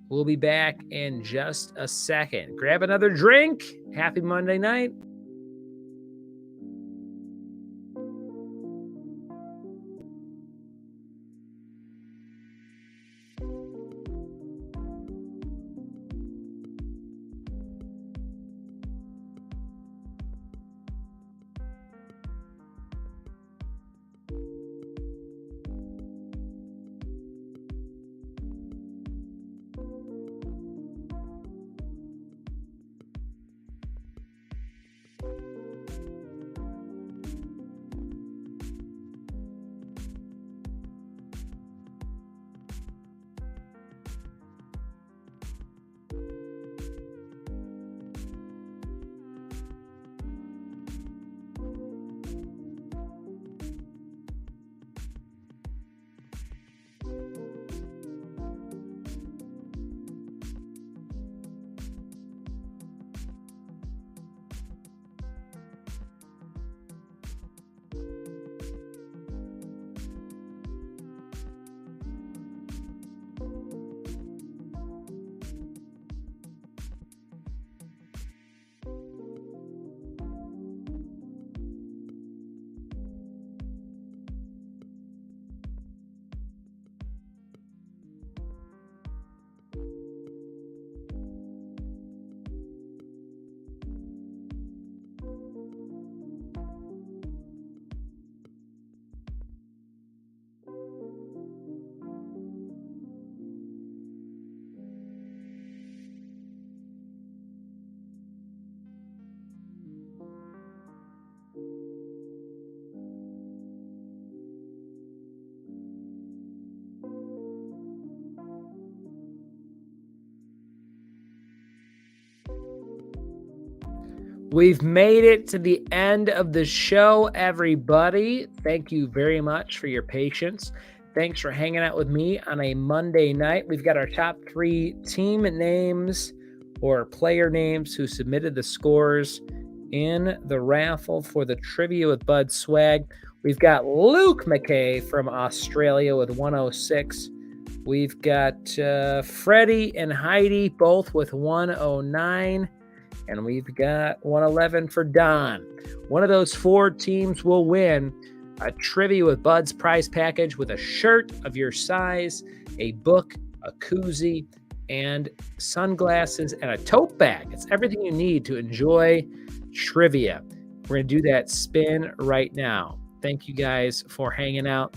We'll be back in just a second. Grab another drink. Happy Monday night. We've made it to the end of the show, everybody. Thank you very much for your patience. Thanks for hanging out with me on a Monday night. We've got our top 3 team names or player names who submitted the scores in the raffle for the Trivia with Bud swag. We've got Luke McKay from Australia with 106. We've got Freddie and Heidi both with 109. And we've got 111 for Don. One of those 4 teams will win a Trivia with Bud's prize package with a shirt of your size, a book, a koozie, and sunglasses, and a tote bag. It's everything you need to enjoy trivia. We're going to do that spin right now. Thank you guys for hanging out.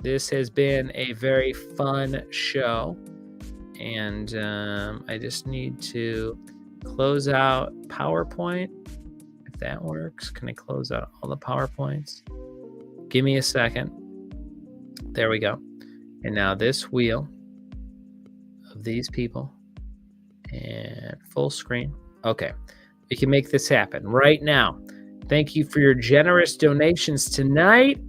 This has been a very fun show. And I just need to close out PowerPoint, if that works. Can I close out all the PowerPoints? Give me a second. There we go. And now this wheel of these people and full screen. Okay, we can make this happen right now. Thank you for your generous donations tonight,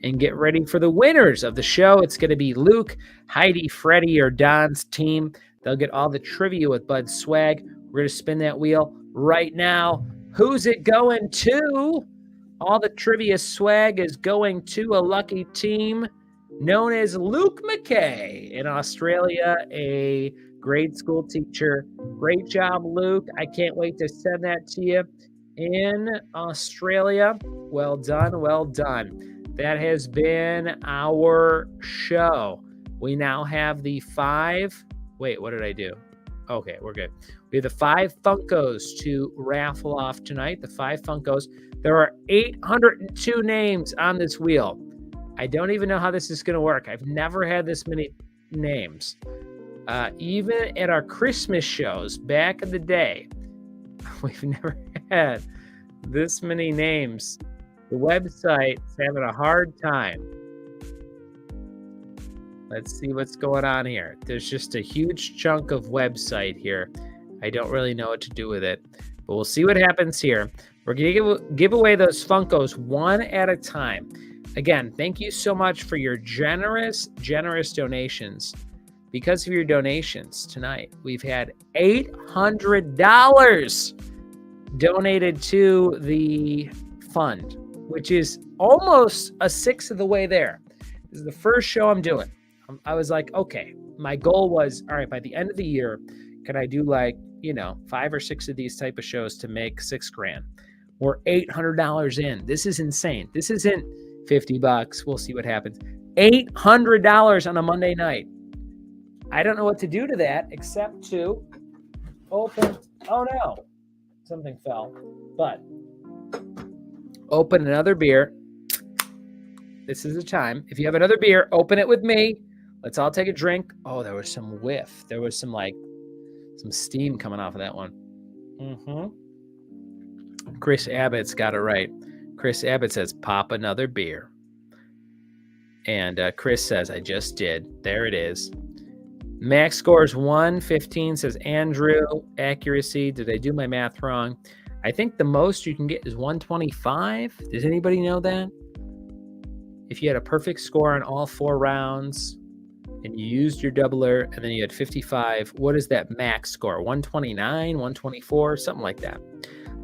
and get ready for the winners of the show. It's going to be Luke, Heidi, Freddie, or Don's team. They'll get all the Trivia with Bud swag. We're going to spin that wheel right now. Who's it going to? All the trivia swag is going to a lucky team known as Luke McKay in Australia, a grade school teacher. Great job, Luke. I can't wait to send that to you in Australia. Well done, well done. That has been our show. We now have the 5. Wait, what did I do? Okay, we're good. We have the 5 Funkos to raffle off tonight. The 5 Funkos. There are 802 names on this wheel. I don't even know how this is going to work. I've never had this many names. Even at our Christmas shows back in the day, we've never had this many names. The website's having a hard time. Let's see what's going on here. There's just a huge chunk of website here. I don't really know what to do with it, but we'll see what happens here. We're going to give away those Funkos one at a time. Again, thank you so much for your generous donations. Because of your donations tonight, we've had $800 donated to the fund, which is almost a sixth of the way there. This is the first show I'm doing. I was like, okay, my goal was, all right, by the end of the year, can I do 5 or 6 of these type of shows to make $6,000? We're $800 in. This is insane. This isn't $50. We'll see what happens. $800 on a Monday night. I don't know what to do to that except to open. Oh no, something fell. But open another beer. This is the time. If you have another beer, open it with me. Let's all take a drink. Oh, there was some whiff. There was some steam coming off of that one. Chris Abbott's got it right. Chris Abbott says, pop another beer. And Chris says, I just did. There it is. Max scores 115, says Andrew. Accuracy. Did I do my math wrong? I think the most you can get is 125. Does anybody know that? If you had a perfect score on all 4 rounds and you used your doubler and then you had 55, what is that max score? 129, 124, something like that.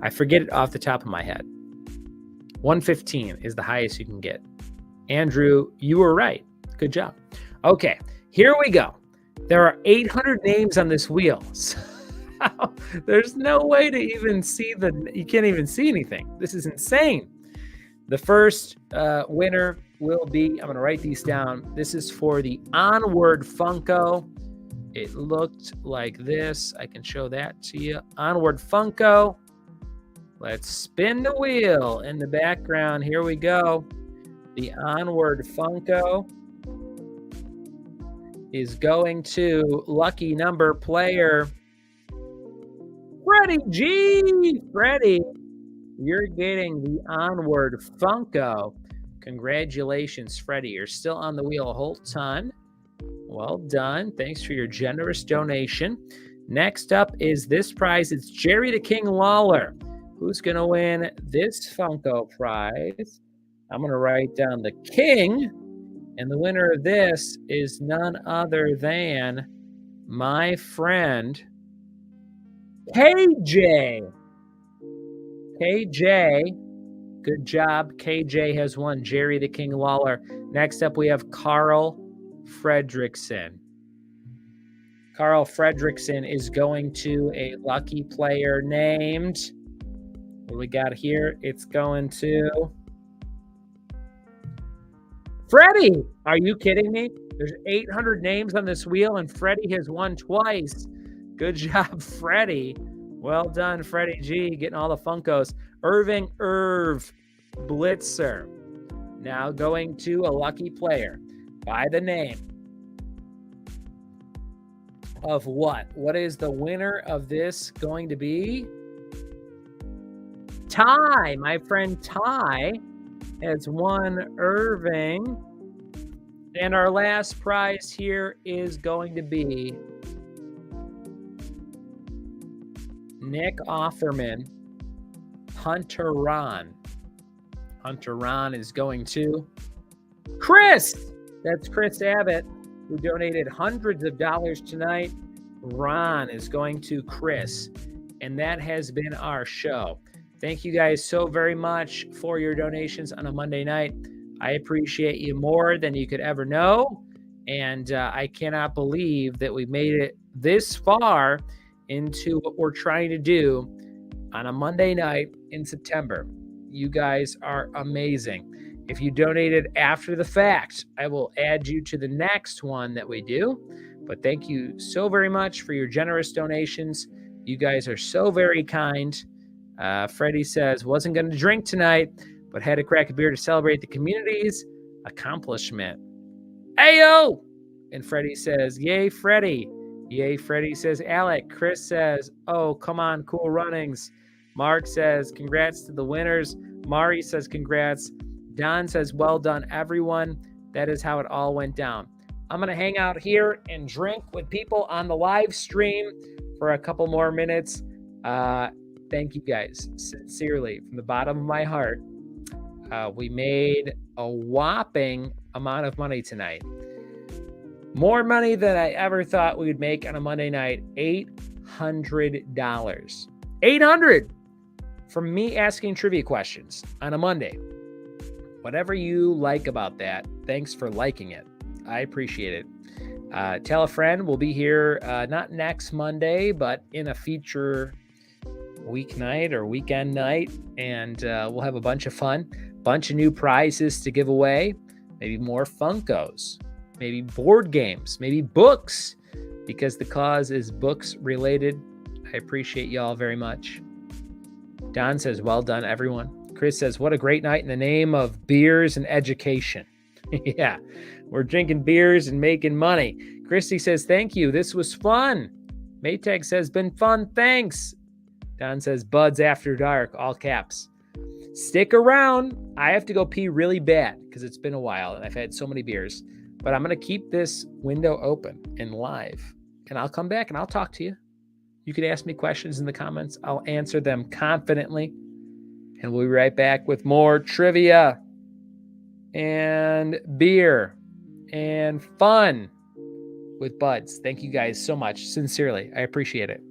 I forget it off the top of my head. 115 is the highest you can get. Andrew, you were right. Good job. Okay, here we go. There are 800 names on this wheel. So there's no way to even see you can't even see anything. This is insane. The first winner will be, I'm going to write these down. This is for the Onward Funko. It looked like this. I can show that to you. Onward Funko. Let's spin the wheel in the background. Here we go. The Onward Funko is going to lucky number player Freddie G. Freddie, you're getting the Onward Funko. Congratulations, Freddie. You're still on the wheel the whole time. Well done. Thanks for your generous donation. Next up is this prize. It's Jerry the King Lawler. Who's going to win this Funko prize? I'm going to write down the King. And the winner of this is none other than my friend KJ. KJ, good job. KJ has won Jerry the King Lawler. Next up, we have Carl Fredrickson. Carl Fredrickson is going to a lucky player named, what do we got here? It's going to Freddie. Are you kidding me? There's 800 names on this wheel, and Freddie has won twice. Good job, Freddie. Well done, Freddie G, getting all the Funkos. Irving Irv Blitzer. Now going to a lucky player by the name of what? What is the winner of this going to be? Ty. My friend Ty has won Irving. And our last prize here is going to be Nick Offerman, Hunter Ron. Hunter Ron is going to Chris. That's Chris Abbott, who donated hundreds of dollars tonight. Ron is going to Chris. And that has been our show. Thank you guys so very much for your donations on a Monday night. I appreciate you more than you could ever know. And I cannot believe that we made it this far into what we're trying to do on a Monday night in September. You guys are amazing. If you donated after the fact, I will add you to the next one that we do. But thank you so very much for your generous donations. You guys are so very kind. Freddie says, wasn't going to drink tonight, but had to crack a beer to celebrate the community's accomplishment. Ayo! And Freddie says, yay, Freddie. Yay, Freddie, says Alec. Chris says, oh, come on, cool runnings. Mark says, congrats to the winners. Mari says, congrats. Don says, well done, everyone. That is how it all went down. I'm going to hang out here and drink with people on the live stream for a couple more minutes. Thank you guys, sincerely, from the bottom of my heart. We made a whopping amount of money tonight. More money than I ever thought we would make on a Monday night. $800. $800. from me asking trivia questions on a Monday. Whatever you like about that, thanks for liking it. I appreciate it. Tell a friend. We'll be here not next Monday, but in a feature weeknight or weekend night, and we'll have a bunch of fun, bunch of new prizes to give away, maybe more Funkos, maybe board games, maybe books, because the cause is books related. I appreciate y'all very much. Don says, well done, everyone. Chris says, what a great night in the name of beers and education. Yeah, we're drinking beers and making money. Christy says, thank you. This was fun. Maytag says, been fun. Thanks. Don says, buds after dark, all caps. Stick around. I have to go pee really bad because it's been a while and I've had so many beers. But I'm going to keep this window open and live. And I'll come back and I'll talk to you. You can ask me questions in the comments. I'll answer them confidently. And we'll be right back with more trivia and beer and fun with buds. Thank you guys so much. Sincerely, I appreciate it.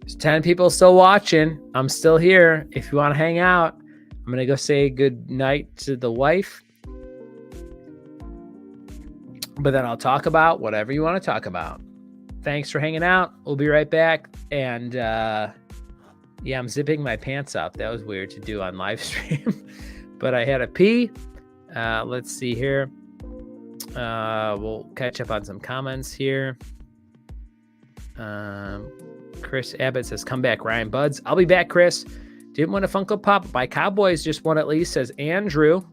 There's 10 people still watching. I'm still here. If you want to hang out, I'm going to go say good night to the wife. But then I'll talk about whatever you want to talk about. Thanks for hanging out. We'll be right back. And yeah, I'm zipping my pants up. That was weird to do on live stream. But I had a pee. Let's see here. We'll catch up on some comments here. Chris Abbott says, come back, Ryan Buds. I'll be back, Chris. Didn't win a Funko Pop. My Cowboys just won at least, says Andrew.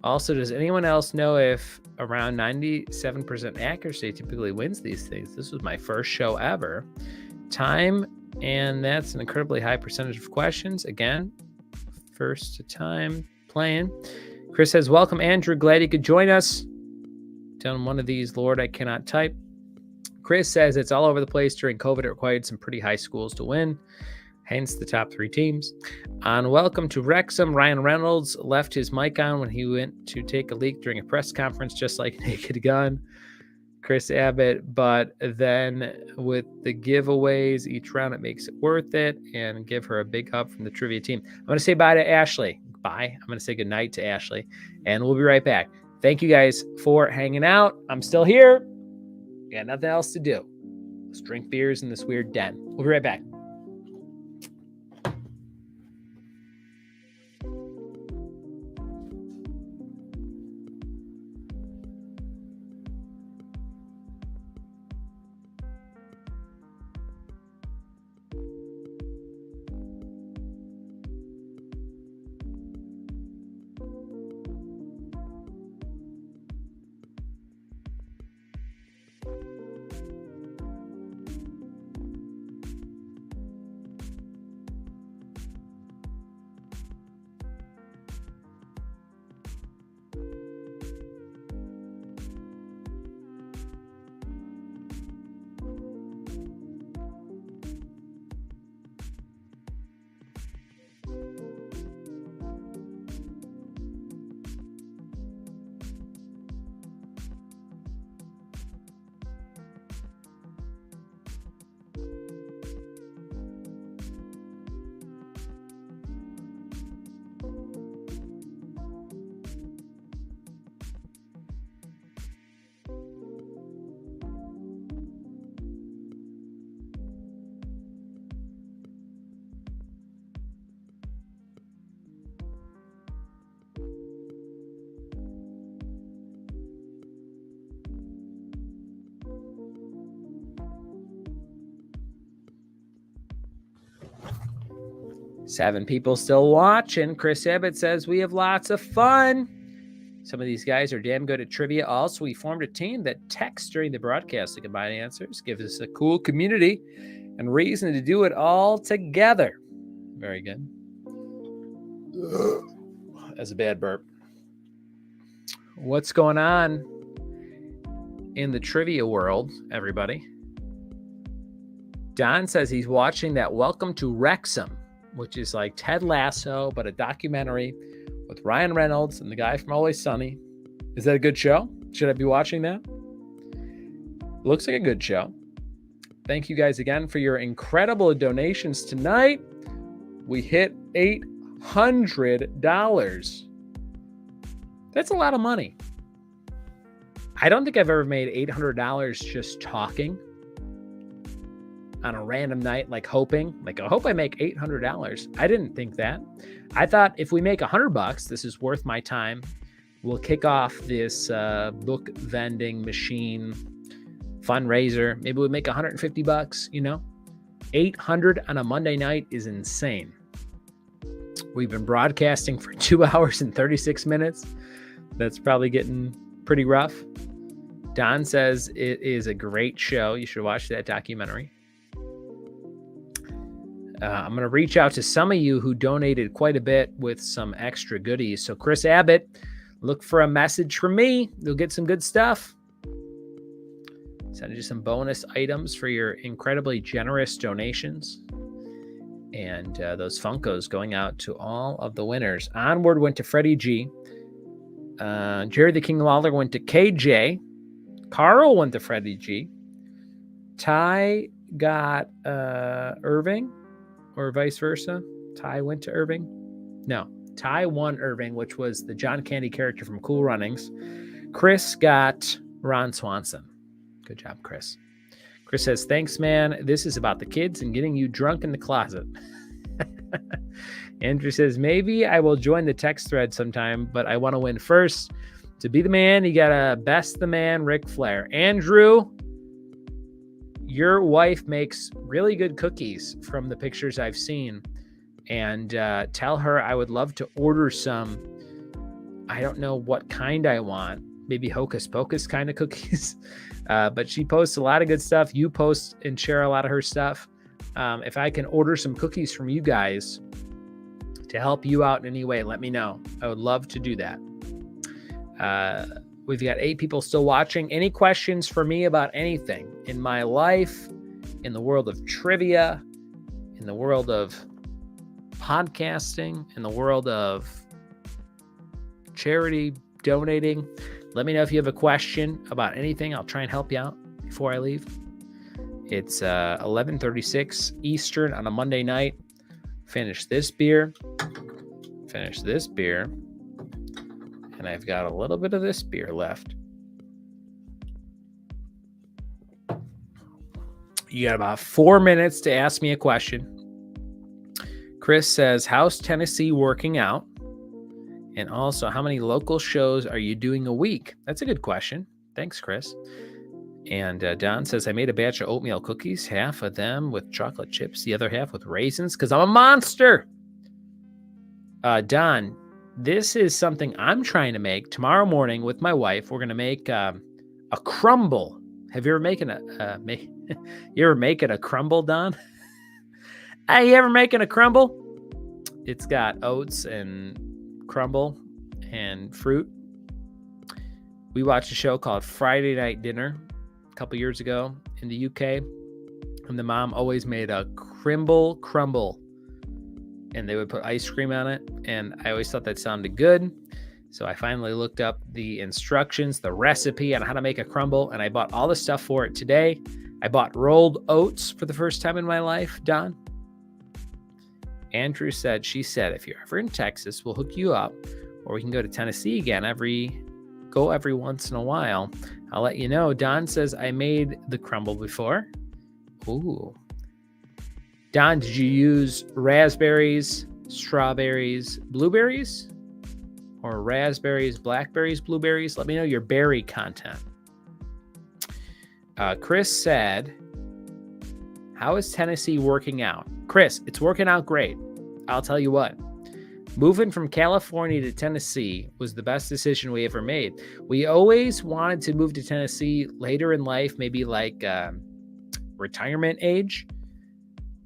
Also, does anyone else know if around 97% accuracy typically wins these things? This was my first show ever. Time, and that's an incredibly high percentage of questions. Again, first time playing. Chris says, welcome, Andrew. Glad you could join us. Telling one of these, Lord, I cannot type. Chris says it's all over the place. During COVID, it required some pretty high schools to win, hence the top 3 teams. On welcome to Wrexham, Ryan Reynolds left his mic on when he went to take a leak during a press conference, just like Naked Gun. Chris Abbott, but then with the giveaways each round, it makes it worth it. And give her a big hug from the trivia team. I'm going to say bye to Ashley. Bye. I'm going to say good night to Ashley, and we'll be right back. Thank you guys for hanging out. I'm still here. Got nothing else to do. Let's drink beers in this weird den. We'll be right back. 7 people still watching. Chris Abbott says we have lots of fun. Some of these guys are damn good at trivia. Also, we formed a team that texts during the broadcast to combine answers, gives us a cool community and reason to do it all together. Very good. That's a bad burp. What's going on in the trivia world, everybody? Don says he's watching that Welcome to Wrexham, which is like Ted Lasso, but a documentary with Ryan Reynolds and the guy from Always Sunny. Is that a good show? Should I be watching that? Looks like a good show. Thank you guys again for your incredible donations tonight. We hit $800. That's a lot of money. I don't think I've ever made $800 just talking on a random night, like hoping, like I hope I make $800. I didn't think that. I thought if we make $100, this is worth my time. We'll kick off this book vending machine fundraiser. Maybe we'll make $150, you know? $800 on a Monday night is insane. We've been broadcasting for 2 hours and 36 minutes. That's probably getting pretty rough. Don says it is a great show. You should watch that documentary. I'm going to reach out to some of you who donated quite a bit with some extra goodies. So Chris Abbott, look for a message from me. You'll get some good stuff. Send you some bonus items for your incredibly generous donations. And those Funkos going out to all of the winners. Onward went to Freddie G. Jerry the King Lawler went to KJ. Carl went to Freddie G. Ty got Irving. Or vice versa. Ty went to Irving. No, Ty won Irving, which was the John Candy character from Cool Runnings. Chris got Ron Swanson. Good job, Chris. Chris says, thanks, man. This is about the kids and getting you drunk in the closet. Andrew says, maybe I will join the text thread sometime, but I want to win first. To be the man, you got to best the man, Ric Flair. Andrew, your wife makes really good cookies from the pictures I've seen. And tell her I would love to order some. I don't know what kind I want. Maybe Hocus Pocus kind of cookies. But she posts a lot of good stuff. You post and share a lot of her stuff. If I can order some cookies from you guys to help you out in any way, let me know. I would love to do that. We've got 8 people still watching. Any questions for me about anything in my life, in the world of trivia, in the world of podcasting, in the world of charity, donating? Let me know if you have a question about anything. I'll try and help you out before I leave. It's 11:36 Eastern on a Monday night. Finish this beer. And I've got a little bit of this beer left. You got about 4 minutes to ask me a question. Chris says, how's Tennessee working out? And also, how many local shows are you doing a week? That's a good question. Thanks, Chris. And Don says, I made a batch of oatmeal cookies, half of them with chocolate chips, the other half with raisins, because I'm a monster. Don, this is something I'm trying to make tomorrow morning with my wife. We're going to make a crumble. Have you ever making a crumble, Don? Hey, you ever making a crumble? It's got oats and crumble and fruit. We watched a show called Friday Night Dinner a couple years ago in the UK, and the mom always made a crumble, and they would put ice cream on it, and I always thought that sounded good. So I finally looked up the instructions, the recipe on how to make a crumble, and I bought all the stuff for it today. I bought rolled oats for the first time in my life, Don. Andrew said, she said, if you're ever in Texas, we'll hook you up, or we can go to Tennessee again every once in a while. I'll let you know. Don says, I made the crumble before. Ooh. Don, did you use raspberries, strawberries, blueberries? Or raspberries, blackberries, blueberries? Let me know your berry content. Chris said, how is Tennessee working out? Chris, it's working out great. I'll tell you what, moving from California to Tennessee was the best decision we ever made. We always wanted to move to Tennessee later in life, maybe like retirement age,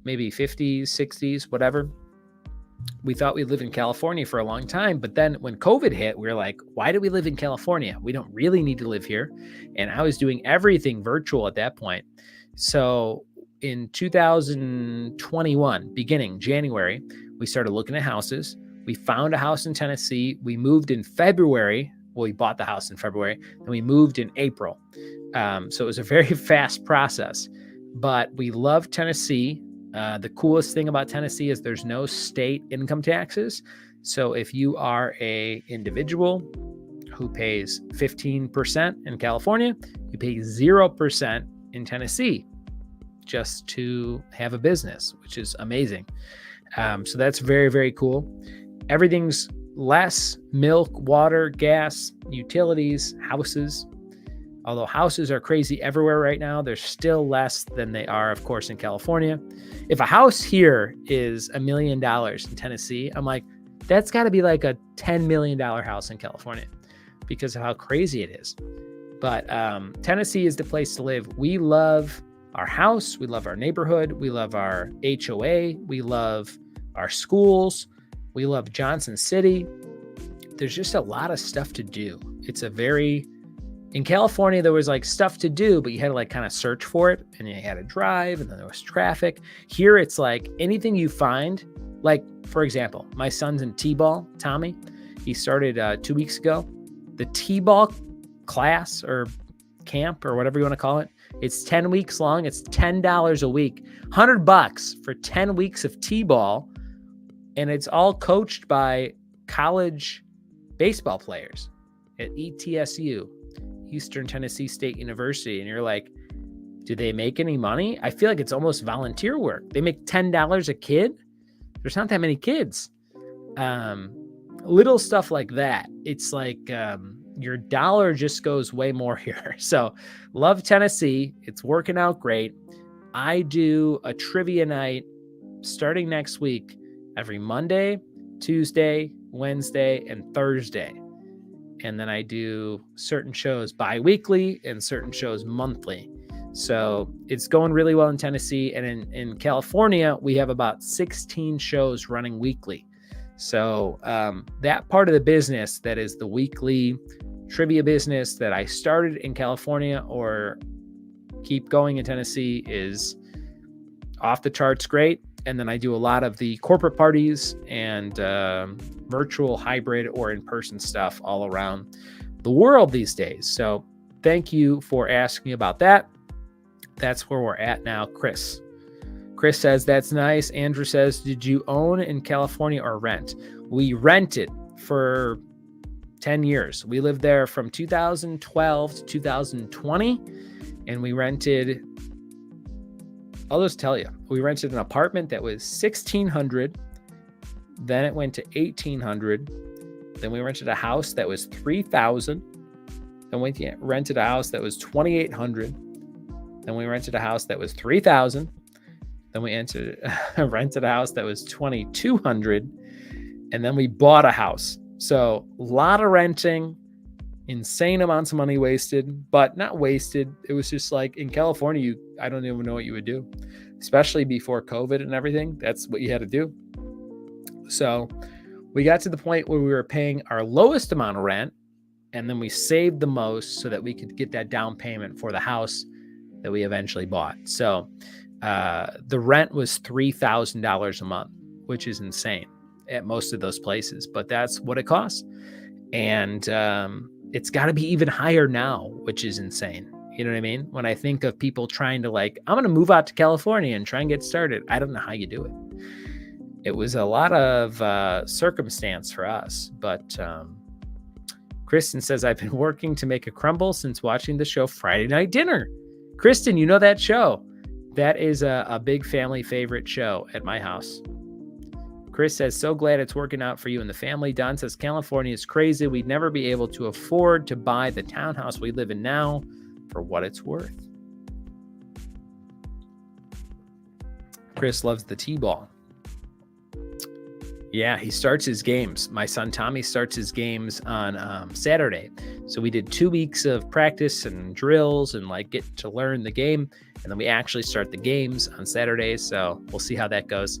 maybe 50s, 60s, whatever. We thought we'd live in California for a long time, but then when COVID hit, we were like, why do we live in California? We don't really need to live here. And I was doing everything virtual at that point. So in 2021, beginning January, we started looking at houses. We found a house in Tennessee. We moved in February. Well, we bought the house in February, and we moved in April. So it was a very fast process, but we love Tennessee. The coolest thing about Tennessee is there's no state income taxes. So if you are a individual who pays 15% in California, you pay 0% in Tennessee just to have a business, which is amazing. So that's very, very cool. Everything's less: milk, water, gas, utilities, houses. Although houses are crazy everywhere right now, they're still less than they are, of course, in California. If a house here is $1 million in Tennessee, I'm like, that's got to be like a $10 million house in California because of how crazy it is. But Tennessee is the place to live. We love our house. We love our neighborhood. We love our HOA. We love our schools. We love Johnson City. There's just a lot of stuff to do. In California, there was like stuff to do, but you had to like kind of search for it, and you had to drive, and then there was traffic. Here, it's like anything you find. Like, for example, my son's in T-ball, Tommy. He started 2 weeks ago. The T-ball class or camp or whatever you want to call it, it's 10 weeks long. It's $10 a week, $100 for 10 weeks of T-ball. And it's all coached by college baseball players at ETSU, Eastern Tennessee State University. And you're like, do they make any money? I feel like it's almost volunteer work. They make $10 a kid. There's not that many kids. Little stuff like that. It's like your dollar just goes way more here. So love Tennessee. It's working out great. I do a trivia night starting next week every Monday, Tuesday, Wednesday, and Thursday. And then I do certain shows bi-weekly and certain shows monthly. So it's going really well in Tennessee. And in California, we have about 16 shows running weekly. So that part of the business that is the weekly trivia business that I started in California or keep going in Tennessee is off the charts great. And then I do a lot of the corporate parties and virtual, hybrid, or in-person stuff all around the world these days. So thank you for asking about that. That's where we're at now. Chris says, that's nice. Andrew says, did you own in California or rent? We rented for 10 years. We lived there from 2012 to 2020. And we rented, I'll just tell you, we rented an apartment that was $1,600. Then it went to $1,800. Then we rented a house that was $3,000. Then we rented a house that was $2,800. Then we rented a house that was $3,000. Then we rented a house that was $2,200. And then we bought a house. So a lot of renting, insane amounts of money wasted, but not wasted. It was just like in California, I don't even know what you would do, especially before COVID and everything. That's what you had to do. So we got to the point where we were paying our lowest amount of rent, and then we saved the most so that we could get that down payment for the house that we eventually bought. So the rent was $3,000 a month, which is insane at most of those places, but that's what it costs. And it's got to be even higher now, which is insane. You know what I mean? When I think of people trying to I'm going to move out to California and try and get started, I don't know how you do it. It was a lot of circumstance for us, but Kristen says, I've been working to make a crumble since watching the show Friday Night Dinner. Kristen, you know that show. That is a big family favorite show at my house. Chris says, so glad it's working out for you and the family. Don says, California is crazy. We'd never be able to afford to buy the townhouse we live in now for what it's worth. Chris loves the T-ball. Yeah, he starts his games. My son Tommy starts his games on Saturday. So we did 2 weeks of practice and drills and like get to learn the game. And then we actually start the games on Saturdays. So we'll see how that goes.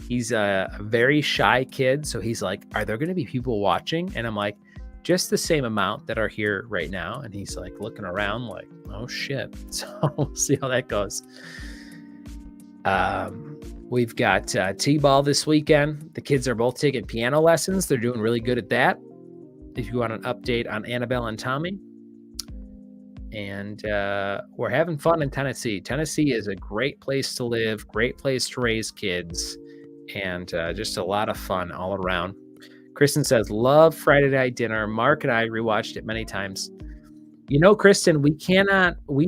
He's a very shy kid. So he's like, are there going to be people watching? And I'm like, just the same amount that are here right now. And he's like looking around like, oh shit. So we'll see how that goes. We've got T-ball this weekend. The kids are both taking piano lessons. They're doing really good at that. If you want an update on Annabelle and Tommy. And we're having fun in Tennessee. Tennessee is a great place to live, great place to raise kids, and just a lot of fun all around. Kristen says, love Friday Night Dinner. Mark and I rewatched it many times. You know, Kristen, we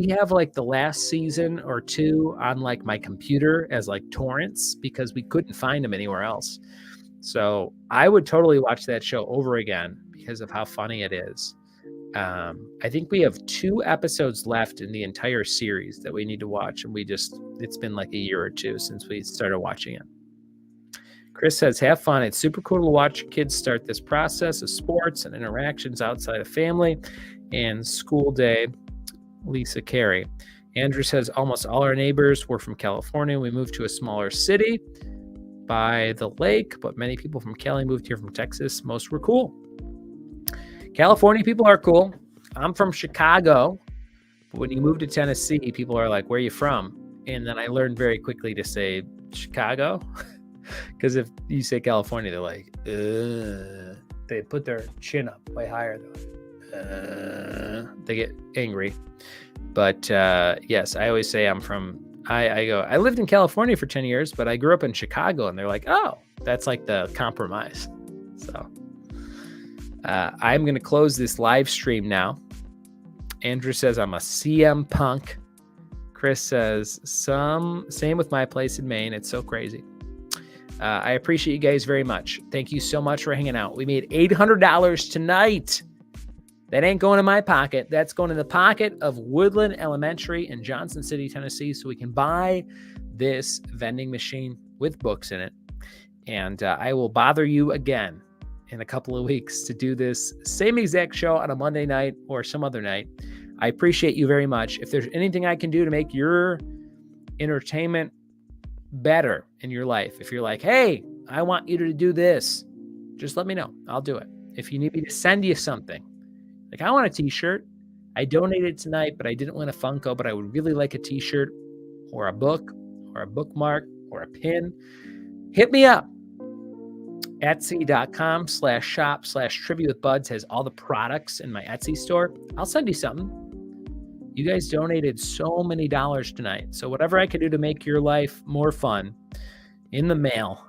have like the last season or 2 on like my computer as like torrents because we couldn't find them anywhere else. So I would totally watch that show over again because of how funny it is. I think we have 2 episodes left in the entire series that we need to watch. And it's been like a year or 2 since we started watching it. Chris says, have fun. It's super cool to watch kids start this process of sports and interactions outside of family and school day. Lisa Carey. Andrew says, almost all our neighbors were from California. We moved to a smaller city by the lake, but many people from Cali moved here from Texas. Most were cool. California people are cool. I'm from Chicago, but when you move to Tennessee, people are like, where are you from? And then I learned very quickly to say Chicago, because if you say California, they're like, they put their chin up way higher. They get angry. But yes, I always say I'm from, I lived in California for 10 years, but I grew up in Chicago, and they're like, oh, that's like the compromise. So I'm going to close this live stream now. Andrew says I'm a CM Punk. Chris says same with my place in Maine. It's so crazy. I appreciate you guys very much. Thank you so much for hanging out. We made $800 tonight. That ain't going in my pocket. That's going in the pocket of Woodland Elementary in Johnson City, Tennessee, so we can buy this vending machine with books in it. And I will bother you again in a couple of weeks to do this same exact show on a Monday night or some other night. I appreciate you very much. If there's anything I can do to make your entertainment better in your life, if you're like, hey, I want you to do this, just let me know. I'll do it. If you need me to send you something, like I want a t-shirt. I donated tonight, but I didn't win a Funko, but I would really like a t-shirt or a book or a bookmark or a pin. Hit me up. Etsy.com/shop/trivia with buds has all the products in my Etsy store. I'll send you something. You guys donated so many dollars tonight. So whatever I can do to make your life more fun in the mail,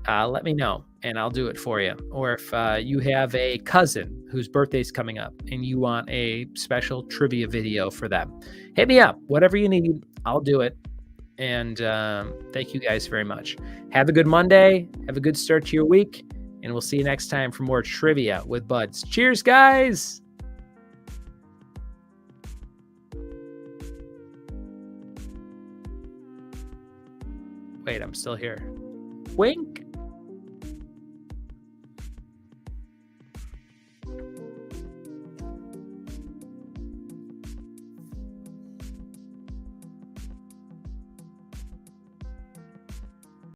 let me know and I'll do it for you. Or if you have a cousin whose birthday's coming up and you want a special trivia video for them, hit me up. Whatever you need, I'll do it. And thank you guys very much. Have a good Monday. Have a good start to your week. And we'll see you next time for more trivia with buds. Cheers, guys. Wait, I'm still here. Wink.